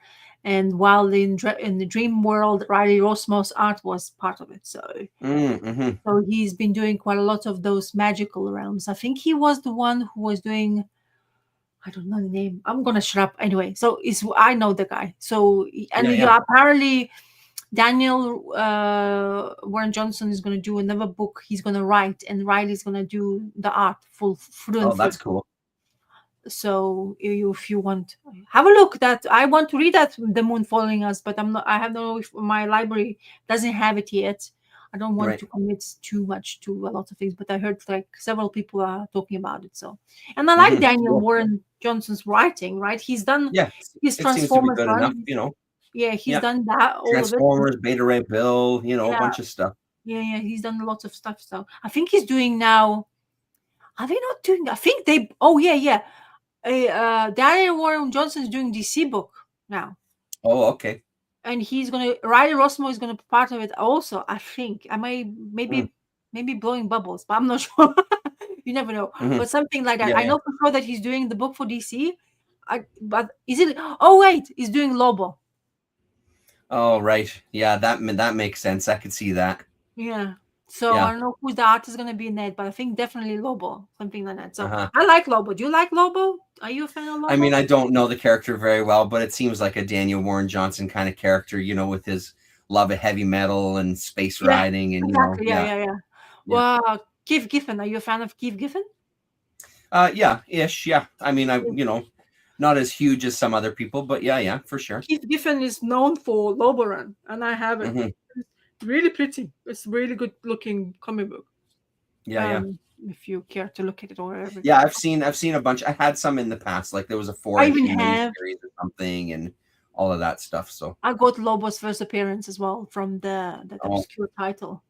Speaker 1: And while in the dream world, Riley Rossmo's art was part of it. So,
Speaker 2: Mm-hmm.
Speaker 1: so he's been doing quite a lot of those magical realms. I think he was the one who was doing, I don't know the name. I'm gonna shut up anyway. So I know the guy. So and apparently Daniel Warren Johnson is going to do another book. He's going to write, and Riley's going to do the art full through and
Speaker 2: Oh,
Speaker 1: through.
Speaker 2: that's cool.
Speaker 1: So if you want, have a look. That I want to read that The Moon Following Us, but I'm not. I have no. If my library doesn't have it yet. I don't want to commit too much to a lot of things, but I heard like several people are talking about it. So, and I like Daniel Warren Johnson's writing. Right, he's done.
Speaker 2: Yeah,
Speaker 1: his Transformers
Speaker 2: good enough, you know.
Speaker 1: Yeah, he's done that. All
Speaker 2: Transformers,
Speaker 1: of it.
Speaker 2: Beta Ray Bill, you know, a bunch of stuff.
Speaker 1: Yeah, he's done lots of stuff. So I think he's doing now. Are they not doing? I think they. Oh yeah. Daniel Warren Johnson's doing DC book now.
Speaker 2: Oh, okay.
Speaker 1: And he's gonna. Riley Rossmo is gonna be part of it also. I think. I maybe blowing bubbles, but I'm not sure. You never know. But something like that.
Speaker 2: Yeah,
Speaker 1: I know for sure that he's doing the book for DC. But is it? Oh wait, he's doing Lobo.
Speaker 2: Oh right, yeah, that makes sense. I could see that.
Speaker 1: Yeah. So I don't know who the artist is going to be in that, but I think definitely Lobo, something like that. So I like Lobo. Do you like Lobo? Are you a fan of Lobo?
Speaker 2: I mean, I don't know the character very well, but it seems like a Daniel Warren Johnson kind of character, you know, with his love of heavy metal and space riding and
Speaker 1: exactly. Yeah. Well, Keith Giffen. Are you a fan of Keith Giffen?
Speaker 2: Yeah, ish. Yeah. I mean, not as huge as some other people, but yeah, for sure.
Speaker 1: Keith Giffen is known for Lobo Run, and I have it. Really pretty. It's a really good looking comic book.
Speaker 2: Yeah.
Speaker 1: If you care to look at it or whatever.
Speaker 2: Yeah, I've seen a bunch. I had some in the past. Like there was a 4-issue series or something, and all of that stuff. So
Speaker 1: I got Lobo's first appearance as well from that obscure title.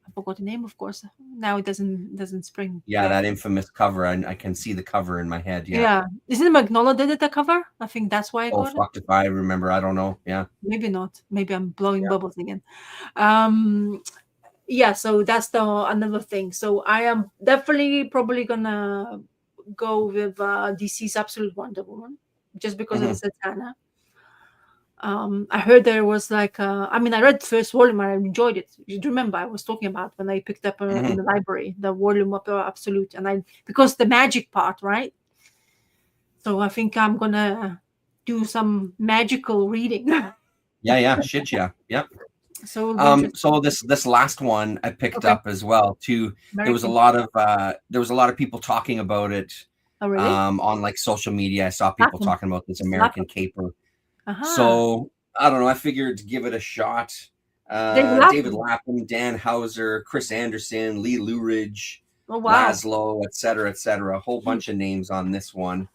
Speaker 1: I forgot the name, of course. Now it doesn't spring.
Speaker 2: Yeah, that infamous cover. I can see the cover in my head.
Speaker 1: Yeah. Isn't it Magnola did it, the cover? I think that's why I got it.
Speaker 2: Oh, fuck if I remember. I don't know. Yeah.
Speaker 1: Maybe not. Maybe I'm blowing bubbles again. Yeah, so that's another thing. So I am definitely probably gonna go with DC's Absolute Wonder Woman just because of the Zatanna. I heard there was like I read the first volume and I enjoyed it. You remember I was talking about when I picked up in the library the volume of Absolute, and because the magic part, right? So I think I'm gonna do some magical reading.
Speaker 2: Yeah, shit, yeah.
Speaker 1: So
Speaker 2: so this last one I picked up as well too. There was a lot of people talking about it.
Speaker 1: Oh, really?
Speaker 2: On like social media. I saw people talking about this American Caper. So I don't know. I figured to give it a shot. David Lapham, Dan Hauser, Chris Anderson, Lee Luridge, Laszlo, etc. A whole bunch of names on this one.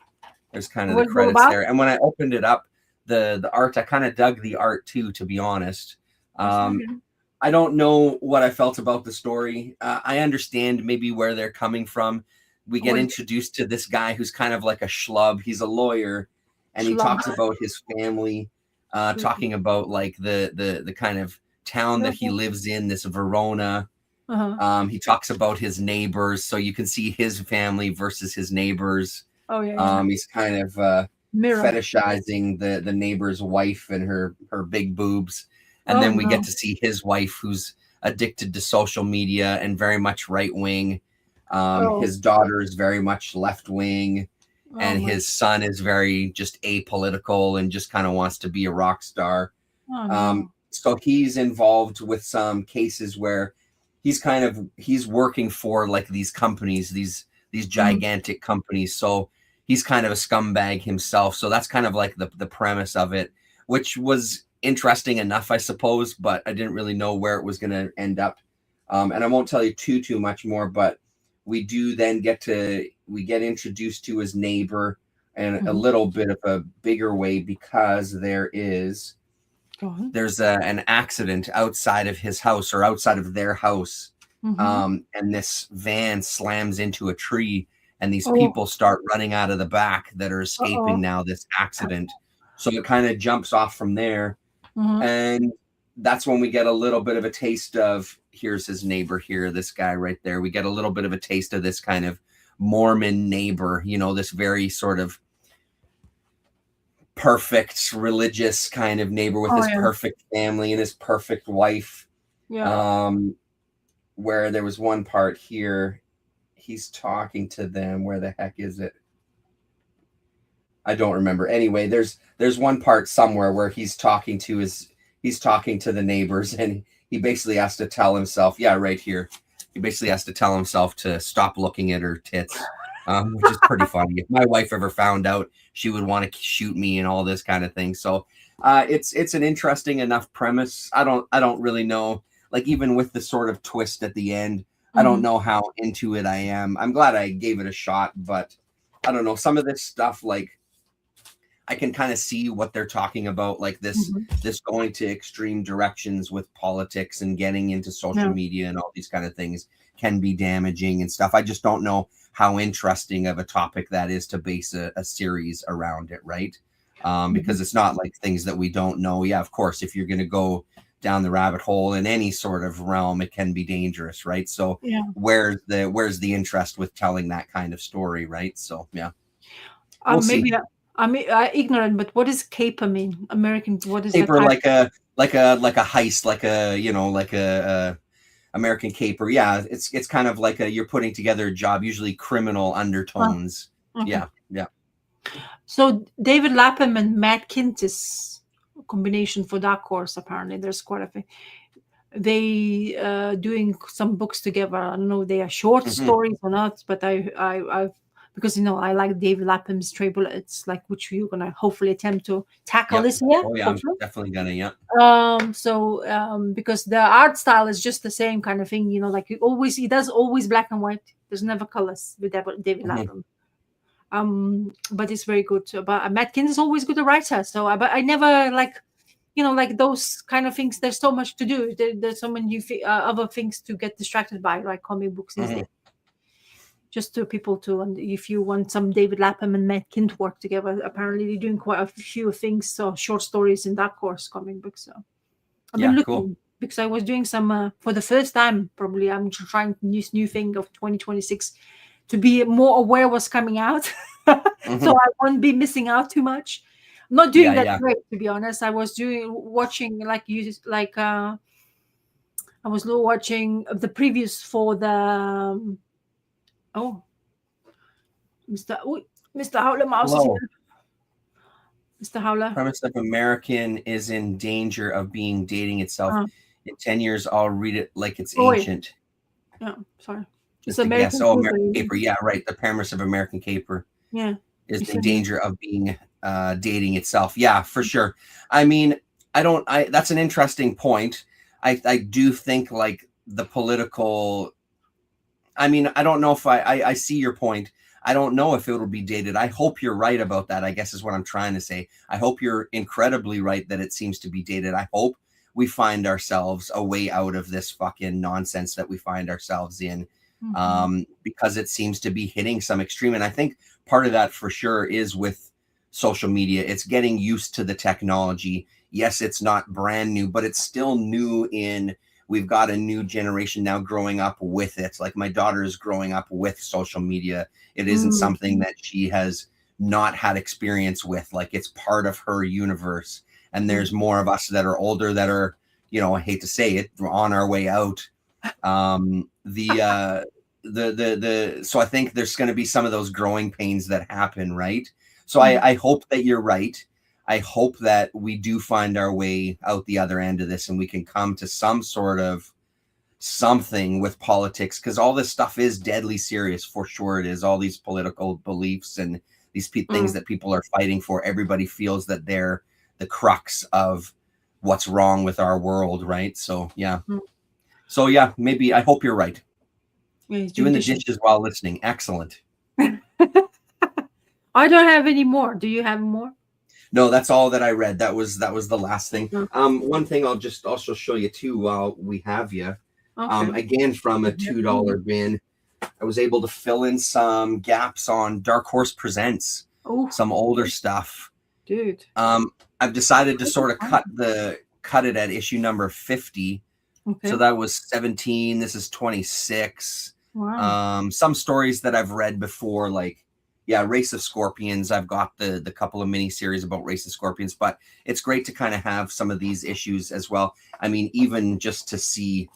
Speaker 2: There's kind of the credits there. And when I opened it up, the art, I kind of dug the art too, to be honest. I don't know what I felt about the story. I understand maybe where they're coming from. We get introduced to this guy who's kind of like a schlub. He's a lawyer, and he talks about his family, talking about like the kind of town that he lives in, this Verona. He talks about his neighbors, so you can see his family versus his neighbors.
Speaker 1: Oh yeah.
Speaker 2: He's kind of fetishizing the neighbor's wife and her big boobs. And then we get to see his wife, who's addicted to social media and very much right wing. His daughter is very much left wing, and his son is very just apolitical and just kind of wants to be a rock star. So he's involved with some cases where he's working for like these companies, these gigantic companies. So he's kind of a scumbag himself. So that's kind of like the premise of it, which was interesting enough, I suppose, but I didn't really know where it was going to end up. And I won't tell you too much more, but we do then get introduced to his neighbor in a little bit of a bigger way, because there's an accident outside of his house, or outside of their house. And this van slams into a tree, and these people start running out of the back that are escaping now this accident. So it kind of jumps off from there. And that's when we get a little bit of a taste of, here's his neighbor here, this guy right there. We get a little bit of a taste of this kind of Mormon neighbor, you know, this very sort of perfect religious kind of neighbor with his perfect family and his perfect wife. Where there was one part here, he's talking to them. Where the heck is it? I don't remember. Anyway, there's one part somewhere where he's talking to the neighbors, and he basically has to tell himself, right here. He basically has to tell himself to stop looking at her tits, which is pretty funny. If my wife ever found out, she would want to shoot me and all this kind of thing. So it's an interesting enough premise. I don't really know, like, even with the sort of twist at the end, I don't know how into it I am. I'm glad I gave it a shot, but I don't know, some of this stuff, like, I can kind of see what they're talking about, like this going to extreme directions with politics and getting into social media and all these kind of things can be damaging and stuff. I just don't know how interesting of a topic that is to base a series around it, right? Because it's not like things that we don't know. Yeah, of course, if you're going to go down the rabbit hole in any sort of realm, it can be dangerous, right? So where's the interest with telling that kind of story, right? So we'll
Speaker 1: maybe see. I'm ignorant, but what does caper mean? American, what is
Speaker 2: caper? Like a heist, like a American caper. Yeah, it's kind of like you're putting together a job, usually criminal undertones. Yeah.
Speaker 1: So David Lapham and Matt Kintis combination for Dark Horse. Apparently, there's quite a few. They doing some books together. I don't know if they are short stories or not, but I've because I like David Lapham's Stray Bullets, like, which you're gonna hopefully attempt to tackle this year.
Speaker 2: Oh yeah, I'm definitely gonna.
Speaker 1: So because the art style is just the same kind of thing, like he does always black and white. There's never colors with David Lapham. But it's very good. But Matt Kintis is always good a writer. So, but I never like those kind of things. There's so much to do. There's so many other things to get distracted by, like comic books these days. Just to people too, and if you want some David Lapham and Matt Kindt work together, apparently they're doing quite a few things, so short stories in Dark Horse comic books. So I've been looking because I was doing some for the first time. Probably I'm trying this new thing of 2026 to be more aware what's coming out, so I won't be missing out too much. I'm not doing that great, to be honest. I was watching I was watching the previews for the. Mr. Howler Mouse is here. Mr. Howler.
Speaker 2: Premise of American is in danger of being dating itself. In 10 years, I'll read it like it's ancient.
Speaker 1: Yeah, sorry.
Speaker 2: Just a guess. American Caper. Yeah, right. The premise of American Caper is in danger of being dating itself. Yeah, for sure. I mean, that's an interesting point. I do think, like, the political... I mean, I don't know if I see your point. I don't know if it'll be dated. I hope you're right about that, I guess is what I'm trying to say. I hope you're incredibly right that it seems to be dated. I hope we find ourselves a way out of this fucking nonsense that we find ourselves in, because it seems to be hitting some extreme. And I think part of that for sure is with social media. It's getting used to the technology. Yes, it's not brand new, but it's still new in... We've got a new generation now growing up with it. Like, my daughter is growing up with social media. It isn't something that she has not had experience with. Like, it's part of her universe. And there's more of us that are older that are, I hate to say it, on our way out. So I think there's going to be some of those growing pains that happen, right? So I hope that you're right. I hope that we do find our way out the other end of this and we can come to some sort of something with politics, because all this stuff is deadly serious. For sure it is. All these political beliefs and these things that people are fighting for, everybody feels that they're the crux of what's wrong with our world, right? So, yeah. So yeah, maybe I hope you're right.
Speaker 1: Yeah, he's
Speaker 2: Doing the dishes while listening. Excellent.
Speaker 1: I don't have any more. Do you have more?
Speaker 2: No, that's all that I read. That was the last thing.
Speaker 1: No.
Speaker 2: One thing I'll just also show you too while we have you.
Speaker 1: Okay.
Speaker 2: Again from a $2 bin, I was able to fill in some gaps on Dark Horse Presents,
Speaker 1: Oh,
Speaker 2: some older stuff.
Speaker 1: dude.
Speaker 2: I've decided to sort of cut it at issue number 50.
Speaker 1: Okay.
Speaker 2: So that was 17. This is 26.
Speaker 1: Wow.
Speaker 2: Some stories that I've read before, like Race of Scorpions. I've got the couple of mini series about Race of Scorpions, but it's great to kind of have some of these issues as well. I mean, even just to see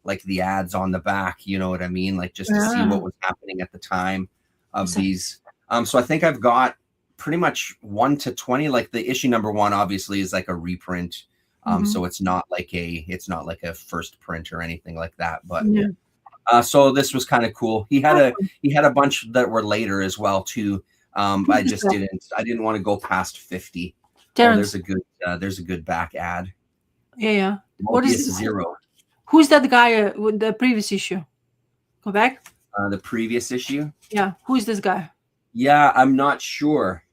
Speaker 2: like the ads on the back, you know what I mean? Like just to see what was happening at the time of these. So I think I've got pretty much 1 to 20. Like the issue number 1 obviously is like a reprint. So it's not like a first print or anything like that. But so this was kind of cool. He had a bunch that were later as well too. I just didn't want to go past 50. Oh, there's a good back ad.
Speaker 1: Yeah.
Speaker 2: What is Zero?
Speaker 1: Who's that guy with the previous issue? Go back.
Speaker 2: The previous issue?
Speaker 1: Yeah. Who is this guy?
Speaker 2: Yeah, I'm not sure.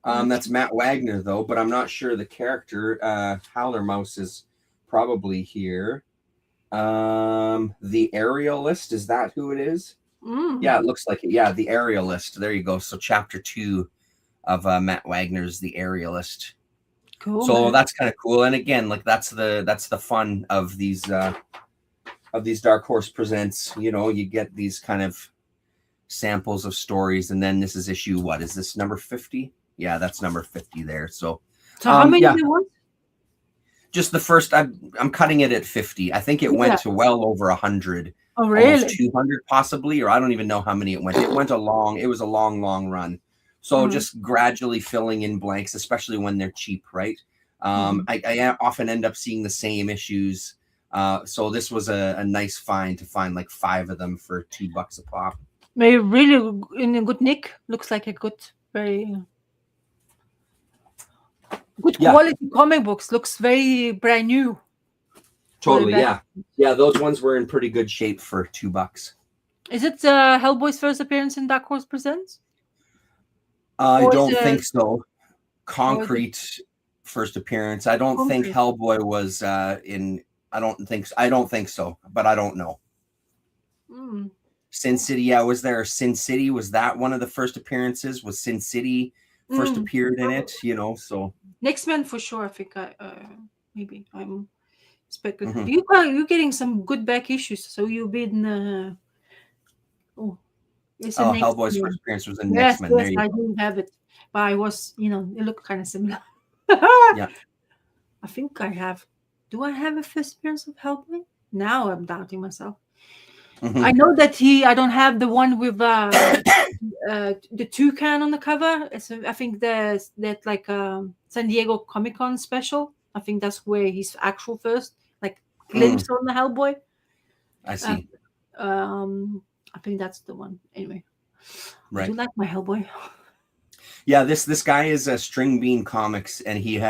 Speaker 2: That's Matt Wagner though, but I'm not sure the character. Howler Mouse is probably here. The Aerialist, is that who it is? Yeah, it looks like it. Yeah, the Aerialist. There you go. So chapter 2 of Matt Wagner's The Aerialist.
Speaker 1: Cool.
Speaker 2: So that's kind of cool. And again, like that's the fun of these Dark Horse Presents. You know, you get these kind of samples of stories, and then this is issue, what is this, number 50? Yeah, that's number 50 there. So
Speaker 1: how many do you want?
Speaker 2: Just the first. I'm cutting it at 50. I think it went to well over 100.
Speaker 1: Oh, really?
Speaker 2: Almost 200 possibly, or I don't even know how many it went. It was a long run. So just gradually filling in blanks, especially when they're cheap, right? I often end up seeing the same issues. So this was a nice find to find like 5 of them for $2 a pop.
Speaker 1: Maybe really in a good nick. Looks like a good, very good quality comic books. Looks very brand new.
Speaker 2: Totally, yeah. Those ones were in pretty good shape for $2.
Speaker 1: Is it Hellboy's first appearance in Dark Horse Presents?
Speaker 2: I don't think so. Concrete first appearance. I don't think Hellboy was in. I don't think so, but I don't know. Sin City, yeah. Was there Sin City? Was that one of the first appearances? Was Sin City first appeared in it? You know, so
Speaker 1: Next Man for sure. I think maybe I'm speculating. You're getting some good back issues. So you've been.
Speaker 2: Hellboy's first appearance was in Next Man.
Speaker 1: Yes, I didn't have it, but I was, it looked kind of similar.
Speaker 2: Yeah,
Speaker 1: I think I have. Do I have a first appearance of Hellboy? Now I'm doubting myself. I know that I don't have the one with the toucan on the cover. So I think that like San Diego Comic-Con special. I think that's where his actual first like glimpse on the Hellboy.
Speaker 2: I see.
Speaker 1: I think that's the one. Anyway, right. Do you like my Hellboy?
Speaker 2: Yeah, this guy is a String Bean Comics, and he's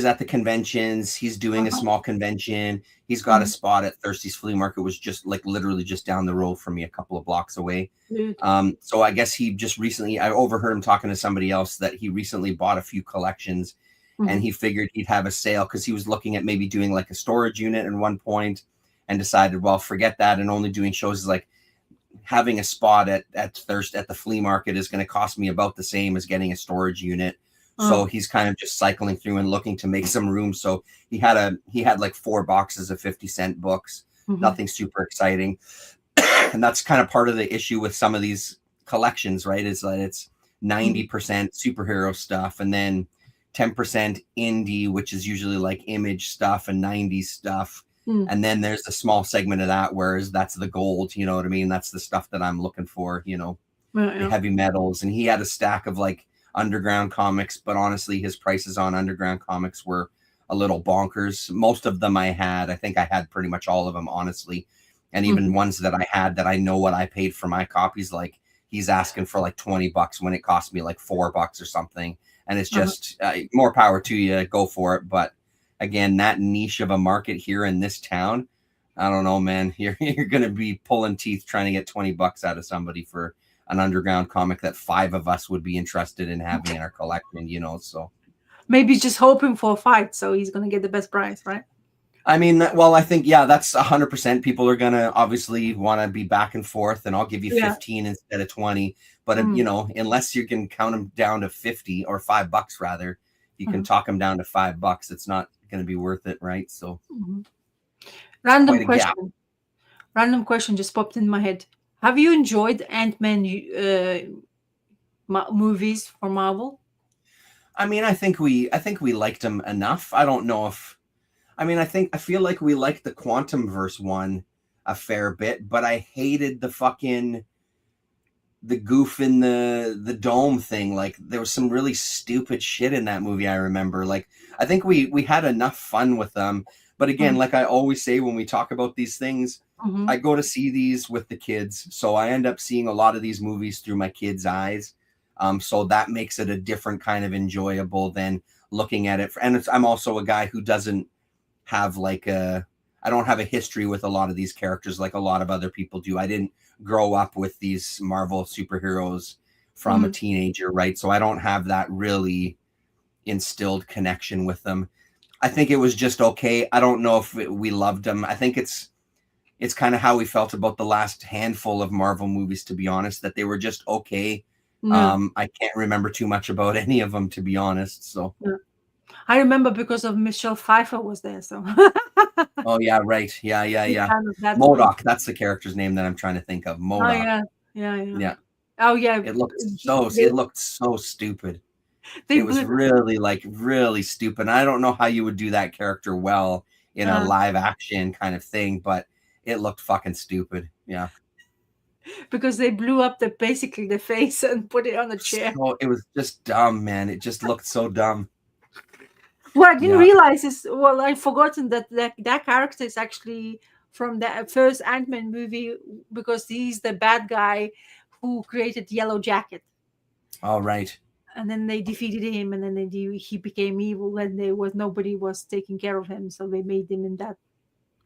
Speaker 2: at the conventions. He's doing a small convention. He's got a spot at Thirsty's Flea Market, was just like literally just down the road from me, a couple of blocks away. So I guess he just recently, I overheard him talking to somebody else that he recently bought a few collections, and he figured he'd have a sale because he was looking at maybe doing like a storage unit at one point, and decided, well, forget that, and only doing shows is like having a spot at the flea market is going to cost me about the same as getting a storage unit. So he's kind of just cycling through and looking to make some room. So he had like 4 boxes of 50-cent books, nothing super exciting. And that's kind of part of the issue with some of these collections, right? Is that it's 90% superhero stuff, and then 10% indie, which is usually like Image stuff and 90s stuff. And then there's a small segment of that, whereas that's the gold, you know what I mean? That's the stuff that I'm looking for, the heavy metals. And he had a stack of like underground comics, but honestly, his prices on underground comics were a little bonkers. Most of them I think I had pretty much all of them, honestly. And even ones that I had that I know what I paid for my copies, like he's asking for like $20 when it cost me like $4 or something. And it's just more power to you, go for it. But again, that niche of a market here in this town, I don't know, man. You're gonna be pulling teeth trying to get $20 out of somebody for an underground comic that 5 of us would be interested in having in our collection, you know. So
Speaker 1: Maybe just hoping for a fight, so he's gonna get the best price, right?
Speaker 2: I mean, well, I think that's 100%. People are gonna obviously want to be back and forth, and I'll give you 15 instead of 20. But you know, unless you can count them down to 50 or $5 rather, you can talk them down to $5. It's not going to be worth it, right? So,
Speaker 1: random question just popped in my head. Have you enjoyed Ant-Man movies for Marvel?
Speaker 2: I mean, I think we liked them enough. I don't know if, I feel like we liked the Quantumverse one a fair bit, but I hated the goof in the dome thing. Like, there was some really stupid shit in that movie. I remember, like, I think we had enough fun with them. But again, like I always say when we talk about these things, I go to see these with the kids. So I end up seeing a lot of these movies through my kids' eyes. So that makes it a different kind of enjoyable than looking at it. And I'm also a guy who doesn't have I don't have a history with a lot of these characters like a lot of other people do. I didn't grow up with these Marvel superheroes from a teenager, right? So I don't have that really instilled connection with them. I think it was just okay. I don't know if we loved them. I think it's kind of how we felt about the last handful of Marvel movies, to be honest, that they were just okay. I can't remember too much about any of them, to be honest. So
Speaker 1: I remember because of Michelle Pfeiffer was there. So
Speaker 2: oh yeah, right. Yeah. MODOK, that's the character's name that I'm trying to think of. MODOK.
Speaker 1: Oh yeah. Oh yeah.
Speaker 2: It looked so stupid. It was really stupid. I don't know how you would do that character well in a live action kind of thing, but it looked fucking stupid. Yeah.
Speaker 1: Because they blew up basically the face and put it on a chair.
Speaker 2: So it was just dumb, man. It just looked so dumb.
Speaker 1: What I didn't realize is, I've forgotten that character is actually from the first Ant-Man movie, because he's the bad guy who created Yellow Jacket.
Speaker 2: All right.
Speaker 1: And then they defeated him, and then he became evil, and nobody was taking care of him, so they made him in that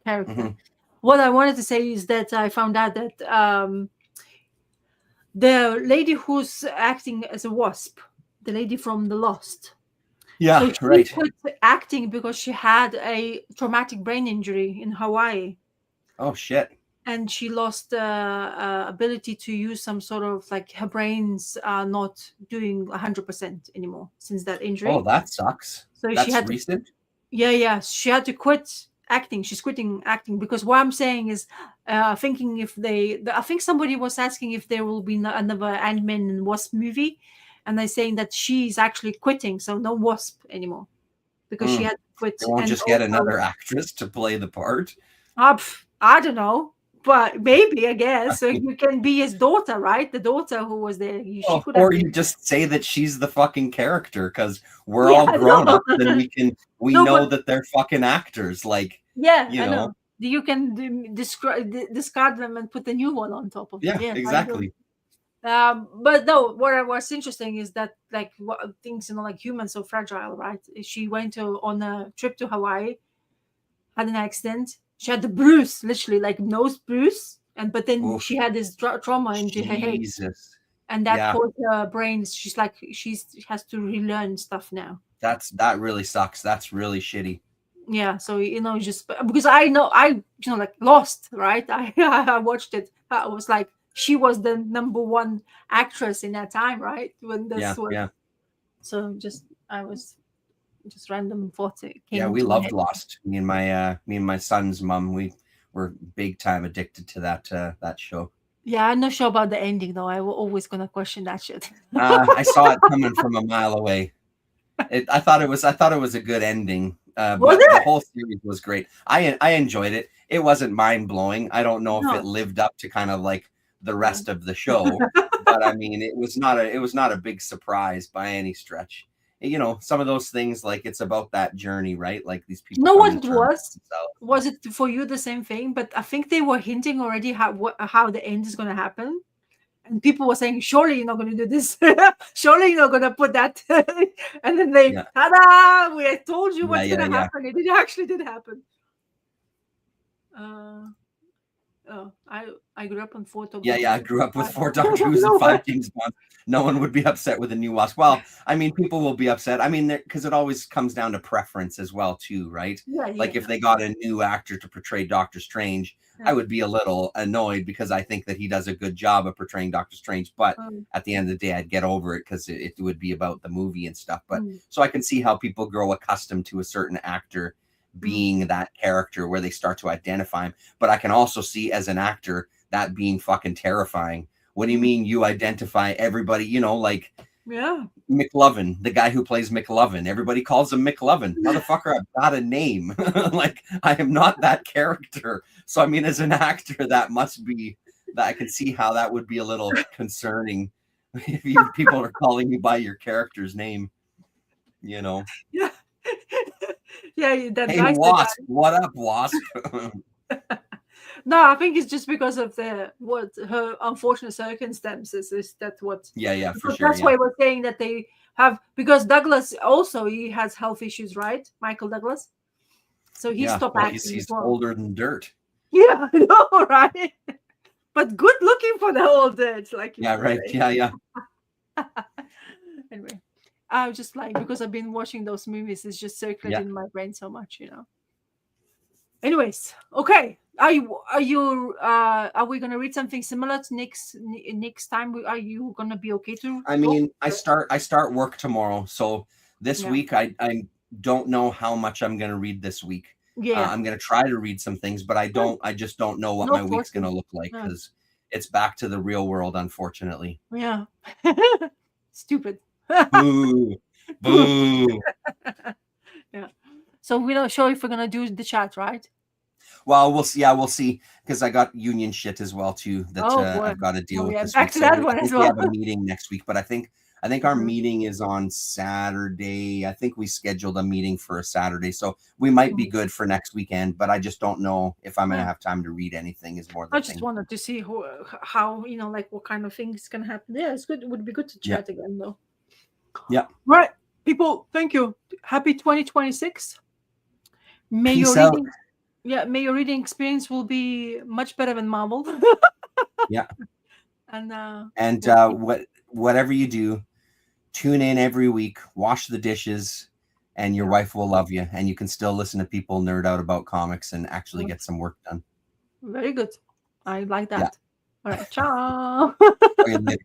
Speaker 1: character. What I wanted to say is that I found out that the lady who's acting as a Wasp, the lady from The Lost,
Speaker 2: so
Speaker 1: she quit acting because she had a traumatic brain injury in Hawaii.
Speaker 2: Oh shit.
Speaker 1: And she lost ability to use some sort of, like, her brain's not doing 100% anymore since that injury.
Speaker 2: Oh, that sucks. So that's recent?
Speaker 1: Yeah. She had to quit acting. She's quitting acting because what I'm saying is, thinking I think somebody was asking if there will be another Ant-Man and Wasp movie, and they're saying that she's actually quitting, so no Wasp anymore because she had to quit.
Speaker 2: They won't just get another actress to play the part?
Speaker 1: I don't know. But maybe, I guess. So you can be his daughter, right? The daughter who was there.
Speaker 2: Or you just say that she's the fucking character because we're all grown up and we know that they're fucking actors. Like,
Speaker 1: I know. You can discard them and put the new one on top of it.
Speaker 2: Yeah, exactly.
Speaker 1: But no, what was interesting is that, like, things, like humans so fragile, right? She went on a trip to Hawaii, had an accident. She had the bruise, literally, like nose bruise, but then she had this trauma into her head, and that caused her brain. She's like, she has to relearn stuff now.
Speaker 2: That really sucks. That's really shitty.
Speaker 1: Yeah, so just because I like Lost, right? I watched it. I was like, she was the number one actress in that time, right? When this was. Yeah. So I was. Just random thoughts.
Speaker 2: We loved Lost. Me and my son's mom, we were big time addicted to that show.
Speaker 1: Yeah, I'm not sure about the ending though. I was always gonna question that shit.
Speaker 2: I saw it coming from a mile away. I thought it was a good ending. But the whole series was great. I enjoyed it. It wasn't mind blowing. I don't know if it lived up to kind of like the rest of the show, but I mean, it was not a big surprise by any stretch. Some of those things, like, it's about that journey, right? Like, these people.
Speaker 1: No, what it was it for you the same thing? But I think they were hinting already how the end is going to happen, and people were saying, "Surely you're not going to do this. Surely you're not going to put that." And then they, "Ta-da! We told you what's going to happen." It actually did happen. I grew up on 4 Doctor
Speaker 2: Yeah, I
Speaker 1: Who.
Speaker 2: grew up with 4 Doctor Who's and
Speaker 1: No way.
Speaker 2: 5 James Bonds. No one would be upset with a new Wasp. Well, I mean, people will be upset. I mean, because it always comes down to preference as well, too, right?
Speaker 1: Yeah,
Speaker 2: Like
Speaker 1: yeah,
Speaker 2: if they got a new actor to portray Doctor Strange, I
Speaker 1: yeah.
Speaker 2: would be a little annoyed because I think that he does a good job of portraying Doctor Strange. But at the end of the day, I'd get over it because it would be about the movie and stuff. But so I can see how people grow accustomed to a certain actor being that character where they start to identify him. But I can also see as an actor that being fucking terrifying. What do you mean you identify everybody? You know, like
Speaker 1: yeah.
Speaker 2: McLovin, the guy who plays McLovin. Everybody calls him McLovin. Motherfucker, I've got a name. Like, I am not that character. So, I mean, as an actor, that must be that I can see how that would be a little concerning if people are calling you by your character's name, you know.
Speaker 1: Yeah. Yeah, that
Speaker 2: Hey,
Speaker 1: guy said
Speaker 2: Wasp,
Speaker 1: that.
Speaker 2: what up, Wasp?
Speaker 1: No, I think it's just because of her unfortunate circumstances. Is that what?
Speaker 2: Yeah, for
Speaker 1: Because
Speaker 2: sure.
Speaker 1: that's why we're saying that they have, because Douglas also, he has health issues, right? Michael Douglas. So he stopped
Speaker 2: well,
Speaker 1: acting
Speaker 2: he's
Speaker 1: as well.
Speaker 2: older than dirt.
Speaker 1: Yeah, I know, right? But good looking for the old age, like
Speaker 2: Yeah, right. Yeah.
Speaker 1: Anyway, I was just like, because I've been watching those movies, it's just circulating in my brain so much, you know. Anyways, okay. Are we gonna read something similar to next time? Are you gonna be okay to?
Speaker 2: I mean, I start work tomorrow, so this week I don't know how much I'm gonna read this week.
Speaker 1: Yeah,
Speaker 2: I'm gonna try to read some things, but I just don't know what my week's gonna look like because it's back to the real world, unfortunately.
Speaker 1: Yeah. Stupid.
Speaker 2: Boo. Boo.
Speaker 1: Yeah. So we're not sure if we're gonna do the chat, right?
Speaker 2: Well, we'll see. Yeah, we'll see because I got union shit as well too that I've got to deal with this
Speaker 1: back
Speaker 2: week.
Speaker 1: to that one as well.
Speaker 2: We have a meeting next week, but I think our meeting is on Saturday. I think we scheduled a meeting for a Saturday, so we might be good for next weekend. But I just don't know if I'm gonna have time to read anything. Is more the
Speaker 1: I just wanted to see how like what kind of things can happen. Yeah, it's good. It would be good to chat again though.
Speaker 2: Yeah.
Speaker 1: Right, people. Thank you. Happy 2026. May
Speaker 2: Peace
Speaker 1: your
Speaker 2: out.
Speaker 1: reading, may your reading experience will be much better than Marvel.
Speaker 2: Yeah.
Speaker 1: And
Speaker 2: whatever you do, tune in every week, wash the dishes, and your wife will love you. And you can still listen to people nerd out about comics and actually get some work done.
Speaker 1: Very good. I like that.
Speaker 2: Yeah.
Speaker 1: All right. Ciao.
Speaker 2: Okay, later.